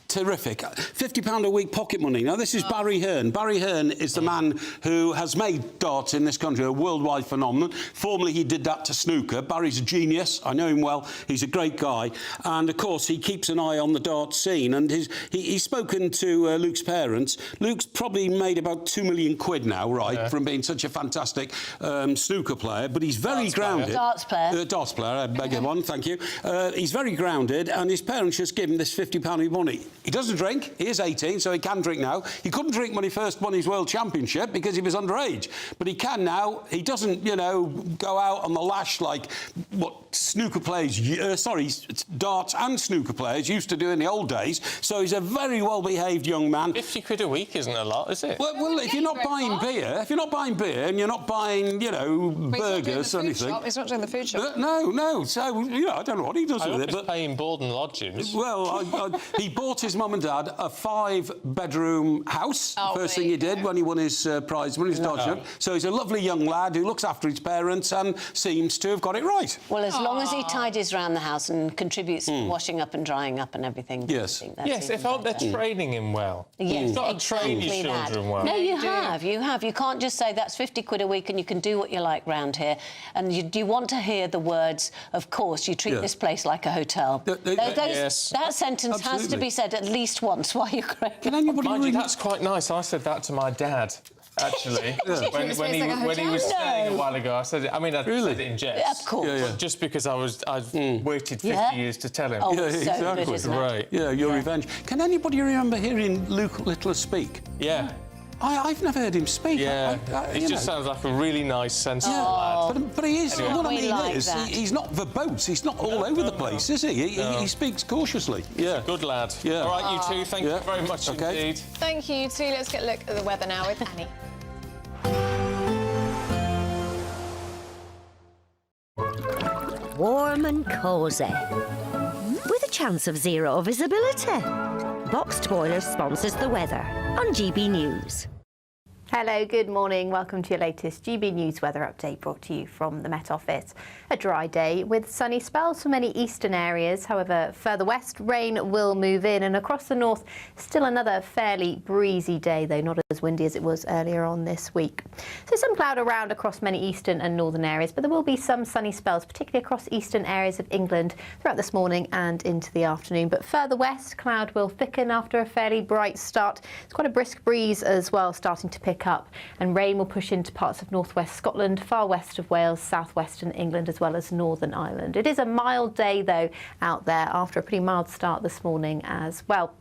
Terrific. £50 a week pocket money. Now, this is Barry Hearn. Barry Hearn is the man who has made darts in this country a worldwide phenomenon. Formerly, he did that to snooker. Barry's a genius. I know him well. He's a great guy. And, of course, he keeps an eye on the dart scene. And he's spoken to Luke's parents. Luke's probably made about £2 million now, right, from being such a fantastic snooker player. But he's very grounded. Darts player. Darts player, I beg your pardon, thank you. He's very grounded, and his parents just give him this £50 money. He doesn't drink. He is 18, so he can drink now. He couldn't drink when he first won his World Championship because he was underage. But he can now. He doesn't, go out on the lash like what snooker players, darts and snooker players used to do in the old days. So he's a very well-behaved young man. £50 a week isn't a lot, is it? Well, if you're not buying beer, and you're not buying, burgers or anything. He's not doing the food shop. No. So, I don't know what he does with it. But paying board and lodgings. Well, he bought his mum and dad a 5-bedroom house. First thing he did when he won his prize, won his dart jump. So he's a lovely young lad who looks after his parents and seems to have got it right. Well, as long as he tidies around the house and contributes to washing up and drying up and everything. Yes. If they're training him well. Yes, You've got to train your children well. No, you have. You can't just say that's £50 a week and you can do what you like round here. And you want to hear the words, of course, you treat this place like a hotel. That sentence has to be said at least once while you're growing. Mind you, that's quite nice. I said that to my dad, actually. when he was staying a while ago. I said it. I mean, I said it in jest. Of course. But just because I've waited 50 years to tell him. Oh, exactly. Good, isn't it? Right. Yeah, your revenge. Can anybody remember hearing Luke Littler speak? Yeah. I've never heard him speak. Yeah, he just sounds like a really nice, sensible lad. But he is. Anyway. What I mean like is, he's not verbose. He's not all over the place, is he? He speaks cautiously. Yeah, good lad. Yeah. All right, you two. Thank you very much indeed. Thank you, too. Let's get a look at the weather now with Annie. Warm and cosy, with a chance of zero visibility. Boxed Boiler sponsors the weather on GB News. Hello, good morning. Welcome to your latest GB News weather update brought to you from the Met Office. A dry day with sunny spells for many eastern areas. However, further west, rain will move in, and across the north, still another fairly breezy day, though not as windy as it was earlier on this week. So some cloud around across many eastern and northern areas, but there will be some sunny spells, particularly across eastern areas of England throughout this morning and into the afternoon. But further west, cloud will thicken after a fairly bright start. It's quite a brisk breeze as well, starting to pick up, and rain will push into parts of northwest Scotland, far west of Wales, southwestern England, as well as Northern Ireland. It is a mild day, though, out there after a pretty mild start this morning as well.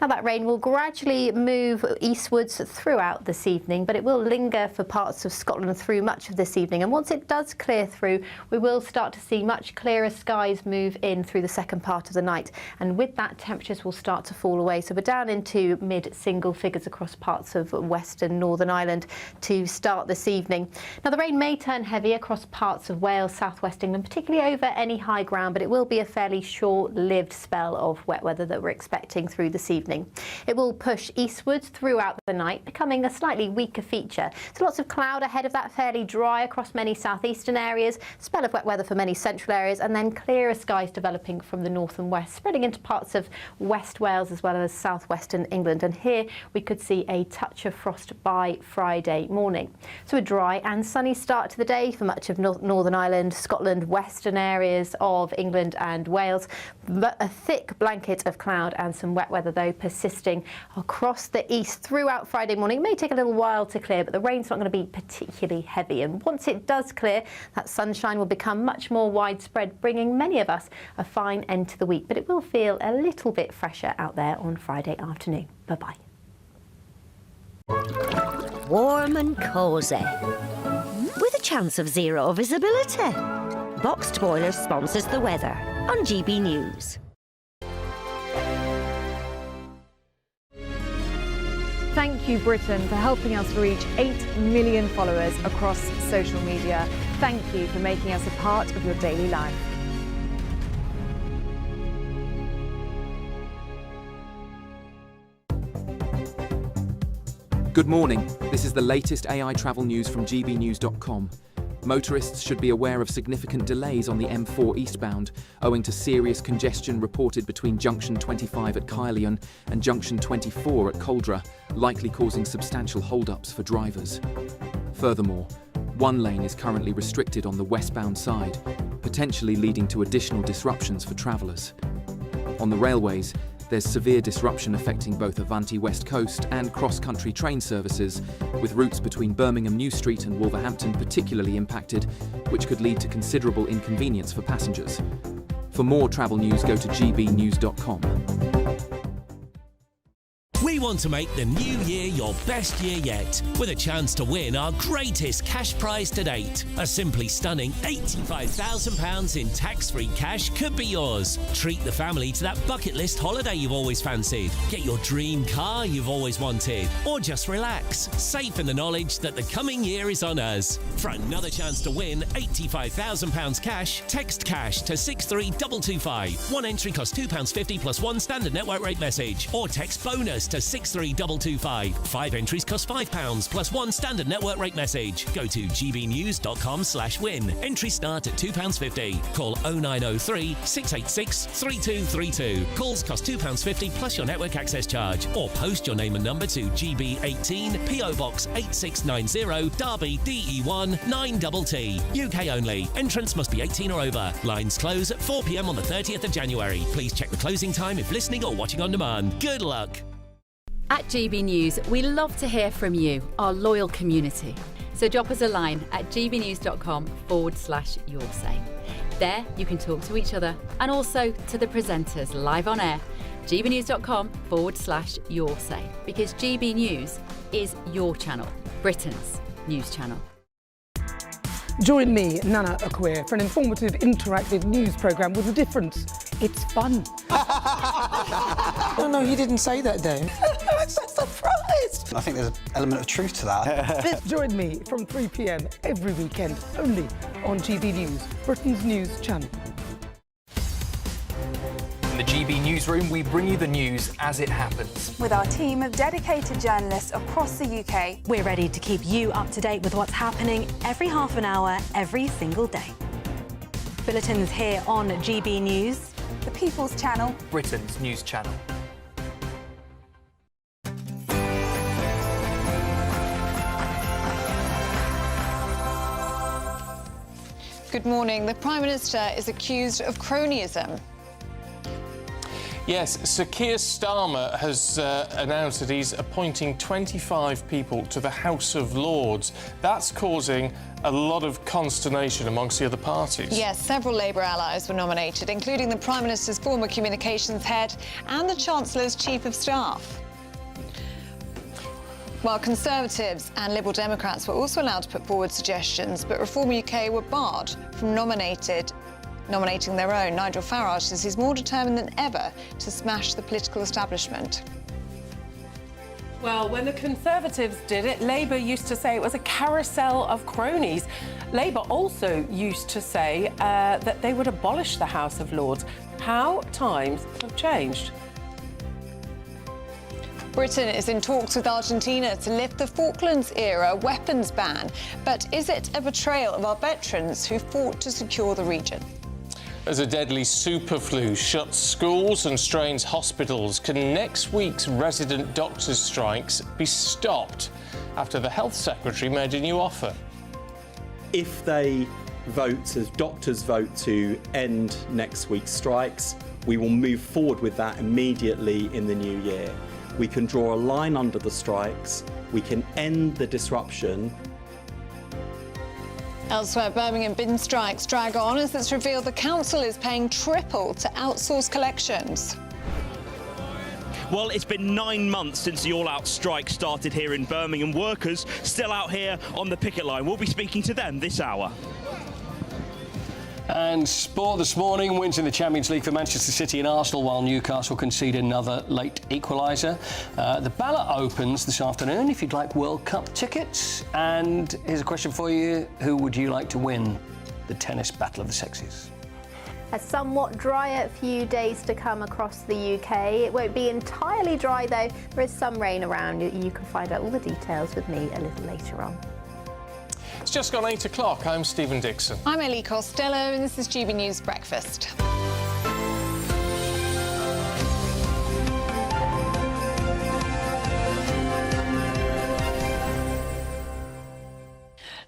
Now, that rain will gradually move eastwards throughout this evening, but it will linger for parts of Scotland through much of this evening. And once it does clear through, we will start to see much clearer skies move in through the second part of the night. And with that, temperatures will start to fall away. So we're down into mid-single figures across parts of western Northern Northern Ireland to start this evening. Now, the rain may turn heavy across parts of Wales, southwest England, particularly over any high ground, but it will be a fairly short-lived spell of wet weather that we're expecting through this evening. It will push eastwards throughout the night, becoming a slightly weaker feature. So lots of cloud ahead of that, fairly dry across many southeastern areas, spell of wet weather for many central areas, and then clearer skies developing from the north and west, spreading into parts of West Wales as well as southwestern England. And here we could see a touch of frost by Friday morning. So a dry and sunny start to the day for much of Northern Ireland, Scotland, western areas of England and Wales. But a thick blanket of cloud and some wet weather, though, persisting across the east throughout Friday morning. It may take a little while to clear, but the rain's not going to be particularly heavy. And once it does clear, that sunshine will become much more widespread, bringing many of us a fine end to the week. But it will feel a little bit fresher out there on Friday afternoon. Bye-bye. Warm and cosy, with a chance of zero visibility. Boxed Boilers sponsors the weather on GB News. Thank you, Britain, for helping us reach 8 million followers across social media. Thank you for making us a part of your daily life. Good morning. This is the latest AI travel news from gbnews.com. Motorists should be aware of significant delays on the M4 eastbound, owing to serious congestion reported between Junction 25 at Caerleon and Junction 24 at Coldra, likely causing substantial hold-ups for drivers. Furthermore, one lane is currently restricted on the westbound side, potentially leading to additional disruptions for travellers. On the railways, there's severe disruption affecting both Avanti West Coast and cross-country train services, with routes between Birmingham New Street and Wolverhampton particularly impacted, which could lead to considerable inconvenience for passengers. For more travel news, go to gbnews.com. We want to make the new year your best year yet, with a chance to win our greatest cash prize to date. A simply stunning £85,000 in tax-free cash could be yours. Treat the family to that bucket list holiday you've always fancied. Get your dream car you've always wanted. Or just relax, safe in the knowledge that the coming year is on us. For another chance to win £85,000 cash, text cash to 63225. One entry costs £2.50 plus one standard network rate message. Or text bonus to 63225. 5 entries cost £5 plus one standard network rate message. Go to gbnews.com/win. Entries start at £2.50. Call 0903 686 3232. Calls cost £2.50 plus your network access charge. Or post your name and number to GB18 PO Box 8690 Derby DE1 9TT. UK only. Entrance must be 18 or over. Lines close at 4 p.m. on the 30th of January. Please check the closing time if listening or watching on demand. Good luck. At GB News, we love to hear from you, our loyal community. So drop us a line at gbnews.com/yoursay. There you can talk to each other and also to the presenters live on air. gbnews.com/yoursay, because GB News is your channel, Britain's news channel. Join me, Nana Akwe, for an informative, interactive news programme with a difference. It's fun. No, he didn't say that, Dave. I'm so surprised. I think there's an element of truth to that. Join me from 3 p.m. every weekend, only on GB News, Britain's news channel. In the GB Newsroom, we bring you the news as it happens. With our team of dedicated journalists across the UK, we're ready to keep you up to date with what's happening every half an hour, every single day. Bulletins here on GB News, the People's Channel, Britain's news channel. Good morning. The Prime Minister is accused of cronyism. Yes, Sir Keir Starmer has announced that he's appointing 25 people to the House of Lords. That's causing a lot of consternation amongst the other parties. Yes, several Labour allies were nominated, including the Prime Minister's former communications head and the Chancellor's Chief of Staff. While Conservatives and Liberal Democrats were also allowed to put forward suggestions, but Reform UK were barred from nominating their own. Nigel Farage says he's more determined than ever to smash the political establishment. Well, when the Conservatives did it, Labour used to say it was a carousel of cronies. Labour also used to say that they would abolish the House of Lords. How times have changed. Britain is in talks with Argentina to lift the Falklands-era weapons ban. But is it a betrayal of our veterans who fought to secure the region? As a deadly superflu shuts schools and strains hospitals, can next week's resident doctors' strikes be stopped after the Health Secretary made a new offer? If they vote, as doctors vote to end next week's strikes, we will move forward with that immediately in the new year. We can draw a line under the strikes, we can end the disruption. Elsewhere, Birmingham bin strikes drag on as it's revealed the council is paying triple to outsource collections. Well, it's been 9 months since the all-out strike started here in Birmingham. Workers still out here on the picket line. We'll be speaking to them this hour. And sport this morning, wins in the Champions League for Manchester City and Arsenal, while Newcastle concede another late equaliser. The ballot opens this afternoon if you'd like World Cup tickets. And here's a question for you. Who would you like to win the tennis battle of the sexes? A somewhat drier few days to come across the UK. It won't be entirely dry though. There is some rain around. You can find out all the details with me a little later on. It's just gone 8 o'clock. I'm Stephen Dixon. I'm Ellie Costello and this is GB News Breakfast.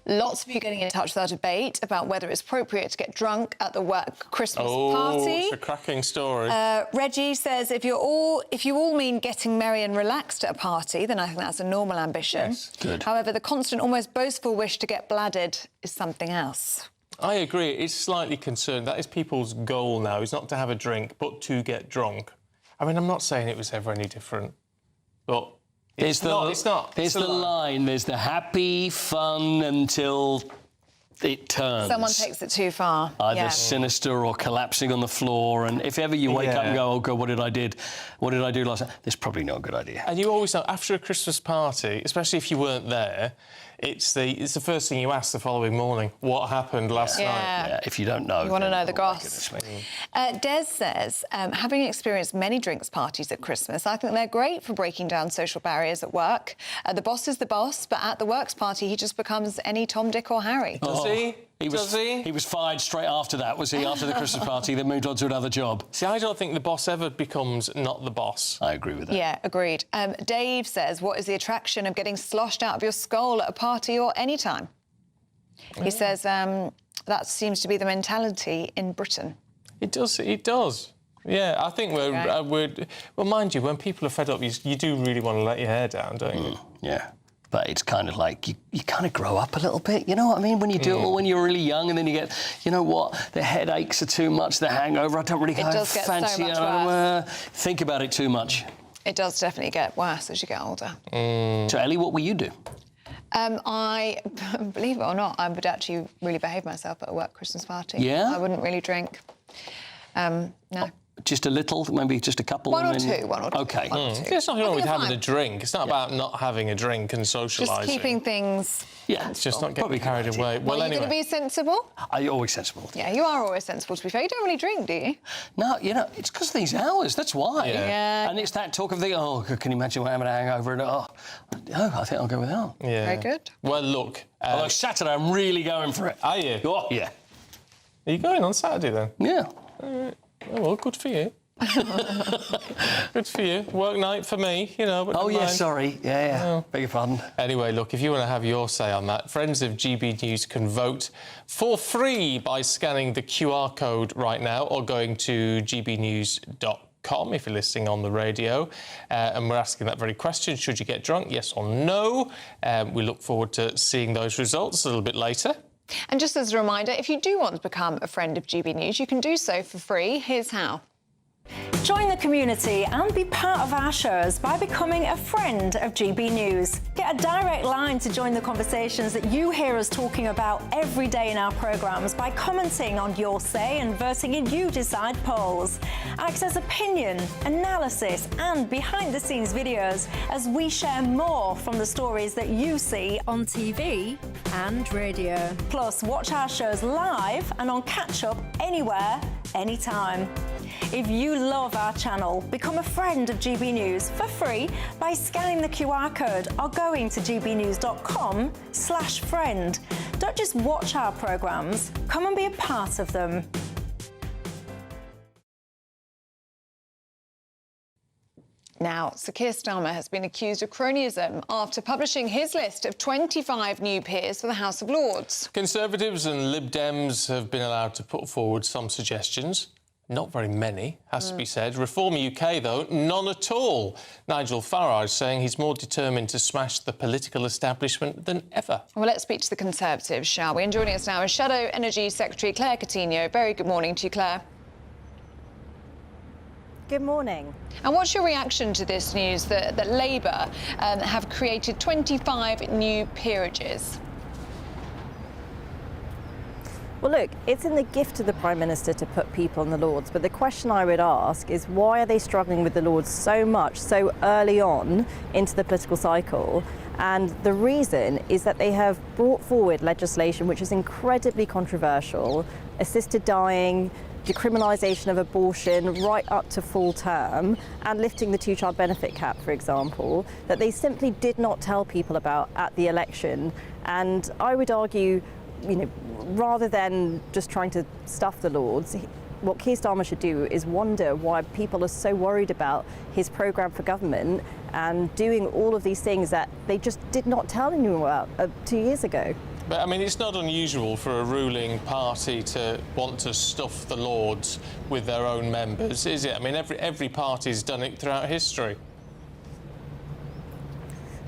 Lots of you getting in touch with our debate about whether it's appropriate to get drunk at the work Christmas party. It's a cracking story. Reggie says if you all mean getting merry and relaxed at a party, then I think that's a normal ambition. Yes, good. However, the constant, almost boastful wish to get bladdered is something else. I agree. It's slightly concerned. That is people's goal now, is not to have a drink, but to get drunk. I mean, I'm not saying it was ever any different, but... It's not. There's the line. There's the happy fun until it turns. Someone takes it too far. Either sinister or collapsing on the floor. And if ever you wake up and go, oh, God, what did I do last night? That's probably not a good idea. And you always know, after a Christmas party, especially if you weren't there, it's the first thing you ask the following morning. What happened last night? Yeah, if you don't know. You want to know the goss. Des says, having experienced many drinks parties at Christmas, I think they're great for breaking down social barriers at work. The boss is the boss, but at the works party, he just becomes any Tom, Dick or Harry. Does he? He was fired straight after that, was he? After the Christmas party, then moved on to another job. See, I don't think the boss ever becomes not the boss. I agree with that. Yeah, agreed. Dave says, what is the attraction of getting sloshed out of your skull at a party or any time? He says that seems to be the mentality in Britain. It does. Yeah, I think we're... Well, mind you, when people are fed up, you do really want to let your hair down, don't you? Yeah. But it's kind of like you kind of grow up a little bit, you know what I mean? When you do it all when you're really young, and then you get, you know what, the headaches are too much, the hangover, I don't really fancy so much worse. Think about it too much. It does definitely get worse as you get older. So, Ellie, what will you do? I, believe it or not, I would actually really behave myself at a work Christmas party. Yeah? I wouldn't really drink. No. Just a little, maybe just a couple? One or and then... two. OK. There's nothing wrong with having a drink. It's not about not having a drink and socialising. Just keeping things... Yeah. It's just not getting carried away. Well, anyway. Are you going to be sensible? Are you always sensible? Yeah, you are always sensible, to be fair. You don't really drink, do you? No, you know, it's because of these hours, that's why. Yeah. And it's that talk of the, oh, can you imagine having a hangover? And, I think I'll go without. Yeah. Very good. Well, look... Although Saturday, I'm really going for it. Are you? Oh, yeah. Are you going on Saturday, then? Yeah. Oh, well, good for you. Good for you. Work night for me, you know. But oh, yeah, sorry. Yeah. Oh. Beg your pardon. Anyway, look, if you want to have your say on that, friends of GB News can vote for free by scanning the QR code right now or going to gbnews.com if you're listening on the radio. And we're asking that very question, should you get drunk, yes or no? We look forward to seeing those results a little bit later. And just as a reminder, if you do want to become a friend of GB News, you can do so for free. Here's how. Join the community and be part of our shows by becoming a friend of GB News. Get a direct line to join the conversations that you hear us talking about every day in our programmes by commenting on Your Say and voting in You Decide polls. Access opinion, analysis and behind-the-scenes videos as we share more from the stories that you see on TV and radio. Plus, watch our shows live and on catch-up anywhere, anytime. If you love our channel, become a friend of GB News for free by scanning the QR code or going to gbnews.com/friend. Don't just watch our programmes, come and be a part of them. Now, Sir Keir Starmer has been accused of cronyism after publishing his list of 25 new peers for the House of Lords. Conservatives and Lib Dems have been allowed to put forward some suggestions. Not very many, has to be said. Reform UK, though, none at all. Nigel Farage saying he's more determined to smash the political establishment than ever. Well, let's speak to the Conservatives, shall we? And joining us now is Shadow Energy Secretary Claire Coutinho. Very good morning to you, Claire. Good morning. And what's your reaction to this news that Labour have created 25 new peerages? Well, look, it's in the gift of the Prime Minister to put people on the Lords, but the question I would ask is why are they struggling with the Lords so much, so early on into the political cycle? And the reason is that they have brought forward legislation which is incredibly controversial, assisted dying, decriminalisation of abortion right up to full term, and lifting the two-child benefit cap, for example, that they simply did not tell people about at the election. And I would argue, you know, rather than just trying to stuff the Lords, what Keir Starmer should do is wonder why people are so worried about his programme for government and doing all of these things that they just did not tell anyone about 2 years ago. But, I mean, it's not unusual for a ruling party to want to stuff the Lords with their own members, is it? I mean, every party's done it throughout history.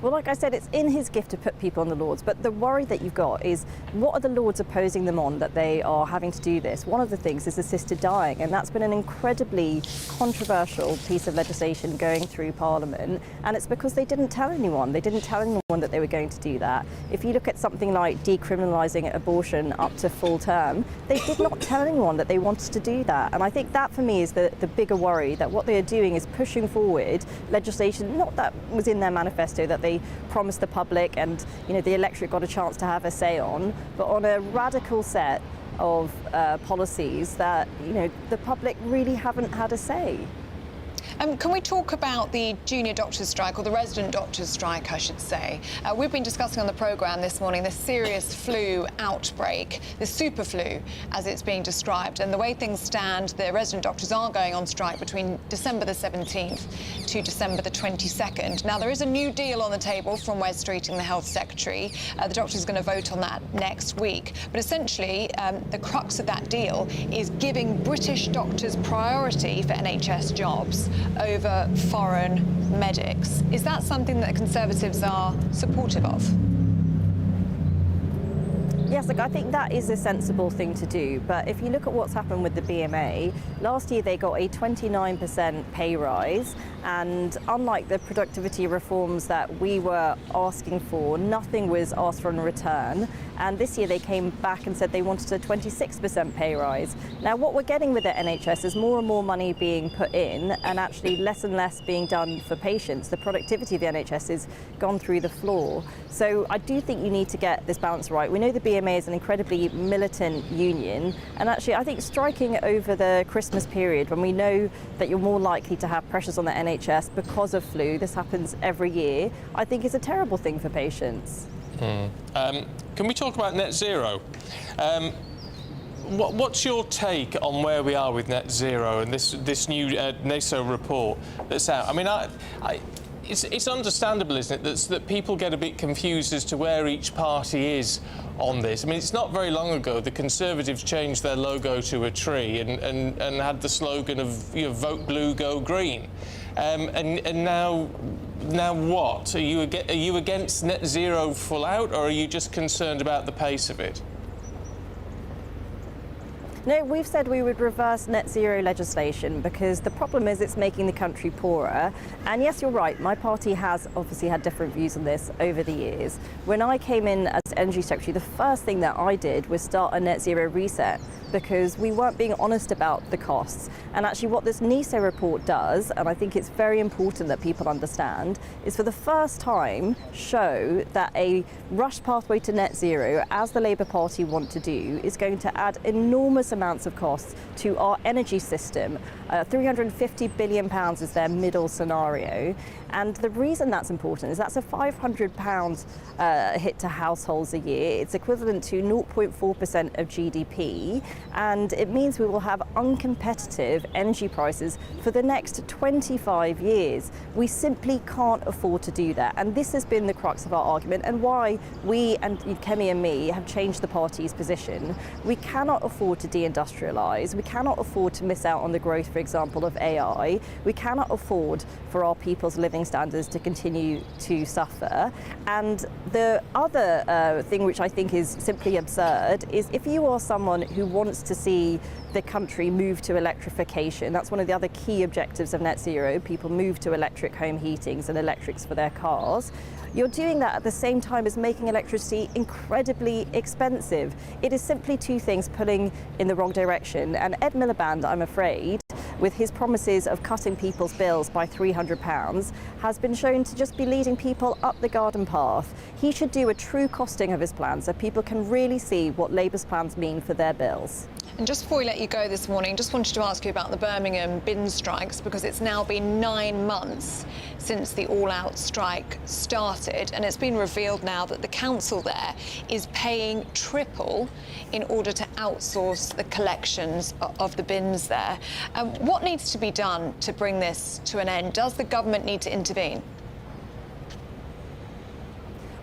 Well, like I said, it's in his gift to put people on the Lords, but the worry that you've got is what are the Lords opposing them on that they are having to do this? One of the things is assisted dying, and that's been an incredibly controversial piece of legislation going through Parliament, and it's because they didn't tell anyone. They didn't tell anyone that they were going to do that. If you look at something like decriminalising abortion up to full term, they did not tell anyone that they wanted to do that, and I think that for me is the bigger worry, that what they are doing is pushing forward legislation, not that was in their manifesto that they promised the public and, you know, the electorate got a chance to have a say on, but on a radical set of policies that, you know, the public really haven't had a say. Can we talk about the junior doctors' strike, or the resident doctors' strike, I should say? We've been discussing on the programme this morning the serious flu outbreak, the super flu, as it's being described. And the way things stand, the resident doctors are going on strike between December the 17th to December the 22nd. Now, there is a new deal on the table from Wes Streeting, the Health Secretary. The doctor's going to vote on that next week. But essentially, the crux of that deal is giving British doctors priority for NHS jobs over foreign medics. Is that something that Conservatives are supportive of? Yes, look, I think that is a sensible thing to do, but if you look at what's happened with the BMA, last year they got a 29% pay rise, and unlike the productivity reforms that we were asking for, nothing was asked for in return, and this year they came back and said they wanted a 26% pay rise. Now, what we're getting with the NHS is more and more money being put in and actually less and less being done for patients. The productivity of the NHS has gone through the floor. So I do think you need to get this balance right. We know the BMA is an incredibly militant union, and actually I think striking over the Christmas period when we know that you're more likely to have pressures on the NHS because of flu, this happens every year, I think is a terrible thing for patients. Can we talk about net zero? What's your take on where we are with net zero and this new NASO report that's out? I mean, it's understandable, isn't it, that people get a bit confused as to where each party is on this. I mean, it's not very long ago the Conservatives changed their logo to a tree and had the slogan of, you know, vote blue, go green. And now what? Are you against net zero full out, or are you just concerned about the pace of it? No, we've said we would reverse net zero legislation because the problem is it's making the country poorer. And yes, you're right, my party has obviously had different views on this over the years. When I came in as Energy Secretary, the first thing that I did was start a net zero reset because we weren't being honest about the costs. And actually what this NESO report does, and I think it's very important that people understand, is for the first time show that a rushed pathway to net zero, as the Labour Party want to do, is going to add enormous amounts of costs to our energy system. £350 billion is their middle scenario. And the reason that's important is that's a £500 hit to households a year. It's equivalent to 0.4% of GDP. And it means we will have uncompetitive energy prices for the next 25 years. We simply can't afford to do that. And this has been the crux of our argument and why we, and Kemi and me, have changed the party's position. We cannot afford to deindustrialise. We cannot afford to miss out on the growth, for example, of AI. We cannot afford for our people's living standards to continue to suffer. And the other thing which I think is simply absurd is if you are someone who wants to see the country move to electrification, that's one of the other key objectives of net zero, people move to electric home heatings and electrics for their cars. You're doing that at the same time as making electricity incredibly expensive. It is simply two things pulling in the wrong direction. And Ed Miliband, I'm afraid, with his promises of cutting people's bills by £300, has been shown to just be leading people up the garden path. He should do a true costing of his plans so people can really see what Labour's plans mean for their bills. And just before we let you go this morning, just wanted to ask you about the Birmingham bin strikes, because it's now been 9 months since the all-out strike started, and it's been revealed now that the council there is paying triple in order to outsource the collections of the bins there. What needs to be done to bring this to an end? Does the government need to intervene?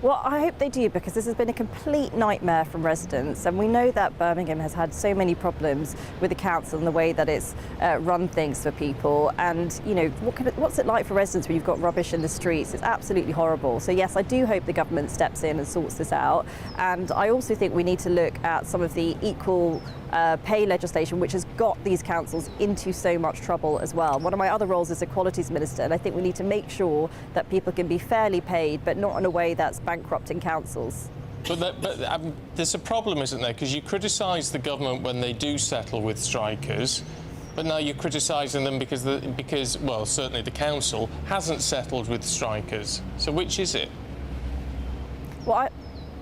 Well, I hope they do, because this has been a complete nightmare from residents, and we know that Birmingham has had so many problems with the council and the way that it's run things for people. And, you know, what's it like for residents when you've got rubbish in the streets? It's absolutely horrible. So, yes, I do hope the government steps in and sorts this out. And I also think we need to look at some of the equal pay legislation, which has got these councils into so much trouble as well. One of my other roles is Equalities Minister, and I think we need to make sure that people can be fairly paid, but not in a way that's bankrupting councils. But there's a problem, isn't there? Because you criticise the government when they do settle with strikers, but now you're criticising them because, well, certainly the council hasn't settled with strikers. So which is it? Well,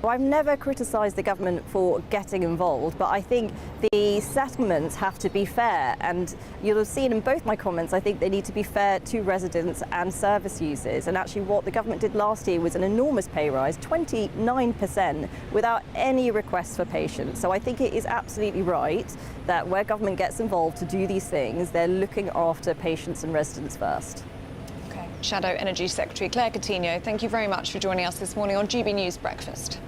I've never criticised the government for getting involved, but I think the settlements have to be fair. And you'll have seen in both my comments, I think they need to be fair to residents and service users. And actually what the government did last year was an enormous pay rise, 29%, without any requests for patients. So I think it is absolutely right that where government gets involved to do these things, they're looking after patients and residents first. Okay. Shadow Energy Secretary Claire Coutinho, thank you very much for joining us this morning on GB News Breakfast.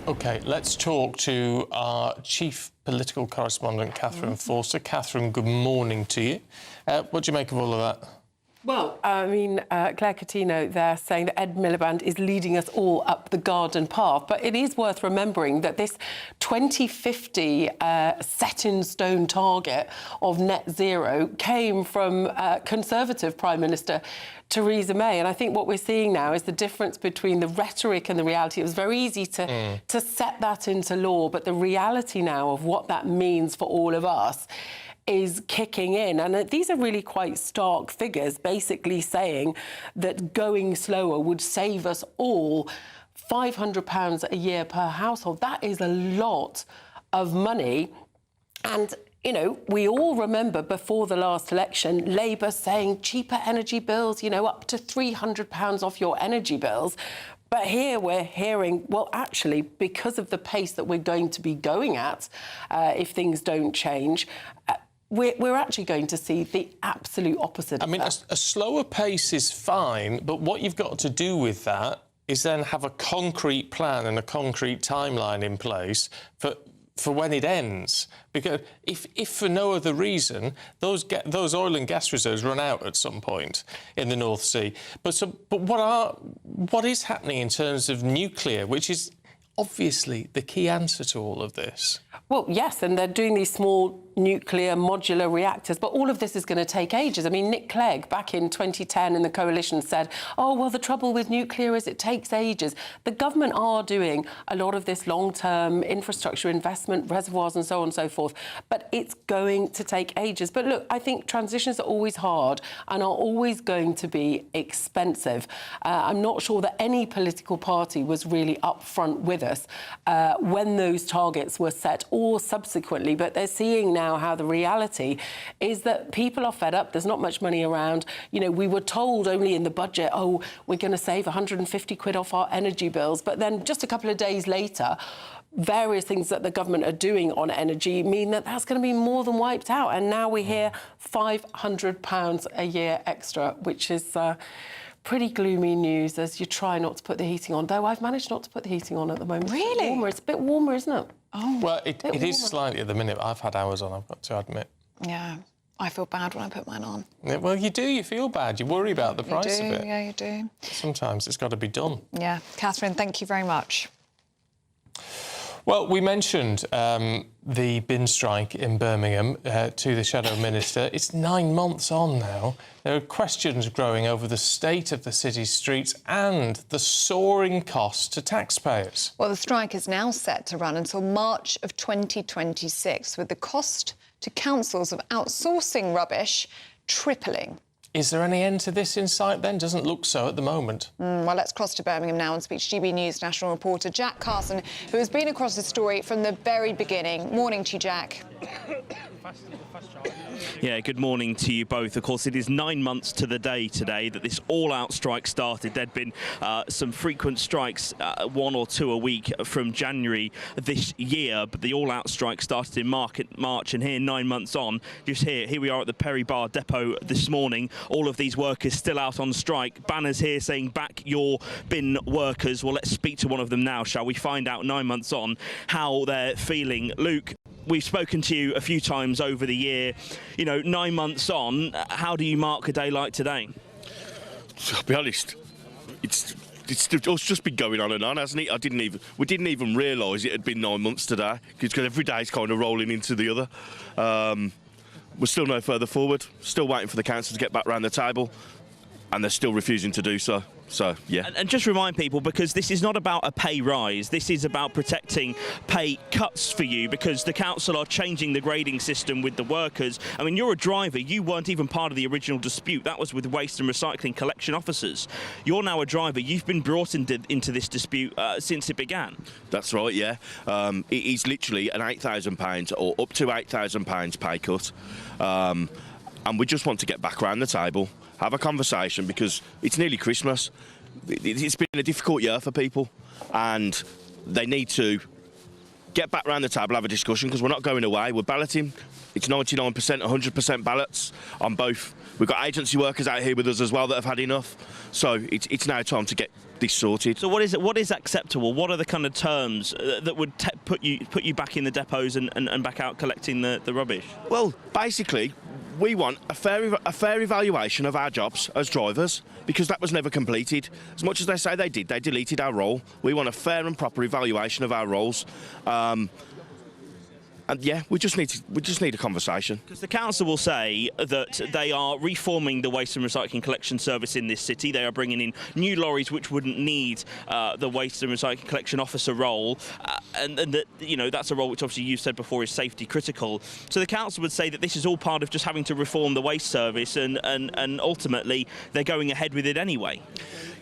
OK, let's talk to our chief political correspondent, Catherine Forster. Catherine, good morning to you. What do you make of all of that? Well, I mean, Claire Coutinho there saying that Ed Miliband is leading us all up the garden path. But it is worth remembering that this 2050 set-in-stone target of net zero came from Conservative Prime Minister Theresa May. And I think what we're seeing now is the difference between the rhetoric and the reality. It was very easy to set that into law, but the reality now of what that means for all of us is kicking in. And these are really quite stark figures, basically saying that going slower would save us all £500 a year per household. That is a lot of money. And you know, we all remember before the last election, Labour saying cheaper energy bills, you know, up to £300 off your energy bills. But here we're hearing, well, actually, because of the pace that we're going to be going at, if things don't change, we're actually going to see the absolute opposite. I mean, a slower pace is fine, but what you've got to do with that is then have a concrete plan and a concrete timeline in place for when it ends. Because if for no other reason, those oil and gas reserves run out at some point in the North Sea. But what is happening in terms of nuclear, which is obviously the key answer to all of this. Well, yes, and they're doing these small nuclear modular reactors, but all of this is going to take ages. I mean, Nick Clegg, back in 2010 in the Coalition, said, oh, well, the trouble with nuclear is it takes ages. The government are doing a lot of this long-term infrastructure investment, reservoirs and so on and so forth, but it's going to take ages. But look, I think transitions are always hard and are always going to be expensive. I'm not sure that any political party was really upfront with us when those targets were set or subsequently, but they're seeing now how the reality is that people are fed up. There's not much money around. You know, we were told only in the budget, oh, we're going to save 150 quid off our energy bills, but then just a couple of days later, various things that the government are doing on energy mean that that's going to be more than wiped out. And now we hear £500 a year extra, which is pretty gloomy news as you try not to put the heating on, though I've managed not to put the heating on at the moment. Really? It's a bit warmer, isn't it? Oh. Well, it is slightly at the minute. I've had hours on, I've got to admit. Yeah, I feel bad when I put mine on. Yeah, well, you do. You feel bad. You worry about the price of it. Yeah, you do. Sometimes it's got to be done. Yeah. Catherine, thank you very much. Well, we mentioned the bin strike in Birmingham to the Shadow Minister. It's 9 months on now. There are questions growing over the state of the city's streets and the soaring costs to taxpayers. Well, the strike is now set to run until March of 2026, with the cost to councils of outsourcing rubbish tripling. Is there any end to this in sight then? Doesn't look so at the moment. Well, let's cross to Birmingham now and speak to GB News national reporter Jack Carson, who has been across the story from the very beginning. Morning to you, Jack. Yeah, good morning to you both. Of course, it is 9 months to the day today that this all-out strike started. There'd been some frequent strikes, 1 or 2 a week from January this year, but the all-out strike started in March, and here 9 months on, just here we are at the Perry Bar depot this morning. All of these workers still out on strike. Banners here saying back your bin workers. Well, let's speak to one of them now, shall we? Find out 9 months on how they're feeling. Luke, we've spoken to you a few times over the year. You know, 9 months on, how do you mark a day like today? I'll be honest, it's just been going on and on, hasn't it? We didn't even realise it had been 9 months today, because every day is kind of rolling into the other. We're still no further forward, still waiting for the council to get back round the table, and they're still refusing to do so. So, yeah. And just remind people, because this is not about a pay rise, this is about protecting pay cuts for you, because the council are changing the grading system with the workers. I mean, you're a driver, you weren't even part of the original dispute. That was with waste and recycling collection officers. You're now a driver. You've been brought into this dispute since it began. That's right, yeah. It is literally an £8,000 or up to £8,000 pay cut. And we just want to get back around the table, have a conversation, because it's nearly Christmas. It's been a difficult year for people, and they need to get back around the table, have a discussion, because we're not going away. We're balloting. It's 99%, 100% ballots on both. We've got agency workers out here with us as well that have had enough. So it's now time to get this sorted. So what is acceptable? What are the kind of terms that would put you back in the depots and back out collecting the rubbish? Well, basically, we want a fair evaluation of our jobs as drivers, because that was never completed. As much as they say they did, they deleted our role. We want a fair and proper evaluation of our roles. And yeah, we just need a conversation. Because the council will say that they are reforming the waste and recycling collection service in this city. They are bringing in new lorries which wouldn't need the waste and recycling collection officer role, and that, you know, that's a role which obviously you said before is safety critical. So the council would say that this is all part of just having to reform the waste service, and ultimately they're going ahead with it anyway.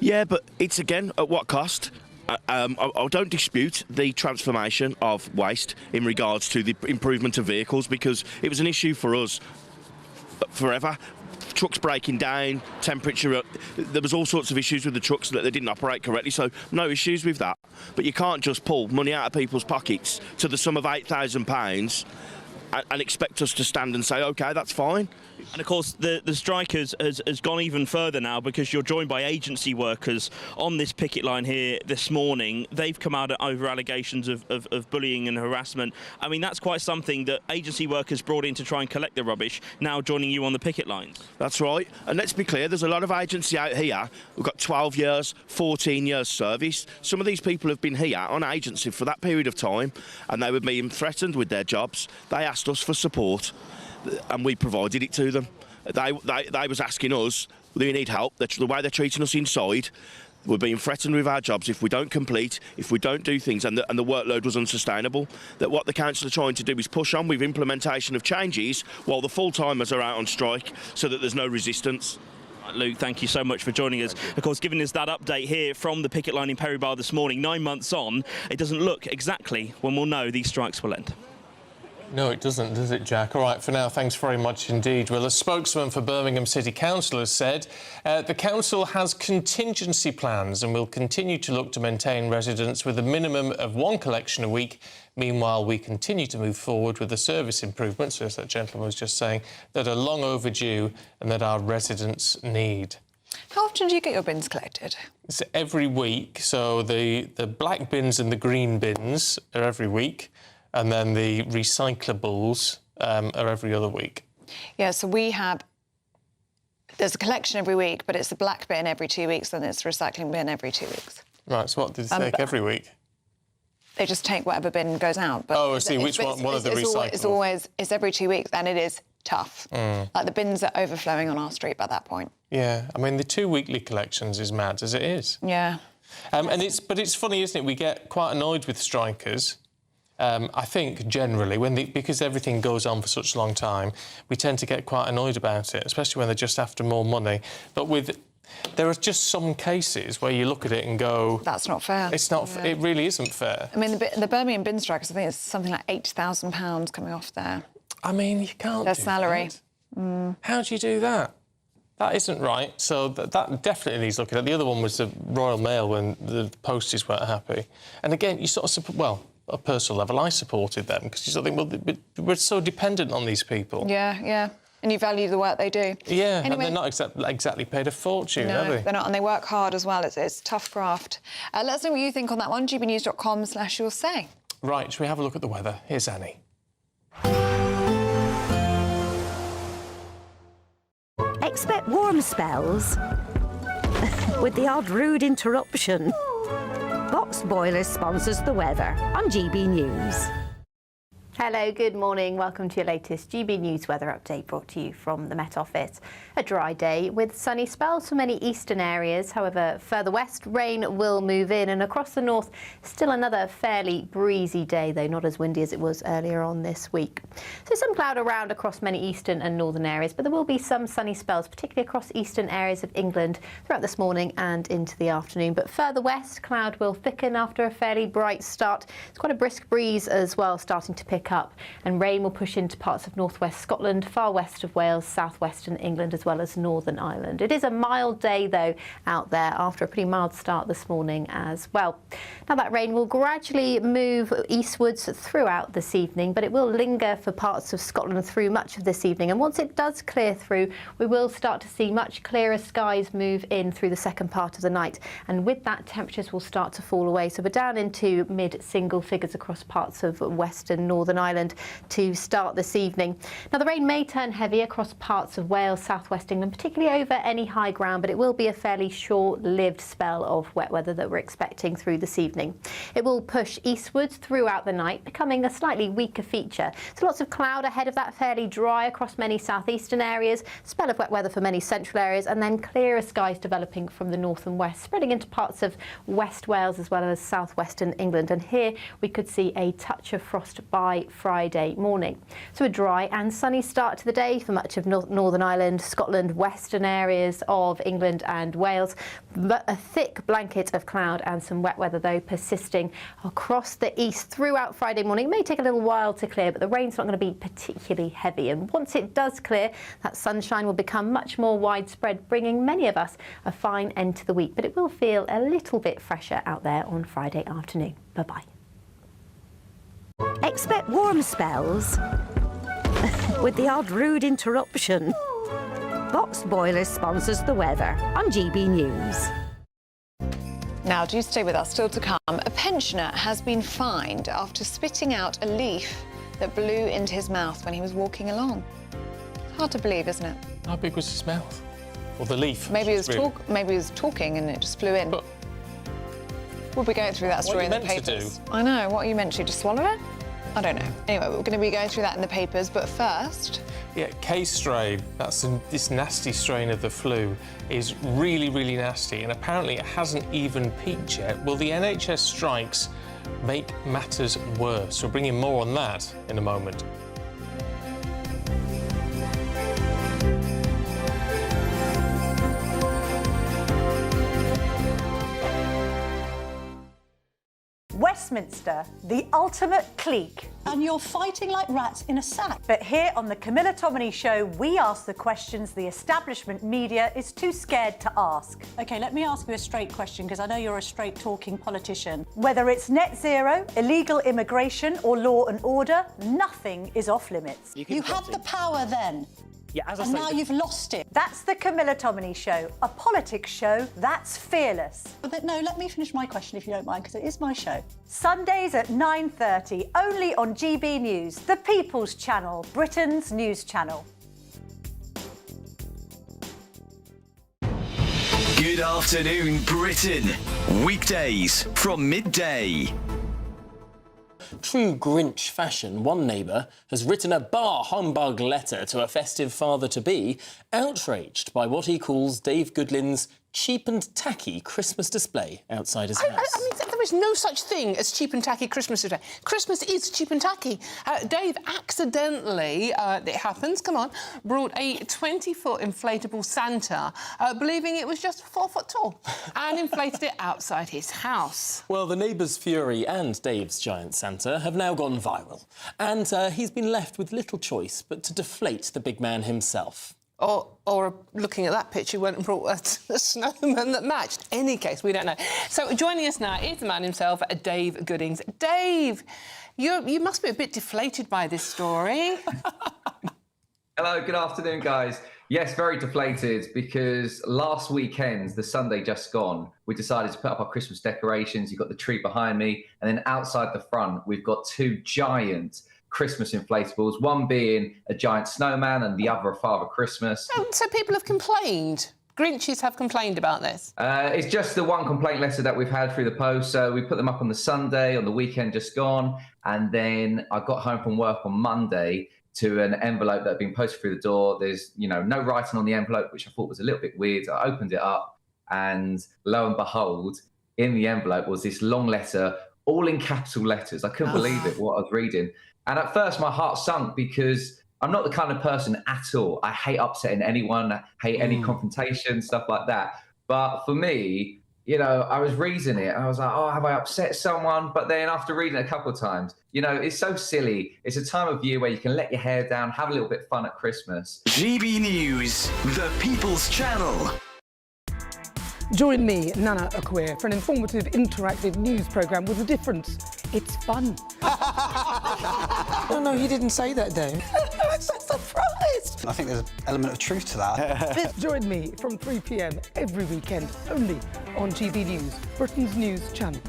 Yeah, but it's again at what cost? I don't dispute the transformation of waste in regards to the improvement of vehicles, because it was an issue for us forever. Trucks breaking down, temperature, there was all sorts of issues with the trucks that they didn't operate correctly, so no issues with that. But you can't just pull money out of people's pockets to the sum of £8,000 and expect us to stand and say, OK, that's fine. And of course, the strike has gone even further now, because you're joined by agency workers on this picket line here this morning. They've come out over allegations of bullying and harassment. I mean, that's quite something that agency workers brought in to try and collect the rubbish, now joining you on the picket lines. That's right. And let's be clear, there's a lot of agency out here. We've got 12 years, 14 years service. Some of these people have been here on agency for that period of time, and they were being threatened with their jobs. They asked us for support, and we provided it to them. They was asking us, do we need help? The way they're treating us inside, we're being threatened with our jobs if we don't complete, if we don't do things, and the workload was unsustainable. That what the council are trying to do is push on with implementation of changes while the full-timers are out on strike, so that there's no resistance. Luke, thank you so much for joining us. Of course, giving us that update here from the picket line in Perry Barr this morning. 9 months on, it doesn't look exactly when we'll know these strikes will end. No, it doesn't, does it, Jack? All right, for now, thanks very much indeed. Well, a spokesman for Birmingham City Council has said the council has contingency plans and will continue to look to maintain residents with a minimum of 1 collection a week. Meanwhile, we continue to move forward with the service improvements, as that gentleman was just saying, that are long overdue and that our residents need. How often do you get your bins collected? It's every week, so the black bins and the green bins are every week, and then the recyclables are every other week. Yeah, so there's a collection every week, but it's the black bin every 2 weeks, then it's the recycling bin every 2 weeks. Right, so what did they take every week? They just take whatever bin goes out. But I see. Which one of the recyclables? It's every 2 weeks, and it is tough. Like, the bins are overflowing on our street by that point. Yeah, I mean, the 2 weekly collections is mad as it is. Yeah. But it's funny, isn't it? We get quite annoyed with strikers. I think generally, because everything goes on for such a long time, we tend to get quite annoyed about it, especially when they're just after more money. But there are just some cases where you look at it and go, that's not fair. It's not. Yeah. It really isn't fair. I mean, the Birmingham bin strikers, I think it's something like £8,000 coming off their. I mean, you can't. Their salary. How do you do that? That isn't right. So that definitely needs looking at. The other one was the Royal Mail when the posties weren't happy. And again, you sort of at a personal level, I supported them because you sort of think, well, we're so dependent on these people. Yeah, yeah. And you value the work they do. Yeah, anyway, and they're not exactly paid a fortune, no, are they? They're not, and they work hard as well. It's tough graft. Let us know what you think on that one. gbnews.com/you'll-say. Right, shall we have a look at the weather? Here's Annie. Expect warm spells with the odd rude interruption. Box Boilers sponsors the weather on GB News. Hello, good morning. Welcome to your latest GB News weather update brought to you from the Met Office. A dry day with sunny spells for many eastern areas. However, further west, rain will move in, and across the north, still another fairly breezy day, though not as windy as it was earlier on this week. So some cloud around across many eastern and northern areas, but there will be some sunny spells, particularly across eastern areas of England throughout this morning and into the afternoon. But further west, cloud will thicken after a fairly bright start. It's quite a brisk breeze as well, starting to pick up, and rain will push into parts of northwest Scotland, far west of Wales, southwestern England, as well as Northern Ireland. It is a mild day, though, out there after a pretty mild start this morning as well. Now, that rain will gradually move eastwards throughout this evening, but it will linger for parts of Scotland through much of this evening. And once it does clear through, we will start to see much clearer skies move in through the second part of the night. And with that, temperatures will start to fall away. So we're down into mid-single figures across parts of western Northern Ireland to start this evening. Now, the rain may turn heavy across parts of Wales, southwest England, particularly over any high ground, but it will be a fairly short-lived spell of wet weather that we're expecting through this evening. It will push eastwards throughout the night, becoming a slightly weaker feature. So lots of cloud ahead of that, fairly dry across many southeastern areas, spell of wet weather for many central areas, and then clearer skies developing from the north and west, spreading into parts of West Wales as well as southwestern England. And here we could see a touch of frost by Friday morning. So a dry and sunny start to the day for much of Northern Ireland, Scotland, western areas of England and Wales, but a thick blanket of cloud and some wet weather, though, persisting across the east throughout Friday morning. It may take a little while to clear, but the rain's not going to be particularly heavy. And once it does clear, that sunshine will become much more widespread, bringing many of us a fine end to the week. But it will feel a little bit fresher out there on Friday afternoon. Bye-bye. Expect warm spells with the odd rude interruption. Boxed Boilers sponsors the weather on GB News. Now, do stay with us. Still to come, a pensioner has been fined after spitting out a leaf that blew into his mouth when he was walking along. Hard to believe, isn't it? How big was his mouth? Or the leaf? Maybe he was talking and it just flew in. But we'll be going through that story in the papers. I know. What are you meant to do? Just swallow it? I don't know. Anyway, we're going to be going through that in the papers, but first... Yeah, K-strain, this nasty strain of the flu, is really, really nasty, and apparently it hasn't even peaked yet. Will the NHS strikes make matters worse? We'll bring in more on that in a moment. Westminster, the ultimate clique. And you're fighting like rats in a sack. But here on the Camilla Tominey Show, we ask the questions the establishment media is too scared to ask. OK, let me ask you a straight question, because I know you're a straight-talking politician. Whether it's net zero, illegal immigration or law and order, nothing is off-limits. You had the power then. Yeah, as I and say, now you've lost it. That's the Camilla Tominey Show, a politics show that's fearless. But no, let me finish my question if you don't mind, because it is my show. Sundays at 9:30, only on GB News, the People's Channel, Britain's news channel. Good afternoon, Britain. Weekdays from midday. True Grinch fashion, one neighbour has written a bar humbug letter to a festive father-to-be, outraged by what he calls Dave Goodlin's cheap and tacky Christmas display outside his house. I mean, there is no such thing as cheap and tacky Christmas display. Christmas is cheap and tacky. Dave accidentally, it happens, come on, brought a 20-foot inflatable Santa, believing it was just 4 foot tall, and inflated it outside his house. Well, the neighbour's fury and Dave's giant Santa have now gone viral, and he's been left with little choice but to deflate the big man himself. Or looking at that picture, went and brought a snowman that matched. Any case, we don't know. So joining us now is the man himself, Dave Goodings. Dave, you must be a bit deflated by this story. Hello, good afternoon, guys. Yes, very deflated, because last weekend, the Sunday just gone, we decided to put up our Christmas decorations. You've got the tree behind me, and then outside the front, we've got 2 giant Christmas inflatables, one being a giant snowman and the other a Father Christmas. So people have complained. Grinches have complained about this. It's just the one complaint letter that we've had through the post. So we put them up on the Sunday, on the weekend just gone. And then I got home from work on Monday to an envelope that had been posted through the door. There's, no writing on the envelope, which I thought was a little bit weird. I opened it up and lo and behold, in the envelope was this long letter, all in capital letters. I couldn't believe it, what I was reading. And at first, my heart sunk, because I'm not the kind of person at all. I hate upsetting anyone. I hate any confrontation, stuff like that. But for me, I was reading it and I was like, oh, have I upset someone? But then after reading it a couple of times, it's so silly. It's a time of year where you can let your hair down, have a little bit of fun at Christmas. GB News, the People's Channel. Join me, Nana Akwe, for an informative, interactive news programme with a difference. It's fun. No, he didn't say that, Dave. I'm so surprised. I think there's an element of truth to that. Join me from 3 p.m. every weekend, only on GB News, Britain's news channel.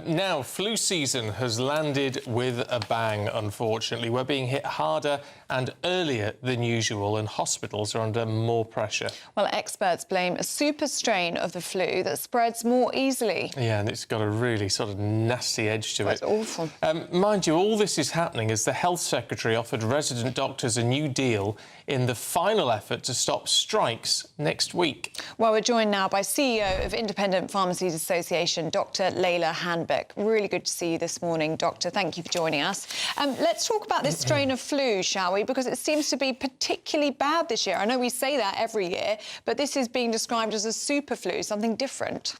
Now, flu season has landed with a bang, unfortunately. We're being hit harder and earlier than usual, and hospitals are under more pressure. Well, experts blame a super strain of the flu that spreads more easily. Yeah, and it's got a really sort of nasty edge to it. That's awful. Mind you, all this is happening as the Health Secretary offered resident doctors a new deal in the final effort to stop strikes next week. Well, we're joined now by CEO of Independent Pharmacies Association, Dr. Layla Hanbeck. Really good to see you this morning, Doctor. Thank you for joining us. Let's talk about this strain of flu, shall we? Because it seems to be particularly bad this year. I know we say that every year, but this is being described as a super flu, something different.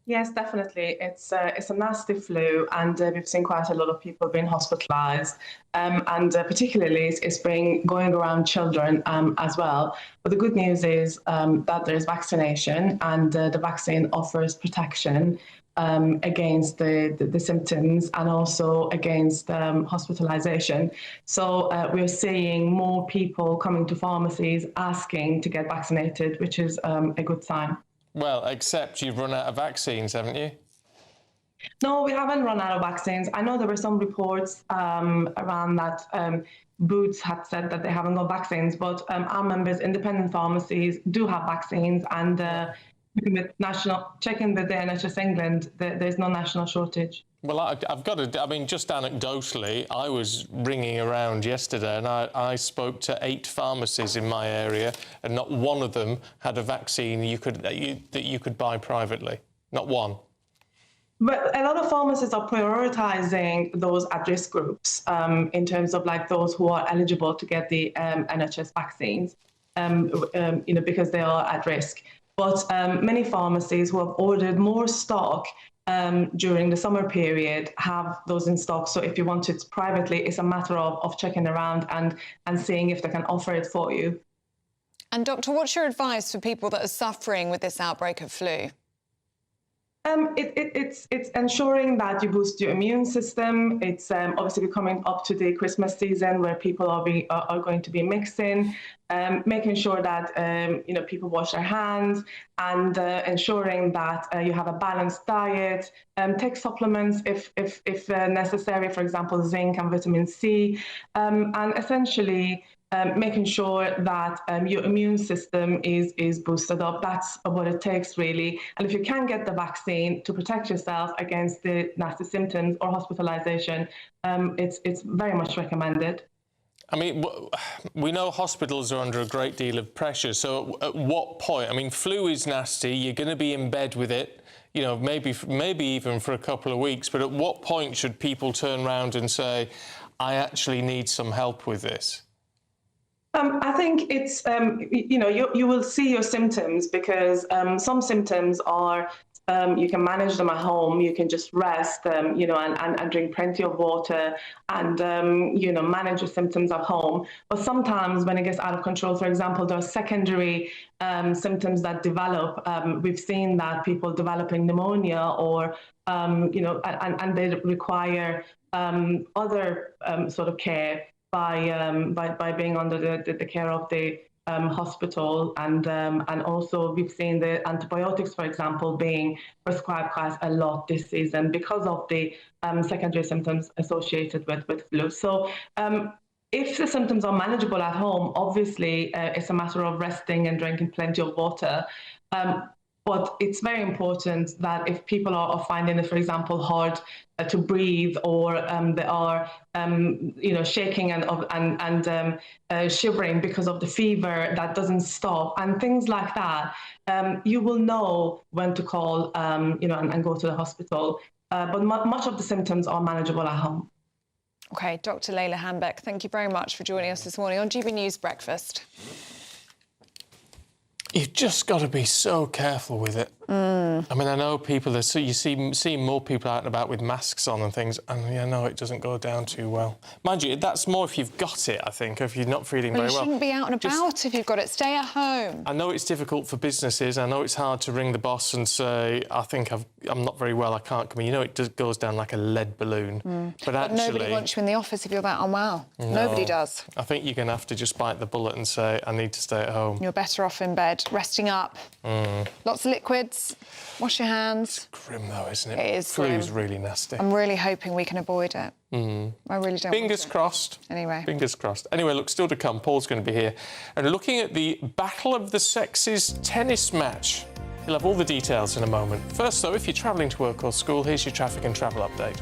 Yes, definitely. It's a nasty flu, and we've seen quite a lot of people being hospitalised, and particularly it's been going around children as well. But the good news is that there is vaccination, and the vaccine offers protection. against the symptoms and also against hospitalization. So we're seeing more people coming to pharmacies asking to get vaccinated, which is a good sign. Well, except you've run out of vaccines, haven't you? No, we haven't run out of vaccines. I know there were some reports around that Boots had said that they haven't got vaccines, but our members, independent pharmacies, do have vaccines, and checking with the NHS England, there's no national shortage. Well, I've got to, I mean, just anecdotally, I was ringing around yesterday and I spoke to 8 pharmacies in my area, and not one of them had a vaccine that you could buy privately. Not one. But a lot of pharmacists are prioritising those at-risk groups in terms of like those who are eligible to get the NHS vaccines, because they are at risk. But many pharmacies who have ordered more stock during the summer period have those in stock. So if you want it privately, it's a matter of checking around and seeing if they can offer it for you. And Doctor, what's your advice for people that are suffering with this outbreak of flu? It's ensuring that you boost your immune system. It's obviously coming up to the Christmas season where people are going to be mixing, making sure that people wash their hands, and ensuring that you have a balanced diet. Take supplements if necessary, for example, zinc and vitamin C, and essentially making sure that your immune system is boosted up. That's what it takes, really. And if you can get the vaccine to protect yourself against the nasty symptoms or hospitalization, it's very much recommended. I mean, we know hospitals are under a great deal of pressure. So at what point, I mean, flu is nasty. You're going to be in bed with it, maybe even for a couple of weeks. But at what point should people turn around and say, I actually need some help with this? I think it's, you will see your symptoms because some symptoms are, you can manage them at home, you can just rest, and drink plenty of water and, manage your symptoms at home. But sometimes when it gets out of control, for example, there are secondary symptoms that develop. We've seen that people developing pneumonia or, and they require other sort of care by being under the care of the hospital, and also we've seen the antibiotics, for example, being prescribed quite a lot this season because of the secondary symptoms associated with flu. So if the symptoms are manageable at home, obviously it's a matter of resting and drinking plenty of water. But it's very important that if people are finding it, for example, hard to breathe, or they are, shaking and shivering because of the fever that doesn't stop, and things like that, you will know when to call, and go to the hospital. But much of the symptoms are manageable at home. OK, Dr. Layla Hambeck, thank you very much for joining us this morning on GB News Breakfast. You've just got to be so careful with it. I mean, I know people, you see more people out and about with masks on and things, and I know it doesn't go down too well. Mind you, that's more if you've got it, I think, if you're not feeling very well. You shouldn't be out and about if you've got it. Stay at home. I know it's difficult for businesses. I know it's hard to ring the boss and say, I think I'm not very well, I can't come in. You know, it just goes down like a lead balloon. But actually... nobody wants you in the office if you're that unwell. No, nobody does. I think you're going to have to just bite the bullet and say, I need to stay at home. You're better off in bed, resting up. Lots of liquids. Wash your hands. It's grim, though, isn't it? It is Flu grim. is really nasty. I'm really hoping we can avoid it. I really don't. Fingers crossed. Anyway. Fingers crossed. Anyway, look, still to come. Paul's going to be here. And looking at the Battle of the Sexes tennis match. You'll have all the details in a moment. First, though, if you're travelling to work or school, here's your traffic and travel update.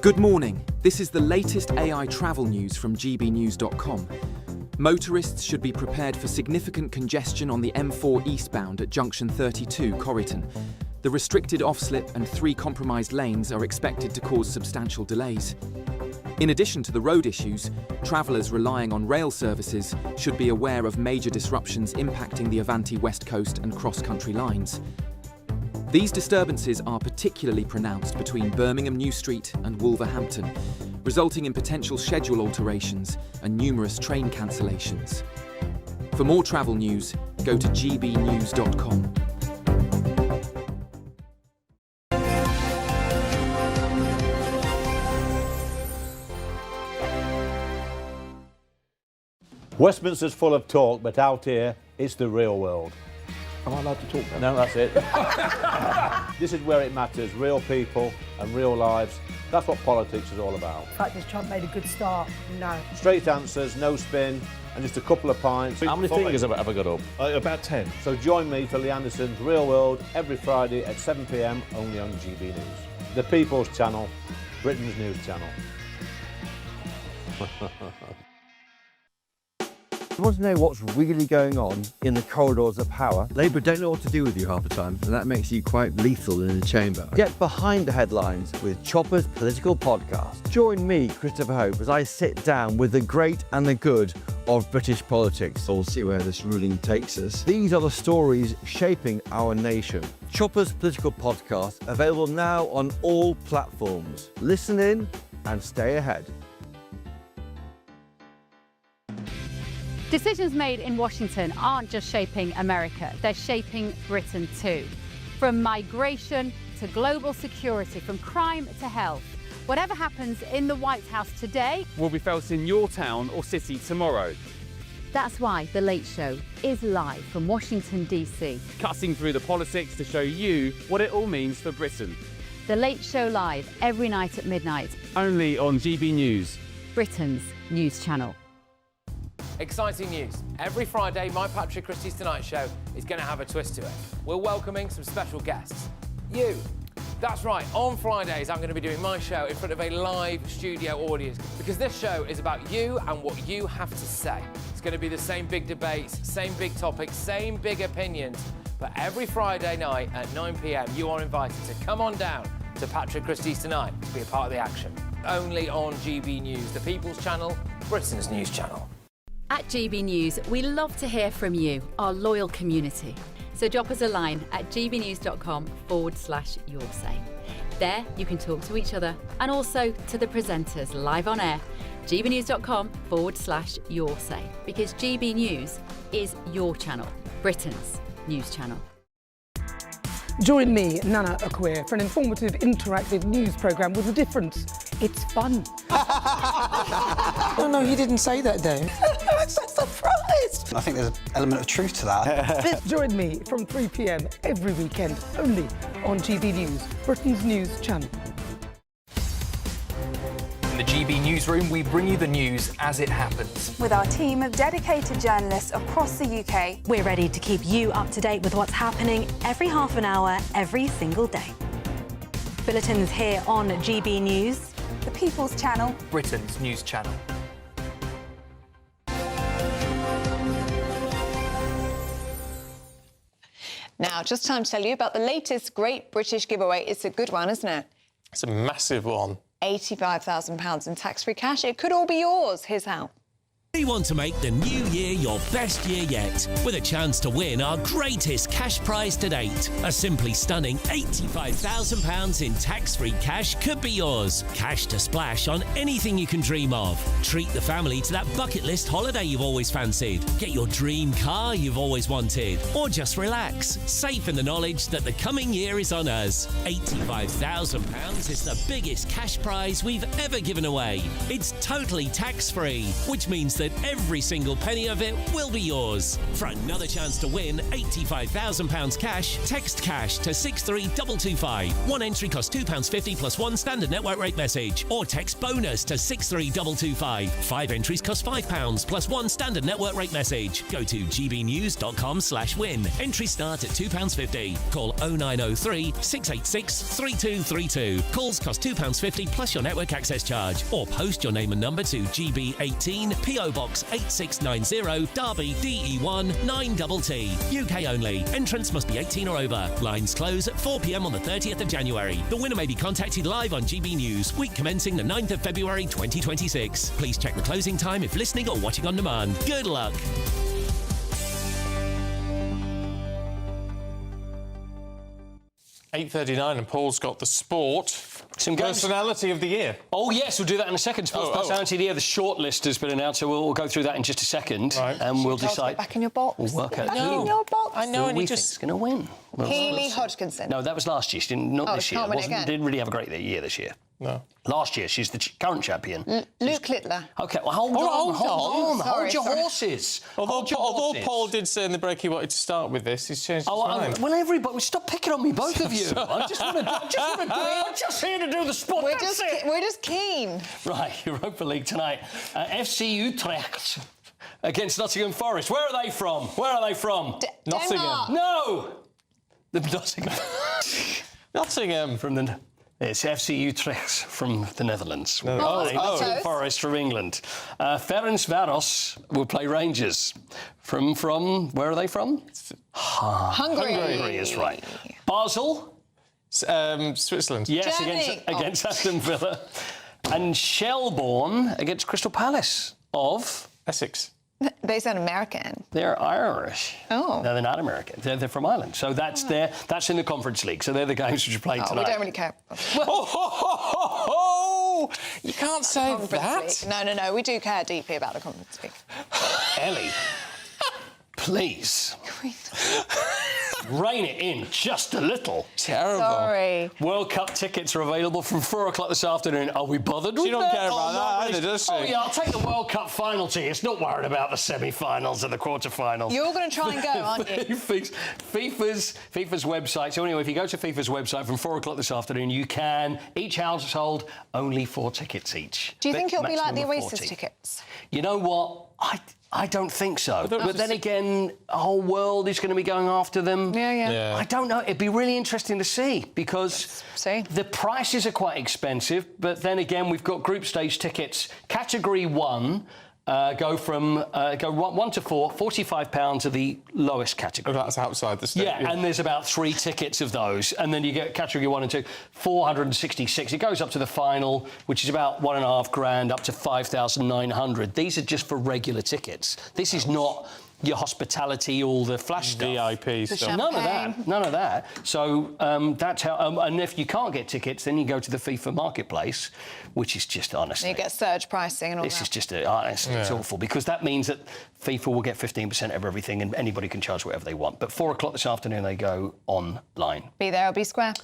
Good morning. This is the latest AI travel news from gbnews.com. Motorists should be prepared for significant congestion on the M4 eastbound at junction 32, Corriton. The restricted off-slip and 3 compromised lanes are expected to cause substantial delays. In addition to the road issues, travellers relying on rail services should be aware of major disruptions impacting the Avanti West Coast and cross-country lines. These disturbances are particularly pronounced between Birmingham New Street and Wolverhampton, resulting in potential schedule alterations and numerous train cancellations. For more travel news, go to gbnews.com. Westminster's full of talk, but out here, it's the real world. Am I allowed to talk now? No, that's it. This is where it matters, real people and real lives. That's what politics is all about. The fact is Trump made a good start. No. Straight answers, no spin, and just a couple of pints. How many fingers have I got up? About 10. So join me for Lee Anderson's Real World every Friday at 7 p.m, only on GB News. The People's Channel, Britain's news channel. You want to know what's really going on in the corridors of power? Labour don't know what to do with you half the time, and that makes you quite lethal in the chamber. Get behind the headlines with Chopper's Political Podcast. Join me, Christopher Hope, as I sit down with the great and the good of British politics. We'll see where this ruling takes us. These are the stories shaping our nation. Chopper's Political Podcast, available now on all platforms. Listen in and stay ahead. Decisions made in Washington aren't just shaping America, they're shaping Britain too. From migration to global security, from crime to health. Whatever happens in the White House today will be felt in your town or city tomorrow. That's why The Late Show is live from Washington, D.C. Cutting through the politics to show you what it all means for Britain. The Late Show live every night at midnight. Only on GB News, Britain's news channel. Exciting news. Every Friday, my Patrick Christie's Tonight Show is going to have a twist to it. We're welcoming some special guests. You. That's right, on Fridays I'm going to be doing my show in front of a live studio audience because this show is about you and what you have to say. It's going to be the same big debates, same big topics, same big opinions, but every Friday night at 9 p.m. you are invited to come on down to Patrick Christie's Tonight to be a part of the action. Only on GB News, the People's Channel, Britain's news channel. At GB News, we love to hear from you, our loyal community. So drop us a line at gbnews.com/yoursay. There you can talk to each other and also to the presenters live on air. gbnews.com/yoursay, because GB News is your channel, Britain's news channel. Join me, Nana Akwe, for an informative, interactive news programme with a difference. It's fun. Oh no, he didn't say that, Dave. I'm so surprised. I think there's an element of truth to that. Join me from 3 p.m. every weekend, only on GB News, Britain's news channel. In the GB Newsroom, we bring you the news as it happens. With our team of dedicated journalists across the UK, we're ready to keep you up to date with what's happening every half an hour, every single day. Bulletins here on GB News, the People's Channel, Britain's news channel. Now, just time to tell you about the latest Great British Giveaway. It's a good one, isn't it? It's a massive one. £85,000 in tax-free cash. It could all be yours. Here's how. We want to make the new year your best year yet, with a chance to win our greatest cash prize to date. A simply stunning £85,000 in tax-free cash could be yours. Cash to splash on anything you can dream of. Treat the family to that bucket list holiday you've always fancied. Get your dream car you've always wanted. Or just relax, safe in the knowledge that the coming year is on us. £85,000 is the biggest cash prize we've ever given away. It's totally tax-free, which means that every single penny of it will be yours. For another chance to win £85,000 cash, text cash to 63225. One entry costs £2.50 plus one standard network rate message. Or text bonus to 63225. 5 entries cost £5 plus one standard network rate message. Go to gbnews.com/win. Entries start at £2.50. Call 0903 686 3232. Calls cost £2.50 plus your network access charge. Or post your name and number to GB18 PO Box 8690, Derby, DE1 9TT. UK only. Entrance must be 18 or over. Lines close at 4 p.m. on the 30th of January. The winner may be contacted live on GB News, week commencing the 9th of February 2026. Please check the closing time if listening or watching on demand. Good luck. .8:39 and Paul's got the sport. Some games. Personality of the year. Oh, yes, we'll do that in a second. Sports Personality of the Year. The shortlist has been announced, so we'll go through that in just a second. Right. And we'll Charles, decide. get back in your box. We'll work out Back who, in your box. I know, who and we he think's just... going to win. Keely Hodgkinson. No, that was last year. She didn't, not this she year. can't win it again. Didn't really have a great year this year. No. Last year, she's the current champion. Luke Littler. OK, well, hold your horses. Although Paul did say in the break he wanted to start with this, he's changed his mind. Well, everybody, stop picking on me, both of you. I'm just here to do the sport. We're just keen. Right, Europa League tonight. FC Utrecht against Nottingham Forest. Where are they from? Nottingham. No! Nottingham. Nottingham. From the... It's FC Utrecht from the Netherlands. Nottingham Forest from England. Ferencváros will play Rangers. From where are they from? Hungary. Hungary is right. Basel. Switzerland. Yes, against Aston Villa. And Shelbourne against Crystal Palace of... Essex. They sound American. They're Irish. Oh. No, they're not American. They're from Ireland. So that's that's in the Conference League. So they're the games which are played tonight. We don't really care. You can't say that. League. No. We do care deeply about the Conference League. Ellie, please. Rein it in just a little. Terrible. Sorry. World Cup tickets are available from 4 o'clock this afternoon. Are we bothered? She don't care about that either, does she? Oh, yeah, I'll take the World Cup final tickets. Not worried about the semi-finals and the quarter-finals. You're going to try and go, aren't you? FIFA's website. So anyway, if you go to FIFA's website from 4 o'clock this afternoon, you can, each household, only 4 tickets each. Do you think it'll be like the Maximum of Oasis 40. tickets? You know what? I don't think so. But then again, the whole world is going to be going after them. Yeah. I don't know. It'd be really interesting to see because the prices are quite expensive. But then again, we've got group stage tickets. Category 1 go from 1 to 4, £45 are the lowest category. That's outside the state. Yeah, and there's about 3 tickets of those, and then you get category 1 and 2, 466. It goes up to the final, which is about $1,500 up to 5,900. These are just for regular tickets. This is not your hospitality, all the flash stuff. VIP stuff. None of that. So that's how... and if you can't get tickets, then you go to the FIFA Marketplace, which is just, honestly... You get surge pricing and all that. This is just... it's awful, because that means that FIFA will get 15% of everything and anybody can charge whatever they want. But 4 o'clock this afternoon, they go online. Be there or be square.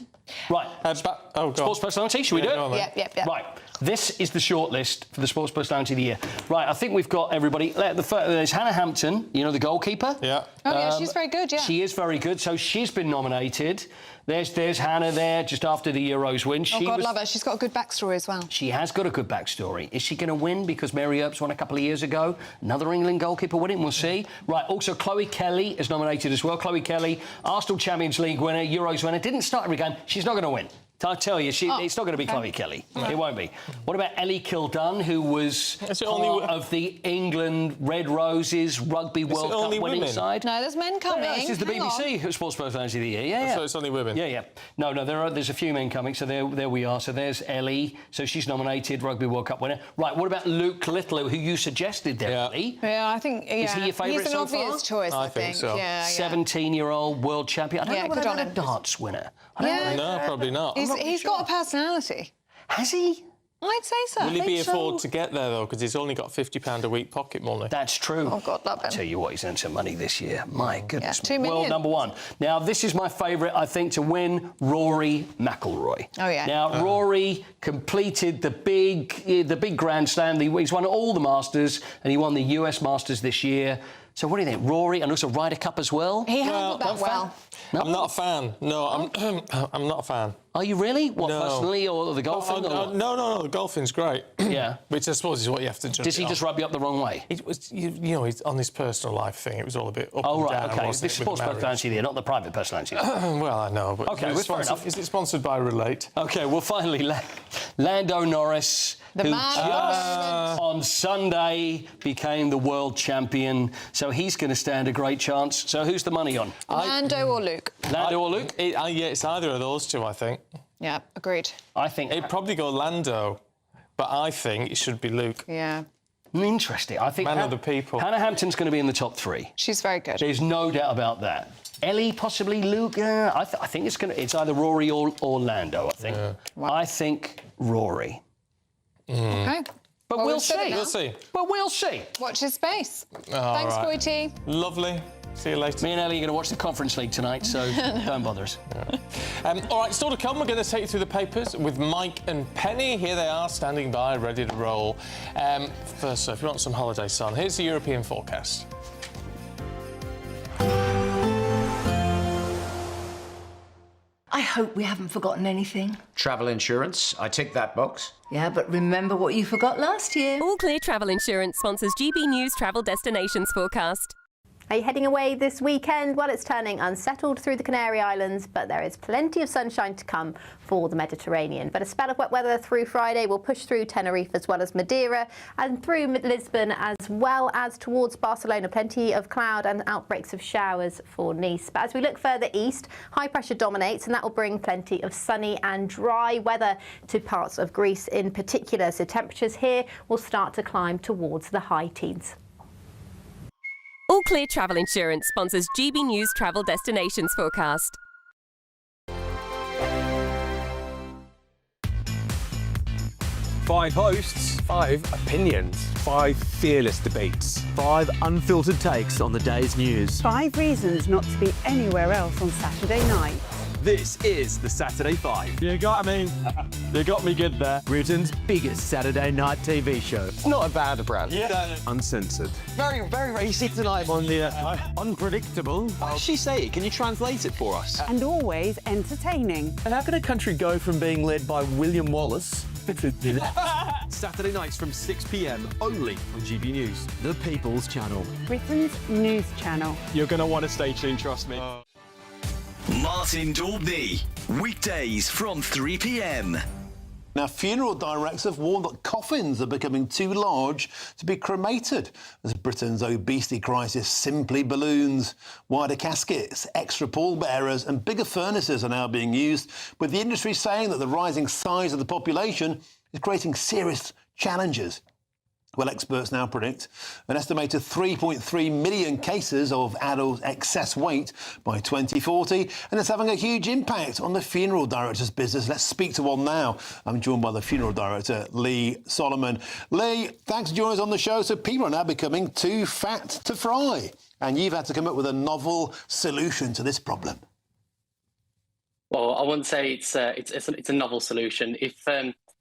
Right. Sports Personality, should we do it? Yep. Right. This is the shortlist for the Sports Personality of the Year. Right, I think we've got everybody. There's Hannah Hampton, you know, the goalkeeper. Yeah. Oh, yeah, she's very good, yeah. She is very good, so she's been nominated. There's Hannah there, just after the Euros win. Love her. She's got a good backstory as well. She has got a good backstory. Is she going to win because Mary Earps won a couple of years ago? Another England goalkeeper winning? We'll see. Right, also Chloe Kelly is nominated as well. Chloe Kelly, Arsenal Champions League winner, Euros winner. Didn't start every game. She's not going to win. I tell you, it's not going to be Chloe Kelly. It won't be. What about Ellie Kildunn, who was part of the England Red Roses Rugby World Cup winning side? No, there's men coming. This is the BBC Sports Personality of the Year. Yeah. So it's only women? Yeah. No, there's a few men coming, so there we are. So there's Ellie, so she's nominated, Rugby World Cup winner. Right, what about Luke Littler, who you suggested there, Ellie? Yeah, I think, Is he your favourite He's an obvious choice, I think. so. Yeah. 17-year-old world champion. I don't know whether good on a him. darts winner. No, probably not. He's got a personality. Has he? I'd say so. Will he be afford to get there, though? Because he's only got £50 a week pocket money. That's true. Oh, God, love him. I tell you what, he's earned some money this year. My goodness. $2 million. World number 1. Now, this is my favourite, I think, to win, Rory McIlroy. Oh, yeah. Now, Rory completed the big Grand Slam. He's won all the Masters, and he won the US Masters this year. So what do you think, Rory, and also Ryder Cup as well? He handled that well. No? I'm not a fan. No, I'm not a fan. Are you really? What, personally, or the golfing? No, the golfing's great. Yeah. Which I suppose is what you have to judge. Does he just rub you up the wrong way? It was, he's on his personal life thing, it was all a bit up Oh, and right, down, OK. wasn't This it, is with sports the marriage? personality there, not the private personality. Well, I know, but... OK, fair enough. Is it sponsored by Relate? OK, well, finally, Lando Norris, who on Sunday became the world champion, so he's going to stand a great chance. So who's the money on? Lando or Luke? Lando or Luke? Yeah, it's either of those two, I think. Yeah, agreed. I think... It'd probably go Lando, but I think it should be Luke. Yeah. Interesting. I think... Man of the people. Hannah Hampton's going to be in the top 3. She's very good. There's no doubt about that. Ellie, possibly Luke. I think it's either Rory or Orlando, I think. I think Rory. OK. But we'll see. We'll see. But we'll see. Watch his space. All Thanks, right. Coity. Lovely. See you later. Me and Ellie are going to watch the Conference League tonight, so don't bother us. All right, still to come, we're going to take you through the papers with Mike and Penny. Here they are, standing by, ready to roll. First, so if you want some holiday sun, here's the European forecast. I hope we haven't forgotten anything. Travel insurance, I tick that box. Yeah, but remember what you forgot last year. All Clear Travel Insurance sponsors GB News Travel Destinations Forecast. Are you heading away this weekend? Well, it's turning unsettled through the Canary Islands, but there is plenty of sunshine to come for the Mediterranean. But a spell of wet weather through Friday will push through Tenerife as well as Madeira and through Lisbon as well as towards Barcelona. Plenty of cloud and outbreaks of showers for Nice. But as we look further east, high pressure dominates and that will bring plenty of sunny and dry weather to parts of Greece in particular. So temperatures here will start to climb towards the high teens. All Clear Travel Insurance sponsors GB News Travel Destinations Forecast. 5 hosts, 5 opinions, 5 fearless debates, 5 unfiltered takes on the day's news. 5 reasons not to be anywhere else on Saturday night. This is the Saturday 5. You got me good there. Britain's biggest Saturday night TV show. It's not a bad brand. Yeah. Uncensored. Very, very racy tonight. On the unpredictable. What did she say? Can you translate it for us? And always entertaining. And how can a country go from being led by William Wallace to Saturday nights from 6 p.m. only on GB News, the People's Channel. Britain's news channel. You're going to want to stay tuned, trust me. Martin Daubney, weekdays from 3 p.m. Now, funeral directors have warned that coffins are becoming too large to be cremated as Britain's obesity crisis simply balloons. Wider caskets, extra pallbearers and bigger furnaces are now being used, with the industry saying that the rising size of the population is creating serious challenges. Well, experts now predict an estimated 3.3 million cases of adult excess weight by 2040, and it's having a huge impact on the funeral director's business. Let's speak to one now. I'm joined by the funeral director, Lee Solomon. Lee, thanks for joining us on the show. So people are now becoming too fat to fry, and you've had to come up with a novel solution to this problem. Well, I wouldn't say it's a novel solution. If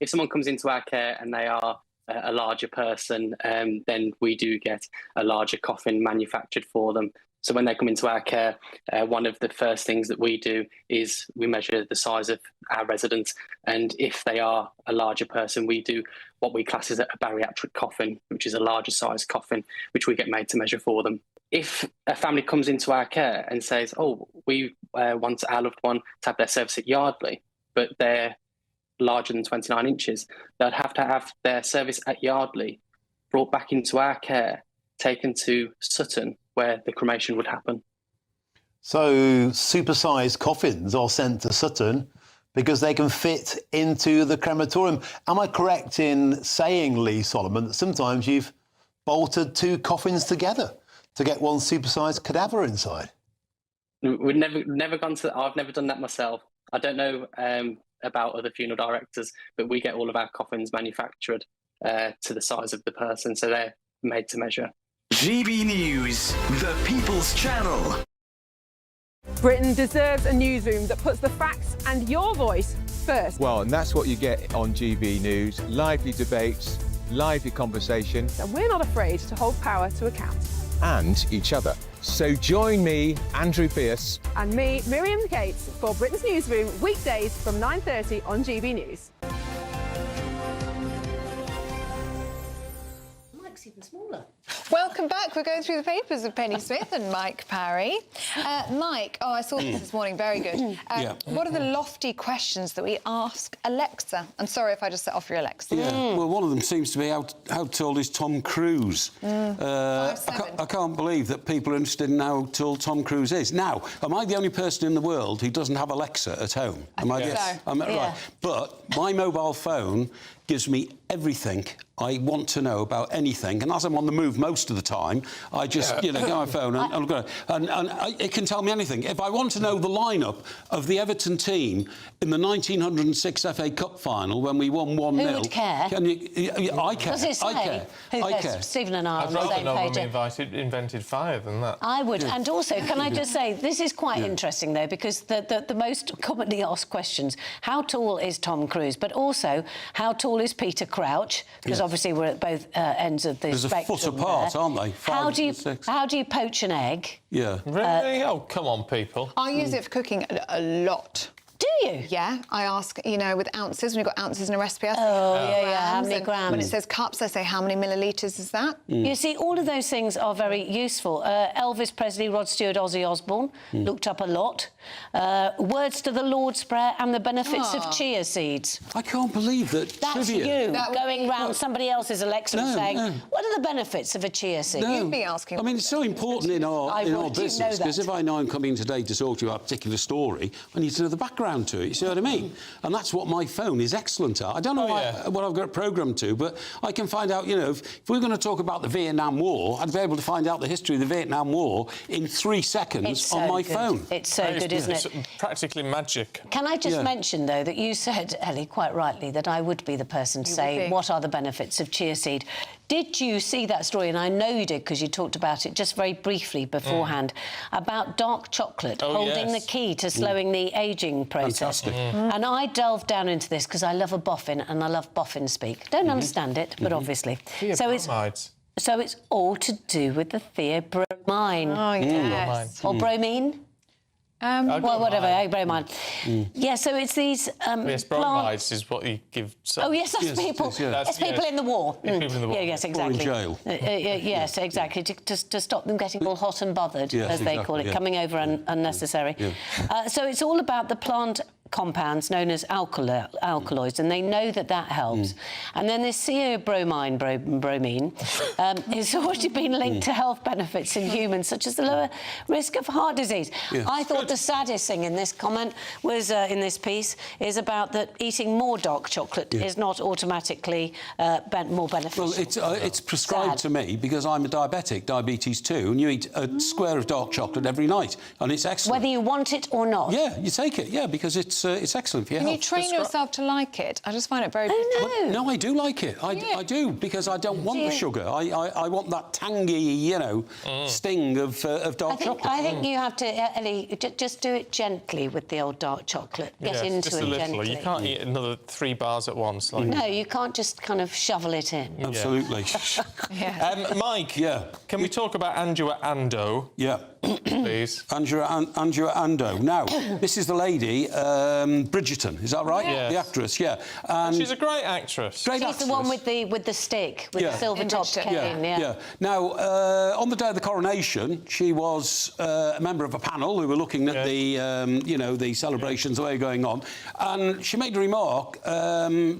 someone comes into our care and they are a larger person, then we do get a larger coffin manufactured for them. So when they come into our care, one of the first things that we do is we measure the size of our residents. And if they are a larger person, we do what we class as a bariatric coffin, which is a larger size coffin, which we get made to measure for them. If a family comes into our care and says, oh, we want our loved one to have their service at Yardley, but they're larger than 29 inches, they'd have to have their service at Yardley brought back into our care, taken to Sutton, where the cremation would happen. So supersized coffins are sent to Sutton because they can fit into the crematorium. Am I correct in saying, Lee Solomon, that sometimes you've bolted 2 coffins together to get one supersized cadaver inside? We've never gone to. I've never done that myself. I don't know about other funeral directors, but we get all of our coffins manufactured to the size of the person, so they're made to measure. GB News, the People's Channel. Britain deserves a newsroom that puts the facts and your voice first. Well, and that's what you get on GB News. Lively debates, lively conversation. And we're not afraid to hold power to account. And each other. So join me, Andrew Pierce. And me, Miriam Cates, for Britain's Newsroom, weekdays from 9:30 on GB News. Mike's even smaller. Welcome back. We're going through the papers with Penny Smith and Mike Parry. Mike, I saw this morning, very good. What are the lofty questions that we ask Alexa? And sorry if I just set off your Alexa. Well, one of them seems to be how tall is Tom Cruise? I can't believe that people are interested in how tall Tom Cruise is. Now, am I the only person in the world who doesn't have Alexa at home? I think so. Right. But my mobile phone gives me everything I want to know about anything, and as I'm on the move most of the time, I just, you know, get my phone and go, and it can tell me anything. If I want to know the lineup of the Everton team in the 1906 FA Cup final when we won 1-0, who would care? Can you? I care. Does it say? I care. I care. Stephen and I are I'd on the rather same know when page. we invented fire than that. I would, and also, can I just say, this is quite interesting though, because the most commonly asked questions: how tall is Tom Cruise? But also, how tall is Peter Crouch? Because obviously we're at both ends of the spectrum. There's a foot apart, aren't they? How do you poach an egg? Yeah. Really? Oh, come on, people. I use it for cooking a lot. Do you? Yeah, I ask, you know, with ounces, when you've got ounces in a recipe, I say how many grams? When it says cups, I say how many millilitres is that? You see, all of those things are very useful. Elvis Presley, Rod Stewart, Ozzy Osbourne looked up a lot. Words to the Lord's Prayer and the benefits of chia seeds. I can't believe that. That's trivia. you going round somebody else's Alexa and saying, what are the benefits of a chia seed? No. You'd be asking. I mean, it's so important in our business, because if I know I'm coming today to talk to you about a particular story, I need to know the background to it, you see what I mean? And that's what my phone is excellent at. I don't know what I've got it programmed to, but I can find out, you know, if we're going to talk about the Vietnam War, I'd be able to find out the history of the Vietnam War in 3 seconds on my phone. It's so good, isn't it? It's practically magic. Can I just mention, though, that you said, Ellie, quite rightly, that I would be the person to say, what are the benefits of chia seed? Did you see that story? And I know you did, because you talked about it just very briefly beforehand, about dark chocolate holding the key to slowing the ageing process. Fantastic. And I delved down into this because I love a boffin and I love boffin speak. Don't understand it, but obviously. So it's all to do with the theobromine. Oh, yes. Or bromine. Well, whatever, bromine. Yeah, so it's these yes, bromides is what you give. Oh, yes, that's people. That's people in the war. People in the war. Yeah, yes, exactly. Or in jail. Yes, exactly. To stop them getting all hot and bothered, as they call it, coming over unnecessary. So it's all about the plant compounds known as alkaloids, and they know that helps. And then this theobromine bromine has already been linked to health benefits in humans, such as the lower risk of heart disease. I thought the saddest thing in this comment was, in this piece, is about that eating more dark chocolate is not automatically more beneficial. Well, it's prescribed to me because I'm a diabetic, diabetes 2, and you eat a square of dark chocolate every night, and it's excellent. Whether you want it or not. Yeah, you take it, because it's excellent for your Can health. you train yourself to like it? I just find it very... No, I do like it. I do, because I don't want the sugar. I want that tangy, you know, sting of dark chocolate. I think you have to, Ellie, just do it gently with the old dark chocolate. Get into just it a little. gently. You can't eat another 3 bars at once. Like... No, you can't just kind of shovel it in. Absolutely. Mike, can we talk about Angela Ando? Yeah. Please. Angela Ando. Now, this is the lady, Bridgerton, is that right? Yes. The actress, And she's a great actress. She's the one with the stick, with the silver-topped cane, Now, on the day of the coronation, she was a member of a panel who were looking at the, you know, the celebrations that were going on, and she made a remark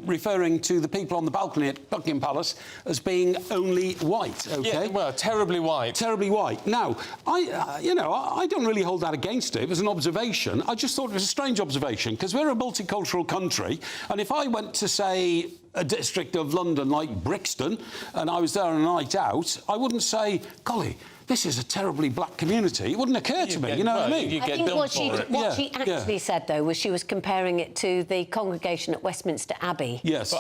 referring to the people on the balcony at Buckingham Palace as being only white, OK? Yeah, well, terribly white. Terribly white. Now, I don't really hold that against it. It was an observation. I just thought it was a strange observation, because we're a multicultural country, and if I went to, say, a district of London like Brixton, and I was there on a night out, I wouldn't say, golly, this is a terribly black community. It wouldn't occur to me, you know what I mean? I think what she actually said, though, was she was comparing it to the congregation at Westminster Abbey. Yes.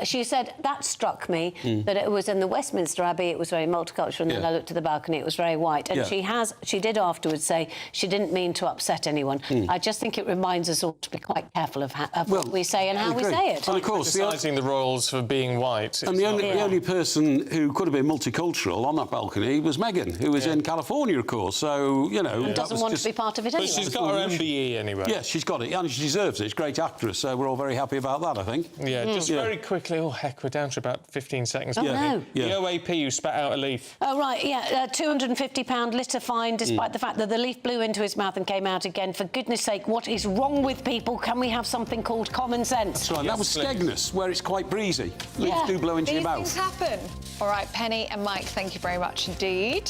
She said, that struck me, that it was in the Westminster Abbey, it was very multicultural, and then I looked at the balcony, it was very white. And she did afterwards say she didn't mean to upset anyone. I just think it reminds us all to be quite careful of what we say and how we say it. And of course, criticising the royals for being white. And the only person who could have been multicultural on that balcony was Meghan, who was in California, of course. So, you know... doesn't want to be part of it anyway. But she's got her MBE anyway. Yes, she's got it, and she deserves it. She's a great actress, so we're all very happy about that, I think. Yeah, just very quickly... Oh, heck, we're down to about 15 seconds. Oh, no. The OAP who spat out a leaf. Oh, right, £250 litre fine, despite the fact that the leaf blew into his mouth and came out again. For goodness sake, what is wrong with people? Can we have something called common sense? That's right, that was Skegness, where it's quite breezy. Leaves do blow into your mouth. These things happen. All right, Penny and Mike, thank you very much indeed.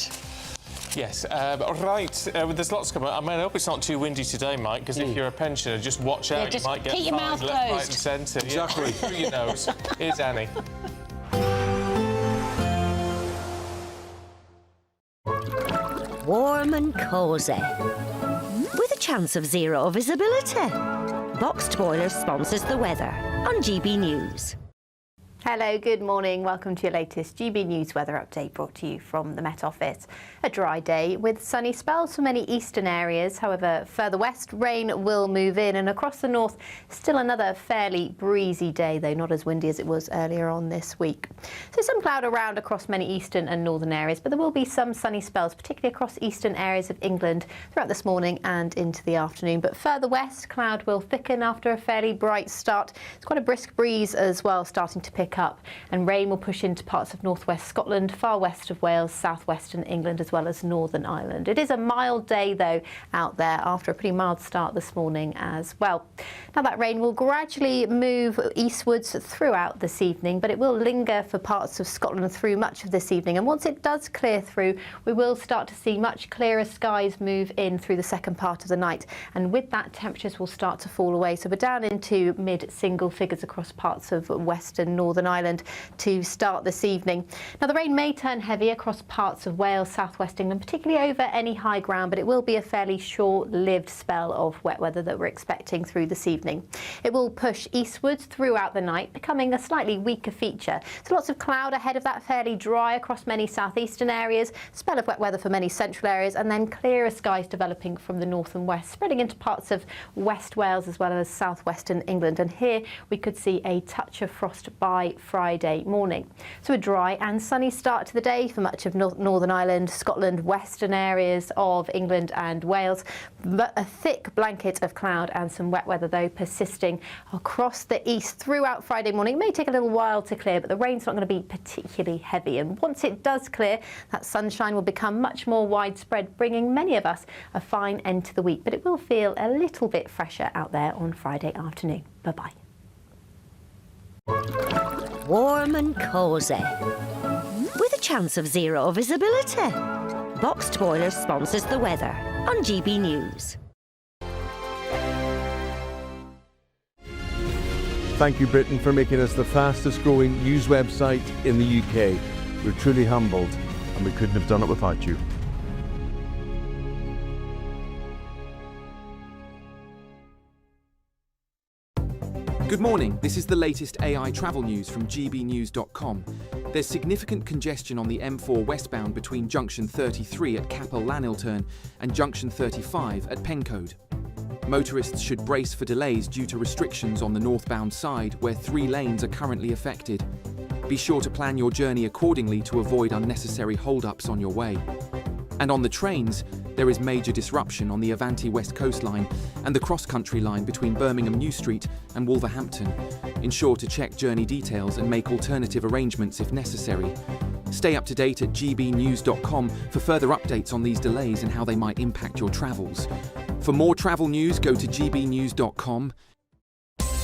Yes, right. There's lots coming. I mean, I hope it's not too windy today, Mike, because if you're a pensioner, just watch out. Just you might get keep your mouth fined left, right, closed. and centre. Exactly. Through your nose. Here's Annie. Warm and cosy, with a chance of zero visibility. Boxed Boilers sponsors the weather on GB News. Hello, good morning. Welcome to your latest GB News weather update brought to you from the Met Office. A dry day with sunny spells for many eastern areas. However, further west, rain will move in, and across the north, still another fairly breezy day, though not as windy as it was earlier on this week. So some cloud around across many eastern and northern areas, but there will be some sunny spells, particularly across eastern areas of England throughout this morning and into the afternoon. But further west, cloud will thicken after a fairly bright start. It's quite a brisk breeze as well, starting to pick up, and rain will push into parts of northwest Scotland, far west of Wales, southwestern England, as well as Northern Ireland. It is a mild day though out there after a pretty mild start this morning as well. Now that rain will gradually move eastwards throughout this evening, but it will linger for parts of Scotland through much of this evening, and once it does clear through, we will start to see much clearer skies move in through the second part of the night, and with that temperatures will start to fall away, so we're down into mid-single figures across parts of western Northern Ireland to start this evening. Now the rain may turn heavy across parts of Wales, southwest England, particularly over any high ground, but it will be a fairly short-lived spell of wet weather that we're expecting through this evening. It will push eastwards throughout the night, becoming a slightly weaker feature. So lots of cloud ahead of that, fairly dry across many southeastern areas, spell of wet weather for many central areas, and then clearer skies developing from the north and west, spreading into parts of West Wales as well as southwestern England. And here we could see a touch of frost by Friday morning. So a dry and sunny start to the day for much of Northern Ireland, Scotland, western areas of England and Wales, but a thick blanket of cloud and some wet weather though persisting across the east throughout Friday morning. It may take a little while to clear, but the rain's not going to be particularly heavy, and once it does clear, that sunshine will become much more widespread, bringing many of us a fine end to the week, but it will feel a little bit fresher out there on Friday afternoon. Bye-bye. Warm and cosy, with a chance of zero visibility. Boxed Boilers sponsors the weather on GB News. Thank you, Britain, for making us the fastest growing news website in the UK. We're truly humbled, and we couldn't have done it without you. Good morning, this is the latest AI travel news from gbnews.com. There's significant congestion on the M4 westbound between junction 33 at Capel Lanilturn and junction 35 at Pencode. Motorists should brace for delays due to restrictions on the northbound side, where 3 lanes are currently affected. Be sure to plan your journey accordingly to avoid unnecessary hold-ups on your way. And on the trains, there is major disruption on the Avanti West Coast Line and the cross-country line between Birmingham New Street and Wolverhampton. Ensure to check journey details and make alternative arrangements if necessary. Stay up to date at gbnews.com for further updates on these delays and how they might impact your travels. For more travel news, go to gbnews.com.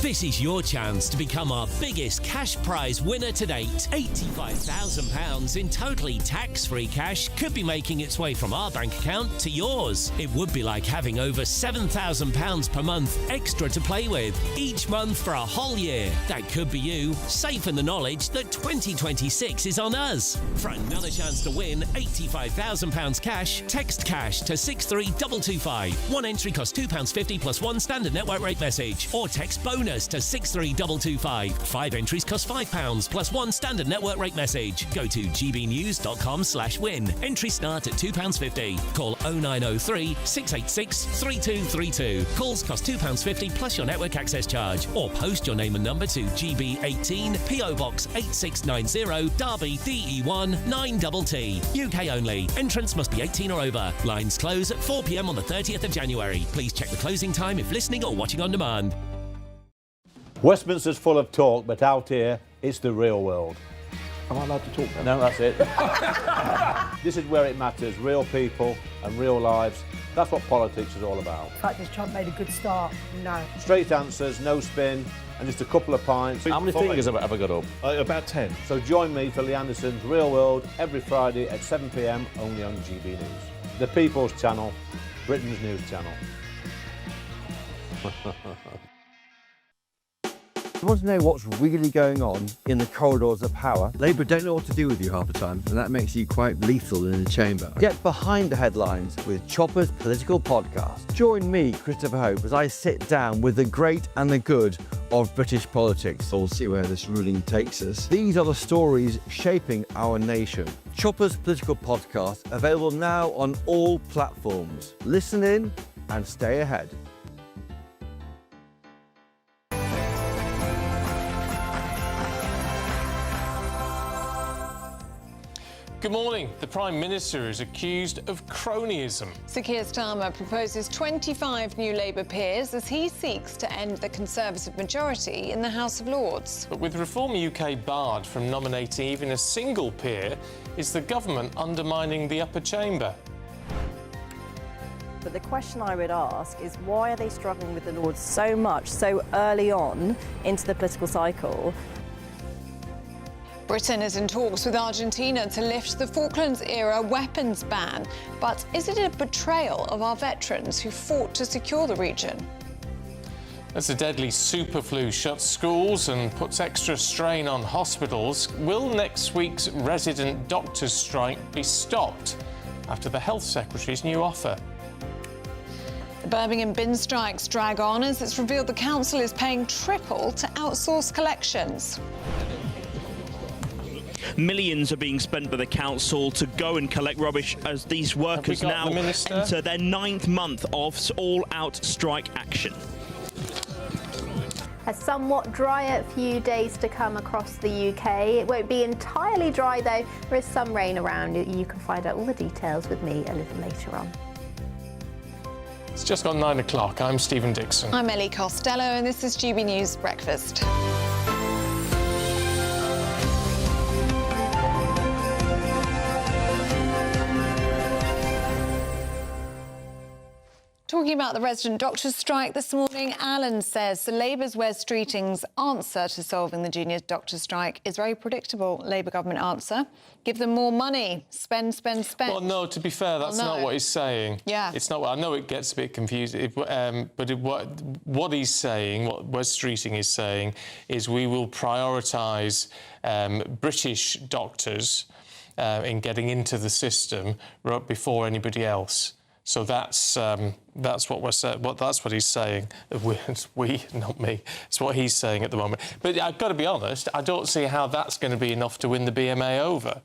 This is your chance to become our biggest cash prize winner to date. £85,000 in totally tax-free cash could be making its way from our bank account to yours. It would be like having over £7,000 per month extra to play with, each month for a whole year. That could be you, safe in the knowledge that 2026 is on us. For another chance to win £85,000 cash, text cash to 63225. One entry costs £2.50 plus one standard network rate message, or text bonus to 63225. 5 entries cost £5 plus one standard network rate message. Go to gbnews.com/win. Entries start at £2.50. Call 0903 686 3232. Calls cost £2.50 plus your network access charge. Or post your name and number to GB18 PO Box 8690 Derby DE1 9TT. UK only. Entrance must be 18 or over. Lines close at 4 p.m. on the 30th of January. Please check the closing time if listening or watching on demand. Westminster's full of talk, but out here, it's the real world. Am I allowed to talk No, now? that's it. This is where it matters, real people and real lives. That's what politics is all about. The fact is Trump made a good start, no. Straight answers, no spin, and just a couple of pints. How many fingers have I got up? About 10. So join me for Lee Anderson's Real World every Friday at 7 p.m, only on GB News. The People's Channel, Britain's news channel. You want to know what's really going on in the corridors of power? Labour don't know what to do with you half the time, and that makes you quite lethal in the chamber. Get behind the headlines with Chopper's Political Podcast. Join me, Christopher Hope, as I sit down with the great and the good of British politics. We'll see where this ruling takes us. These are the stories shaping our nation. Chopper's Political Podcast, available now on all platforms. Listen in and stay ahead. Good morning. The Prime Minister is accused of cronyism. Sir Keir Starmer proposes 25 new Labour peers as he seeks to end the Conservative majority in the House of Lords. But with Reform UK barred from nominating even a single peer, is the government undermining the upper chamber? But the question I would ask is, why are they struggling with the Lords so much, so early on into the political cycle? Britain is in talks with Argentina to lift the Falklands-era weapons ban. But is it a betrayal of our veterans who fought to secure the region? As the deadly superflu shuts schools and puts extra strain on hospitals, will next week's resident doctors' strike be stopped after the Health Secretary's new offer? The Birmingham bin strikes drag on as it's revealed the council is paying triple to outsource collections. Millions are being spent by the council to go and collect rubbish as these workers now enter their 9th month of all-out strike action. A somewhat drier few days to come across the UK. It won't be entirely dry though. There is some rain around. You can find out all the details with me a little later on. It's just gone 9 o'clock. I'm Stephen Dixon. I'm Ellie Costello and this is GB News Breakfast. Talking about the resident doctors' strike this morning, Alan says the Labour's Wes Streeting's answer to solving the junior doctors' strike is very predictable. Labour government answer: give them more money, spend, spend, spend. Well, no, to be fair, that's not what he's saying. Yeah. It's not. I know it gets a bit confusing, but what he's saying, what Wes Streeting is saying, is we will prioritise British doctors in getting into the system before anybody else. So that's what we're saying. That's what he's saying. We, not me. It's what he's saying at the moment. But I've got to be honest. I don't see how that's going to be enough to win the BMA over,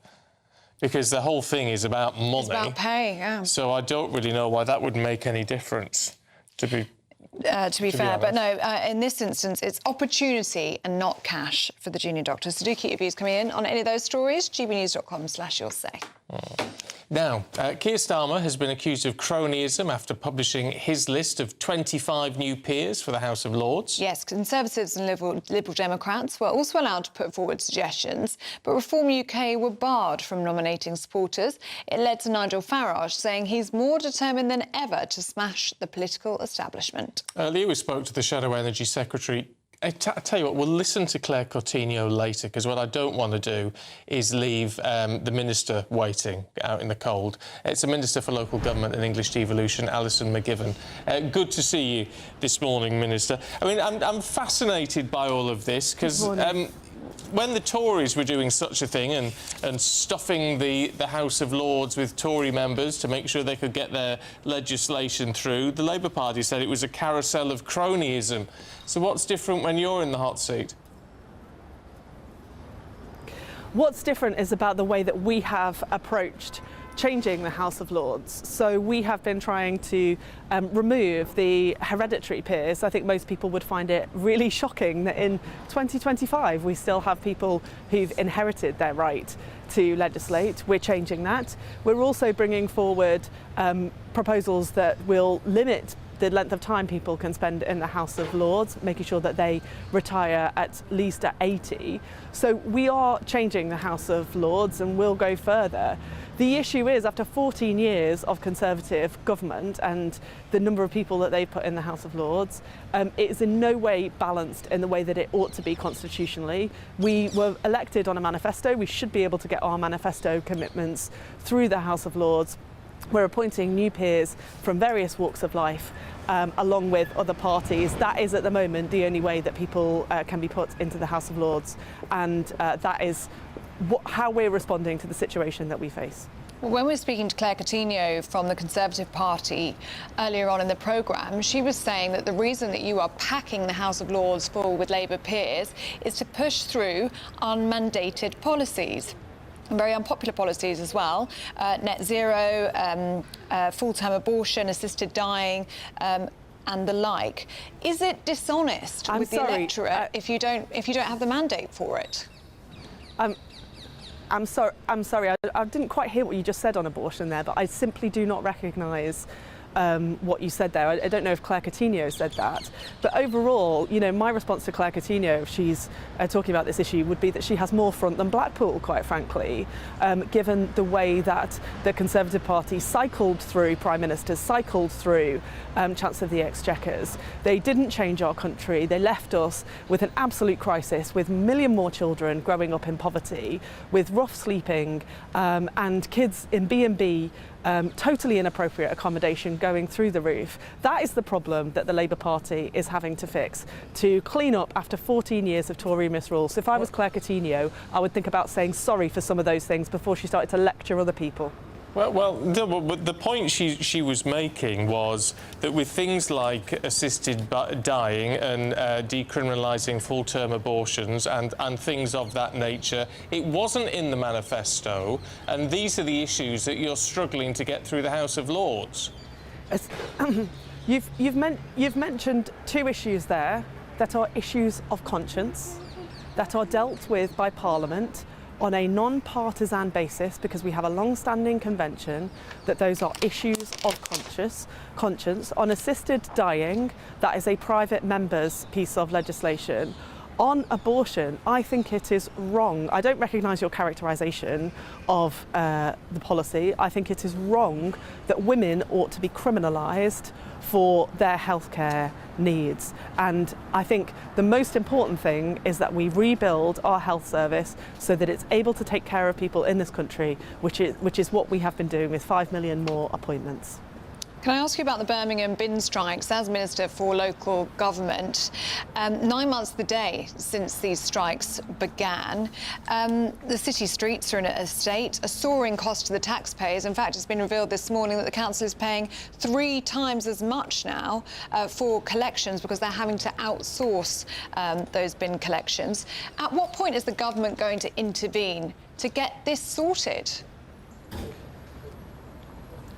because the whole thing is about money. It's about pay. Yeah. So I don't really know why that would make any difference. To be fair, but no, in this instance, it's opportunity and not cash for the junior doctors. So do keep your views coming in on any of those stories. gbnews.com/you'll-say. Now, Keir Starmer has been accused of cronyism after publishing his list of 25 new peers for the House of Lords. Yes, Conservatives and Liberal Democrats were also allowed to put forward suggestions, but Reform UK were barred from nominating supporters. It led to Nigel Farage saying he's more determined than ever to smash the political establishment. Earlier, we spoke to the Shadow Energy Secretary. I tell you what, we'll listen to Claire Coutinho later, because what I don't want to do is leave the Minister waiting out in the cold. It's the Minister for Local Government and English Devolution, Alison McGivern. Good to see you this morning, Minister. I mean, I'm fascinated by all of this, because when the Tories were doing such a thing and stuffing the House of Lords with Tory members to make sure they could get their legislation through, the Labour Party said it was a carousel of cronyism. So what's different when you're in the hot seat? What's different is about the way that we have approached changing the House of Lords. So we have been trying to remove the hereditary peers. I think most people would find it really shocking that in 2025 we still have people who've inherited their right to legislate. We're changing that. We're also bringing forward proposals that will limit the length of time people can spend in the House of Lords, making sure that they retire at least at 80. So we are changing the House of Lords and we'll go further. The issue is, after 14 years of Conservative government and the number of people that they put in the House of Lords, it is in no way balanced in the way that it ought to be constitutionally. We were elected on a manifesto. We should be able to get our manifesto commitments through the House of Lords we're appointing new peers from various walks of life, along with other parties. That is at the moment the only way that people can be put into the House of Lords, and that is how we're responding to the situation that we face. Well, when we were speaking to Claire Coutinho from the Conservative Party earlier on in the programme, she was saying that the reason that you are packing the House of Lords full with Labour peers is to push through unmandated policies. Very unpopular policies as well, net zero, full-term abortion, assisted dying, and the like. Is it dishonest with the electorate if you don't have the mandate for it? I'm sorry. I didn't quite hear what you just said on abortion there, but I simply do not recognise what you said there. I don't know if Claire Coutinho said that, but overall, you know, my response to Claire Coutinho, if she's talking about this issue, would be that she has more front than Blackpool, quite frankly, given the way that the Conservative Party cycled through Prime Ministers, cycled through Chancellor of the Exchequers. They didn't change our country. They left us with an absolute crisis, with a million more children growing up in poverty, with rough sleeping, and kids in B&B, totally inappropriate accommodation going through the roof. That is the problem that the Labour Party is having to fix, to clean up after 14 years of Tory misrule. So if I was Claire Coutinho, I would think about saying sorry for some of those things before she started to lecture other people. Well, the point she was making was that with things like assisted dying and decriminalising full-term abortions and things of that nature, it wasn't in the manifesto, and these are the issues that you're struggling to get through the House of Lords. You've mentioned two issues there that are issues of conscience, that are dealt with by Parliament on a non-partisan basis, because we have a long-standing convention that those are issues of conscience. On assisted dying, that is a private member's piece of legislation. On abortion, I think it is wrong. I don't recognise your characterisation of the policy. I think it is wrong that women ought to be criminalised for their healthcare needs. And I think the most important thing is that we rebuild our health service so that it's able to take care of people in this country, which is what we have been doing with 5 million more appointments. Can I ask you about the Birmingham bin strikes? As Minister for Local Government, 9 months the day since these strikes began. The city streets are in a state, a soaring cost to the taxpayers. In fact, it's been revealed this morning that the council is paying 3 times as much now for collections because they're having to outsource those bin collections. At what point is the government going to intervene to get this sorted?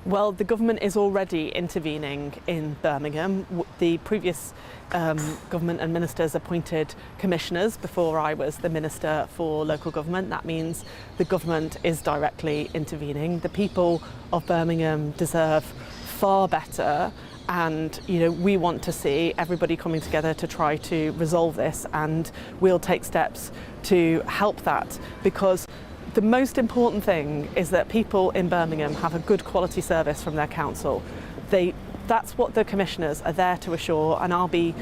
Well, the government is already intervening in Birmingham. The previous government and ministers appointed commissioners before I was the Minister for Local Government. That means the government is directly intervening. The people of Birmingham deserve far better, and we want to see everybody coming together to try to resolve this, and we'll take steps to help that, because the most important thing is that people in Birmingham have a good quality service from their council. That's what the commissioners are there to assure, and I'll be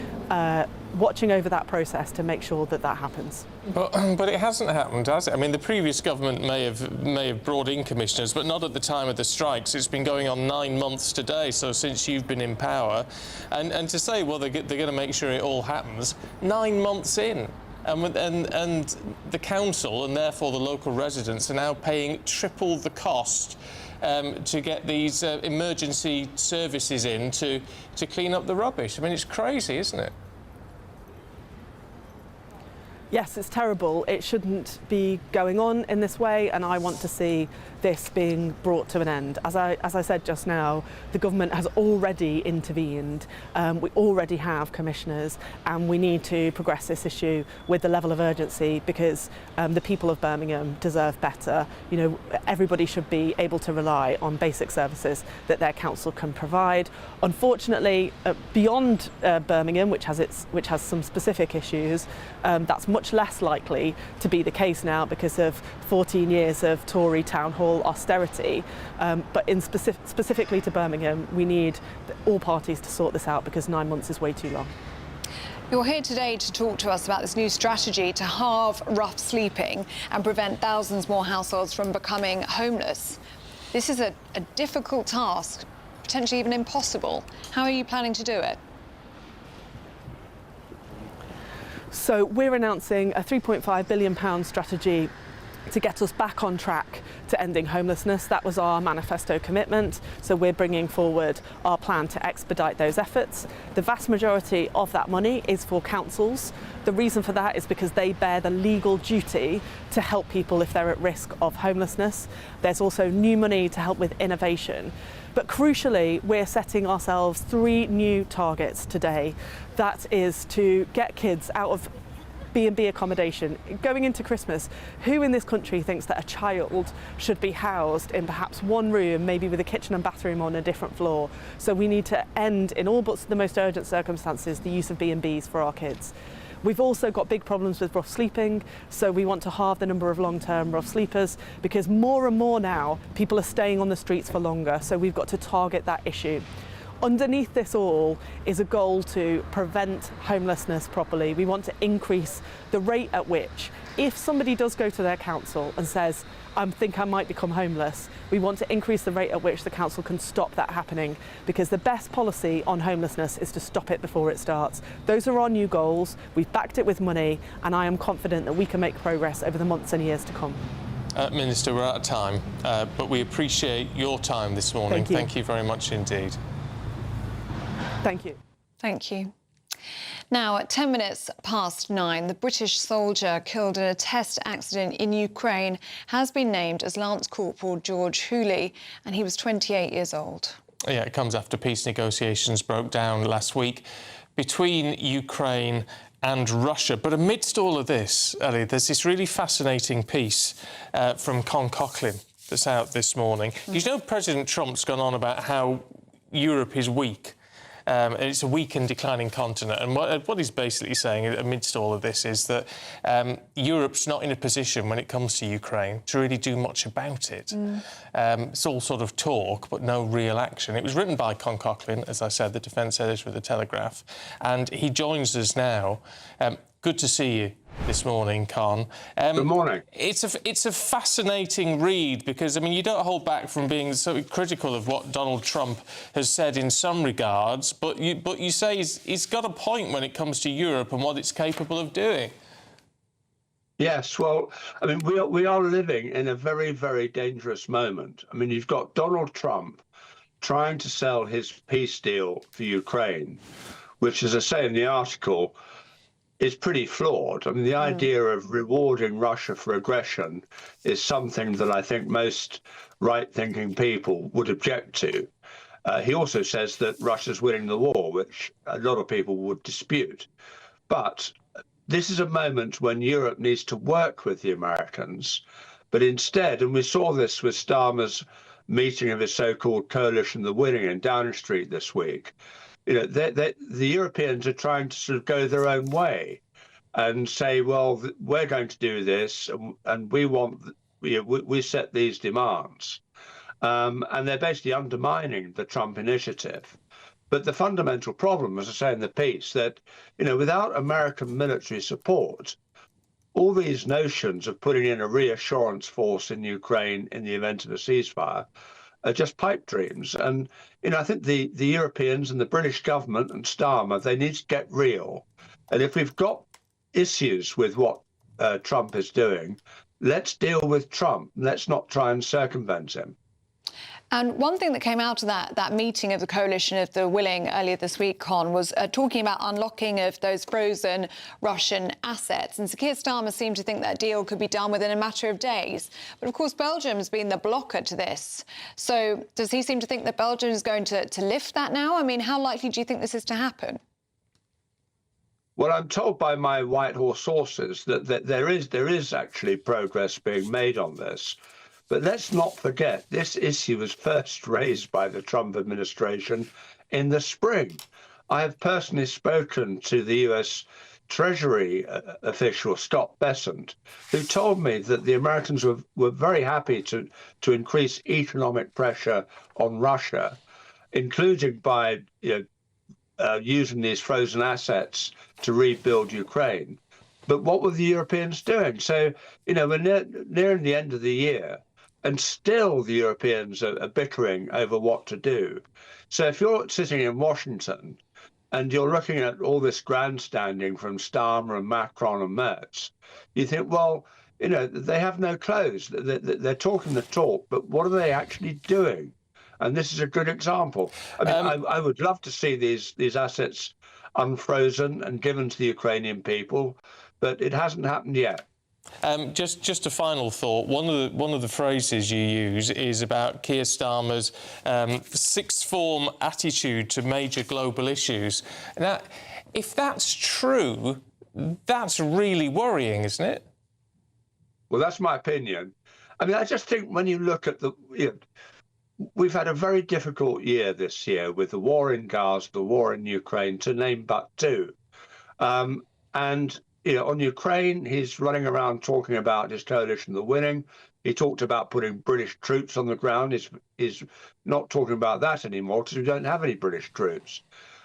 watching over that process to make sure that that happens. But it hasn't happened, has it? I mean, the previous government may have brought in commissioners, but not at the time of the strikes. It's been going on 9 months today, so since you've been in power, and to say, well, they're going to make sure it all happens 9 months in. And the council, and therefore the local residents, are now paying triple the cost to get these emergency services in to clean up the rubbish. I mean, it's crazy, isn't it? Yes, it's terrible. It shouldn't be going on in this way, and I want to see this being brought to an end. As I said just now, the government has already intervened. We already have commissioners, and we need to progress this issue with the level of urgency, because the people of Birmingham deserve better. Everybody should be able to rely on basic services that their council can provide. Unfortunately, beyond Birmingham, which has some specific issues, that's much less likely to be the case now because of 14 years of Tory town hall austerity. But specifically to Birmingham, we need all parties to sort this out, because 9 months is way too long. You're here today to talk to us about this new strategy to halve rough sleeping and prevent thousands more households from becoming homeless. This is a difficult task, potentially even impossible. How are you planning to do it? So we're announcing a £3.5 billion strategy to get us back on track to ending homelessness. That was our manifesto commitment, so we're bringing forward our plan to expedite those efforts. The vast majority of that money is for councils. The reason for that is because they bear the legal duty to help people if they're at risk of homelessness. There's also new money to help with innovation. But crucially, we're setting ourselves 3 new targets today. That is to get kids out of B&B accommodation. Going into Christmas, who in this country thinks that a child should be housed in perhaps one room, maybe with a kitchen and bathroom on a different floor? So we need to end, in all but the most urgent circumstances, the use of B&Bs for our kids. We've also got big problems with rough sleeping, so we want to halve the number of long-term rough sleepers, because more and more now people are staying on the streets for longer, so we've got to target that issue. Underneath this all is a goal to prevent homelessness properly. We want to increase the rate at which, if somebody does go to their council and says, I think I might become homeless, we want to increase the rate at which the council can stop that happening, because the best policy on homelessness is to stop it before it starts. Those are our new goals. We've backed it with money, and I am confident that we can make progress over the months and years to come. Minister, we're out of time, but we appreciate your time this morning. Thank you very much indeed. Thank you. Thank you. Now, at 10 minutes past 9, the British soldier killed in a test accident in Ukraine has been named as Lance Corporal George Hooley, and he was 28 years old. Yeah, it comes after peace negotiations broke down last week between Ukraine and Russia. But amidst all of this, Ellie, there's this really fascinating piece from Con Coughlin that's out this morning. You know, President Trump's gone on about how Europe is weak. It's a weak and declining continent. And what he's basically saying amidst all of this is that Europe's not in a position when it comes to Ukraine to really do much about it. It's all sort of talk, but no real action. It was written by Con Coughlin, as I said, the defence editor of The Telegraph, and he joins us now. Good to see you this morning, Con. Good morning. It's a fascinating read because, I mean, you don't hold back from being so critical of what Donald Trump has said in some regards, but you say he's got a point when it comes to Europe and what it's capable of doing. Yes, well, I mean, we are living in a very, very dangerous moment. I mean, you've got Donald Trump trying to sell his peace deal for Ukraine, which, as I say in the article, is pretty flawed. I mean, the idea of rewarding Russia for aggression is something that I think most right-thinking people would object to. He also says that Russia's winning the war, which a lot of people would dispute. But this is a moment when Europe needs to work with the Americans, but instead, and we saw this with Starmer's meeting of his so-called coalition, the Winning in Downing Street this week, you know, the Europeans are trying to sort of go their own way and say, well, we're going to do this, and we want, we set these demands. And they're basically undermining the Trump initiative. But the fundamental problem, as I say in the piece, that, you know, without American military support, all these notions of putting in a reassurance force in Ukraine in the event of a ceasefire are just pipe dreams. And, you know, I think the Europeans and the British government and Starmer, they need to get real. And if we've got issues with what Trump is doing, let's deal with Trump. Let's not try and circumvent him. And one thing that came out of that meeting of the coalition of the willing earlier this week, Con, was talking about unlocking of those frozen Russian assets. And Sir Keir Starmer seemed to think that deal could be done within a matter of days. But of course, Belgium's been the blocker to this. So does he seem to think that Belgium is going to lift that now? I mean, how likely do you think this is to happen? Well, I'm told by my Whitehall sources that there is actually progress being made on this. But let's not forget, this issue was first raised by the Trump administration in the spring. I have personally spoken to the US Treasury official, Scott Bessent, who told me that the Americans were very happy to increase economic pressure on Russia, including by using these frozen assets to rebuild Ukraine. But what were the Europeans doing? So, you know, we're nearing the end of the year. And still the Europeans are bickering over what to do. So if you're sitting in Washington and you're looking at all this grandstanding from Starmer and Macron and Merz, you think, well, you know, they have no clothes. They're talking the talk, but what are they actually doing? And this is a good example. I mean, I would love to see these assets unfrozen and given to the Ukrainian people, but it hasn't happened yet. Just a final thought. One of the phrases you use is about Keir Starmer's sixth form attitude to major global issues. Now, if that's true, that's really worrying, isn't it? Well, that's my opinion. I mean, I just think when you look at we've had a very difficult year this year with the war in Gaza, the war in Ukraine, to name but two. And you know, on Ukraine, he's running around talking about his coalition, the winning. He talked about putting British troops on the ground. He's not talking about that anymore because we don't have any British troops.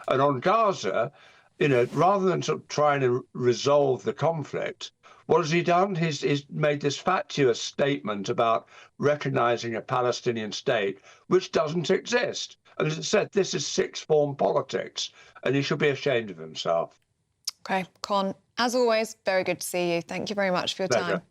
And on Gaza, you know, rather than sort of trying to resolve the conflict, what has he done? He's made this fatuous statement about recognizing a Palestinian state, which doesn't exist. And as I said, this is sixth form politics, and he should be ashamed of himself. OK, Con, as always, very good to see you. Thank you very much for your time.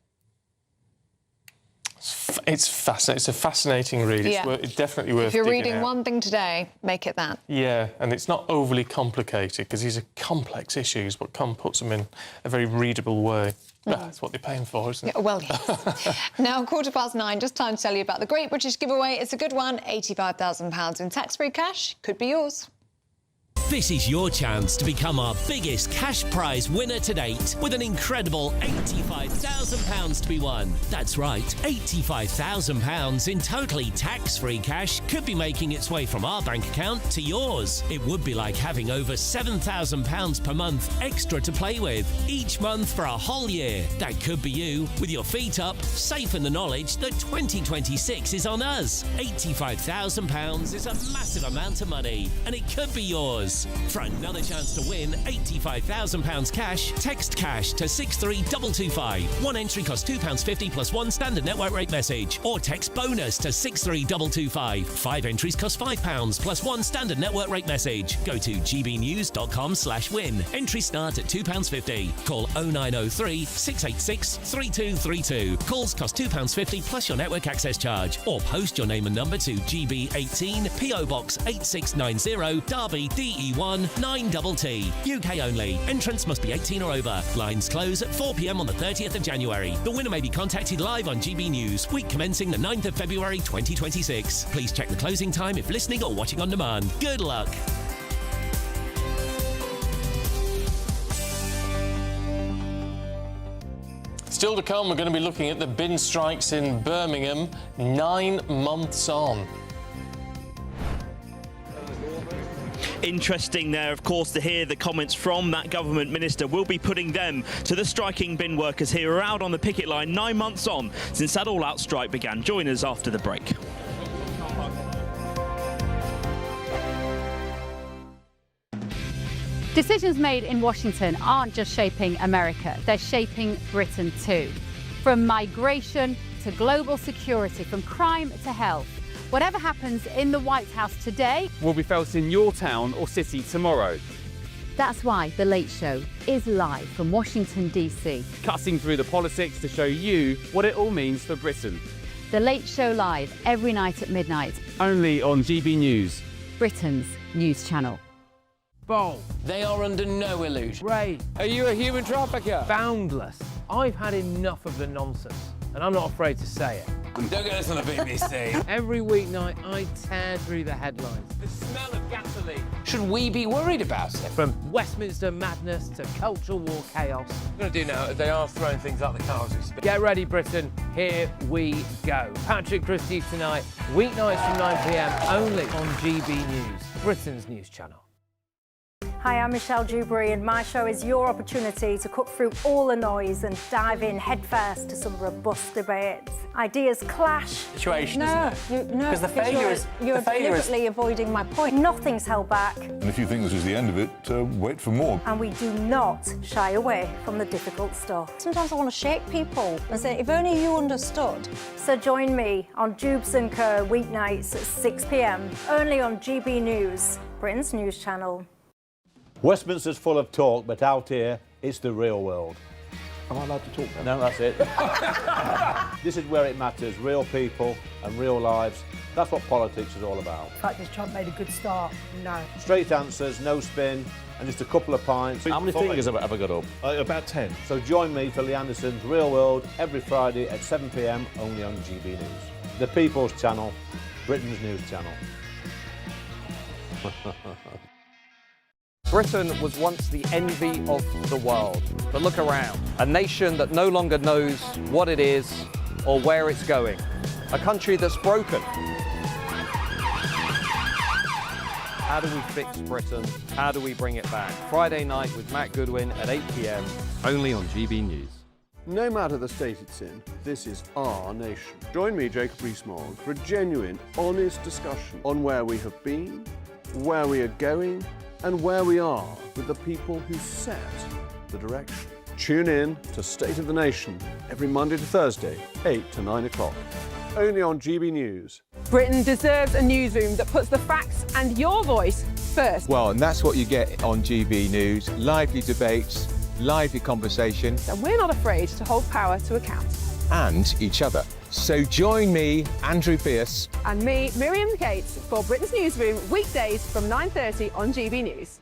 It's fascinating. It's a fascinating read. Yeah. It's definitely worth. If you're digging reading out. one thing today, make it that. Yeah, and it's not overly complicated because these are complex issues, but Con puts them in a very readable way. Well, that's what they're paying for, isn't it? Yeah, well, yes. Now, 9:15, just time to tell you about the Great British Giveaway. It's a good one. £85,000 in tax-free cash could be yours. This is your chance to become our biggest cash prize winner to date with an incredible £85,000 to be won. That's right, £85,000 in totally tax-free cash could be making its way from our bank account to yours. It would be like having over £7,000 per month extra to play with each month for a whole year. That could be you with your feet up, safe in the knowledge that 2026 is on us. £85,000 is a massive amount of money and it could be yours. For another chance to win £85,000 cash, text cash to 63225. One entry costs £2.50 plus one standard network rate message. Or text bonus to 63225. 5 entries cost £5 plus one standard network rate message. Go to gbnews.com/win. Entries start at £2.50. Call 0903 686 3232. Calls cost £2.50 plus your network access charge. Or post your name and number to GB18 PO Box 8690 Derby DE1 9TT. UK only. Entrants must be 18 or over. Lines close at 4 p.m. on the 30th of January. The winner may be contacted live on GB News, week commencing the 9th of February 2026. Please check the closing time if listening or watching on demand. Good luck. Still to come, we're going to be looking at the bin strikes in Birmingham 9 months on. Interesting there, of course, to hear the comments from that government minister. We'll be putting them to the striking bin workers here who are out on the picket line 9 months on since that all-out strike began. Join us after the break. Decisions made in Washington aren't just shaping America, they're shaping Britain too. From migration to global security, from crime to health. Whatever happens in the White House today will be felt in your town or city tomorrow. That's why The Late Show is live from Washington, D.C. Cutting through the politics to show you what it all means for Britain. The Late Show live every night at midnight. Only on GB News, Britain's news channel. Bold. They are under no illusion. Ray. Are you a human trafficker? Boundless. I've had enough of the nonsense, and I'm not afraid to say it. Don't get this on the BBC. Every weeknight, I tear through the headlines. The smell of gasoline. Should we be worried about it? From Westminster madness to cultural war chaos. What we're going to do now is they are throwing things out the car as we speak. Get ready, Britain. Here we go. Patrick Christie tonight, weeknights from 9 p.m. only on GB News, Britain's news channel. Hi, I'm Michelle Dewberry, and my show is your opportunity to cut through all the noise and dive in headfirst to some robust debates. Ideas clash. Situation, No, isn't it? no, Because the failure is you're deliberately avoiding my point. Nothing's held back, And if you think this is the end of it, wait for more. and we do not shy away from the difficult stuff. Sometimes I want to shake people and say, if only you understood. So join me on Jubes & Co. weeknights at 6 p.m, only on GB News, Britain's news channel. Westminster's full of talk, but out here, it's the real world. Am I allowed to talk now? No, that's it. This is where it matters. Real people and real lives. That's what politics is all about. In fact, has Trump made a good start? No. Straight answers, no spin, and just a couple of pints. How many fingers have I got up? About 10. So join me for Lee Anderson's Real World every Friday at 7 p.m, only on GB News. The People's Channel, Britain's news channel. Britain was once the envy of the world. But look around. A nation that no longer knows what it is or where it's going. A country that's broken. How do we fix Britain? How do we bring it back? Friday night with Matt Goodwin at 8 p.m, only on GB News. No matter the state it's in, this is our nation. Join me, Jacob Rees-Mogg, for a genuine, honest discussion on where we have been, where we are going, and where we are with the people who set the direction. Tune in to State of the Nation every Monday to Thursday, 8 to 9 o'clock. Only on GB News. Britain deserves a newsroom that puts the facts and your voice first. Well, and that's what you get on GB News. Lively debates, lively conversation. And we're not afraid to hold power to account. And each other. So join me, Andrew Pierce. And me, Miriam Cates, for Britain's Newsroom, weekdays from 9:30 on GB News.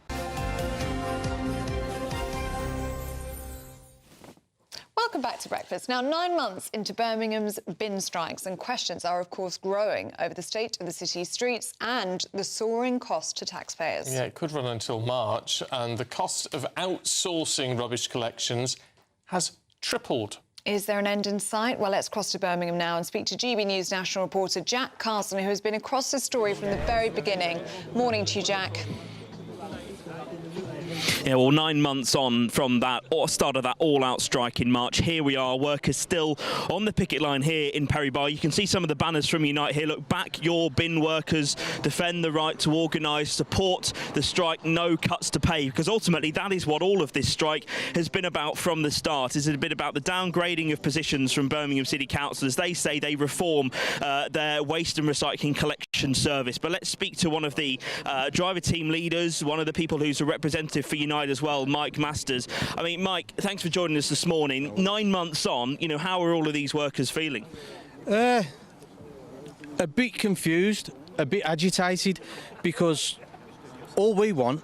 Welcome back to Breakfast. Now, 9 months into Birmingham's bin strikes, and questions are, of course, growing over the state of the city's streets and the soaring cost to taxpayers. Yeah, it could run until March, and the cost of outsourcing rubbish collections has tripled. Is there an end in sight? Well, let's cross to Birmingham now and speak to GB News national reporter Jack Carson, who has been across the story from the very beginning. Morning to you, Jack. Yeah, well, 9 months on from that start of that all-out strike in March, here we are, workers still on the picket line here in Perry Bar. You can see some of the banners from Unite here. Look, back your bin workers, defend the right to organise, support the strike, no cuts to pay, because ultimately that is what all of this strike has been about from the start. It's a bit about the downgrading of positions from Birmingham City Council as they say they reform their waste and recycling collection service. But let's speak to one of the driver team leaders, one of the people who's a representative for Unite as well, Mike Masters. I mean, Mike, thanks for joining us this morning. 9 months on, you know, how are all of these workers feeling? A bit confused, a bit agitated, because all we want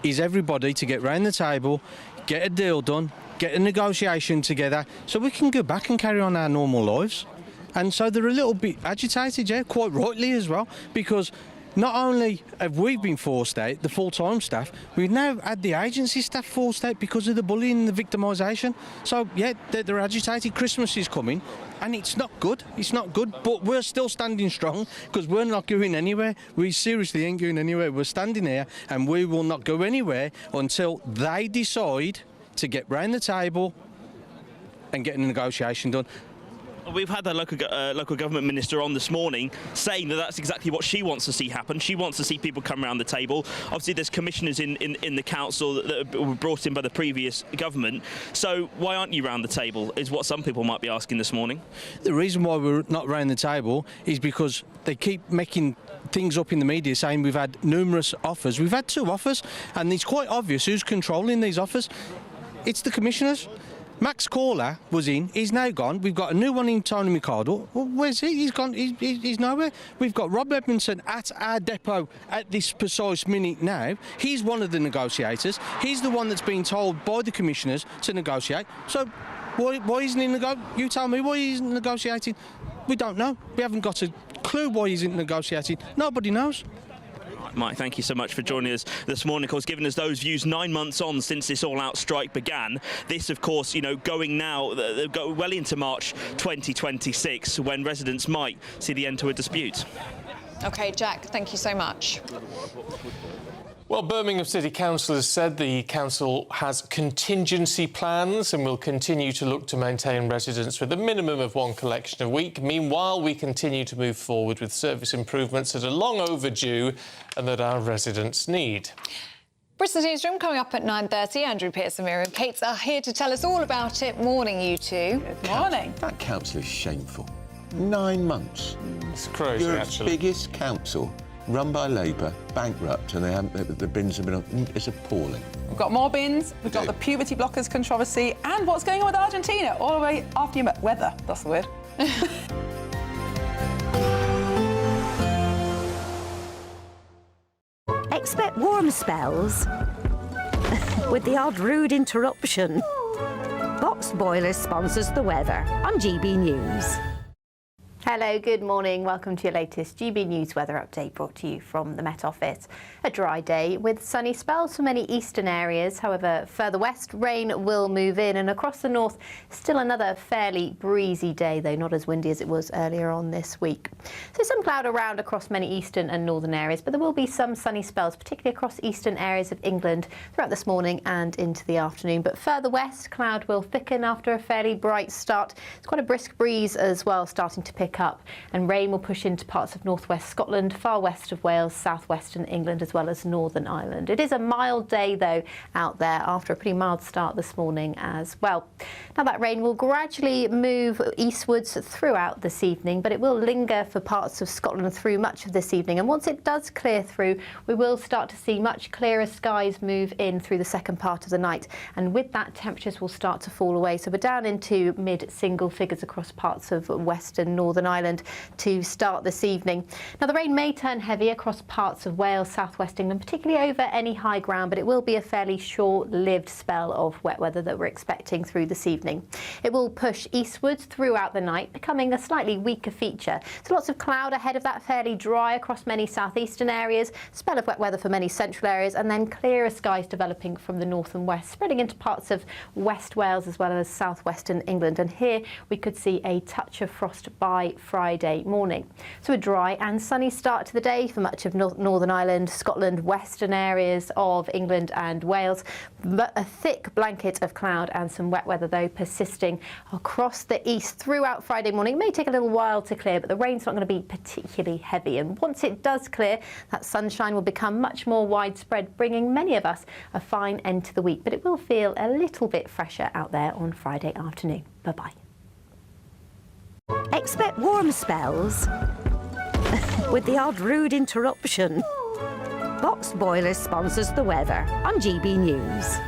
is everybody to get round the table, get a deal done, get a negotiation together, so we can go back and carry on our normal lives. And so they're a little bit agitated, yeah, quite rightly as well, because not only have we been forced out, the full-time staff, we've now had the agency staff forced out because of the bullying and the victimisation. So, yeah, they're agitated. Christmas is coming, and it's not good. It's not good, but we're still standing strong because we're not going anywhere. We seriously ain't going anywhere. We're standing here, and we will not go anywhere until they decide to get round the table and get a negotiation done. We've had the local government minister on this morning saying that that's exactly what she wants to see happen. She wants to see people come around the table. Obviously, there's commissioners in the council that were brought in by the previous government. So why aren't you round the table, is what some people might be asking this morning. The reason why we're not round the table is because they keep making things up in the media saying we've had numerous offers. We've had 2 offers, and it's quite obvious who's controlling these offers. It's the commissioners. Max Corler was in, he's now gone. We've got a new one in Tony Mikado. Well, where's he? He's gone, he's nowhere. We've got Rob Edmondson at our depot at this precise minute now. He's one of the negotiators. He's the one that's been told by the commissioners to negotiate. So why isn't he you tell me why he isn't negotiating. We don't know. We haven't got a clue why he isn't negotiating. Nobody knows. Mike, thank you so much for joining us this morning. Of course, giving us those views 9 months on since this all-out strike began. This, of course, you know, going now go well into March 2026, when residents might see the end to a dispute. OK, Jack, thank you so much. Well, Birmingham City Council has said the council has contingency plans and will continue to look to maintain residents with a minimum of 1 collection a week. Meanwhile, we continue to move forward with service improvements that are long overdue and that our residents need. Britain's Newsroom coming up at 9:30. Andrew Pearce and Miriam Cates are here to tell us all about it. Morning, you two. Good morning. That council is shameful. 9 months. It's crazy, Europe's actually. biggest council, run by Labour, bankrupt, and the bins have been on. It's appalling. We've got more bins, we've got the puberty blockers controversy, and what's going on with Argentina, all the way after you met weather. That's the word. Expect warm spells with the odd rude interruption. Box Boilers sponsors the weather on GB News. Hello, good morning. Welcome to your latest GB News weather update brought to you from the Met Office. A dry day with sunny spells for many eastern areas. However, further west, rain will move in, and across the north, still another fairly breezy day, though not as windy as it was earlier on this week. So some cloud around across many eastern and northern areas, but there will be some sunny spells, particularly across eastern areas of England throughout this morning and into the afternoon. But further west, cloud will thicken after a fairly bright start. It's quite a brisk breeze as well, starting to pick up, and rain will push into parts of northwest Scotland, far west of Wales, southwestern England, as well as Northern Ireland. It is a mild day, though, out there after a pretty mild start this morning as well. Now, that rain will gradually move eastwards throughout this evening, but it will linger for parts of Scotland through much of this evening. And once it does clear through, we will start to see much clearer skies move in through the second part of the night. And with that, temperatures will start to fall away. So we're down into mid-single figures across parts of western Northern Ireland to start this evening. Now, the rain may turn heavy across parts of Wales, southwest England, particularly over any high ground, but it will be a fairly short-lived spell of wet weather that we're expecting through this evening. It will push eastwards throughout the night, becoming a slightly weaker feature. So lots of cloud ahead of that, fairly dry across many southeastern areas, spell of wet weather for many central areas, and then clearer skies developing from the north and west, spreading into parts of West Wales as well as southwestern England. And here we could see a touch of frost by Friday morning. So a dry and sunny start to the day for much of Northern Ireland, Scotland, western areas of England and Wales, but a thick blanket of cloud and some wet weather, though, persisting across the east throughout Friday morning. It may take a little while to clear, but the rain's not going to be particularly heavy. And once it does clear, that sunshine will become much more widespread, bringing many of us a fine end to the week. But it will feel a little bit fresher out there on Friday afternoon. Bye-bye. Expect warm spells with the odd rude interruption. Box Boilers sponsors the weather on GB News.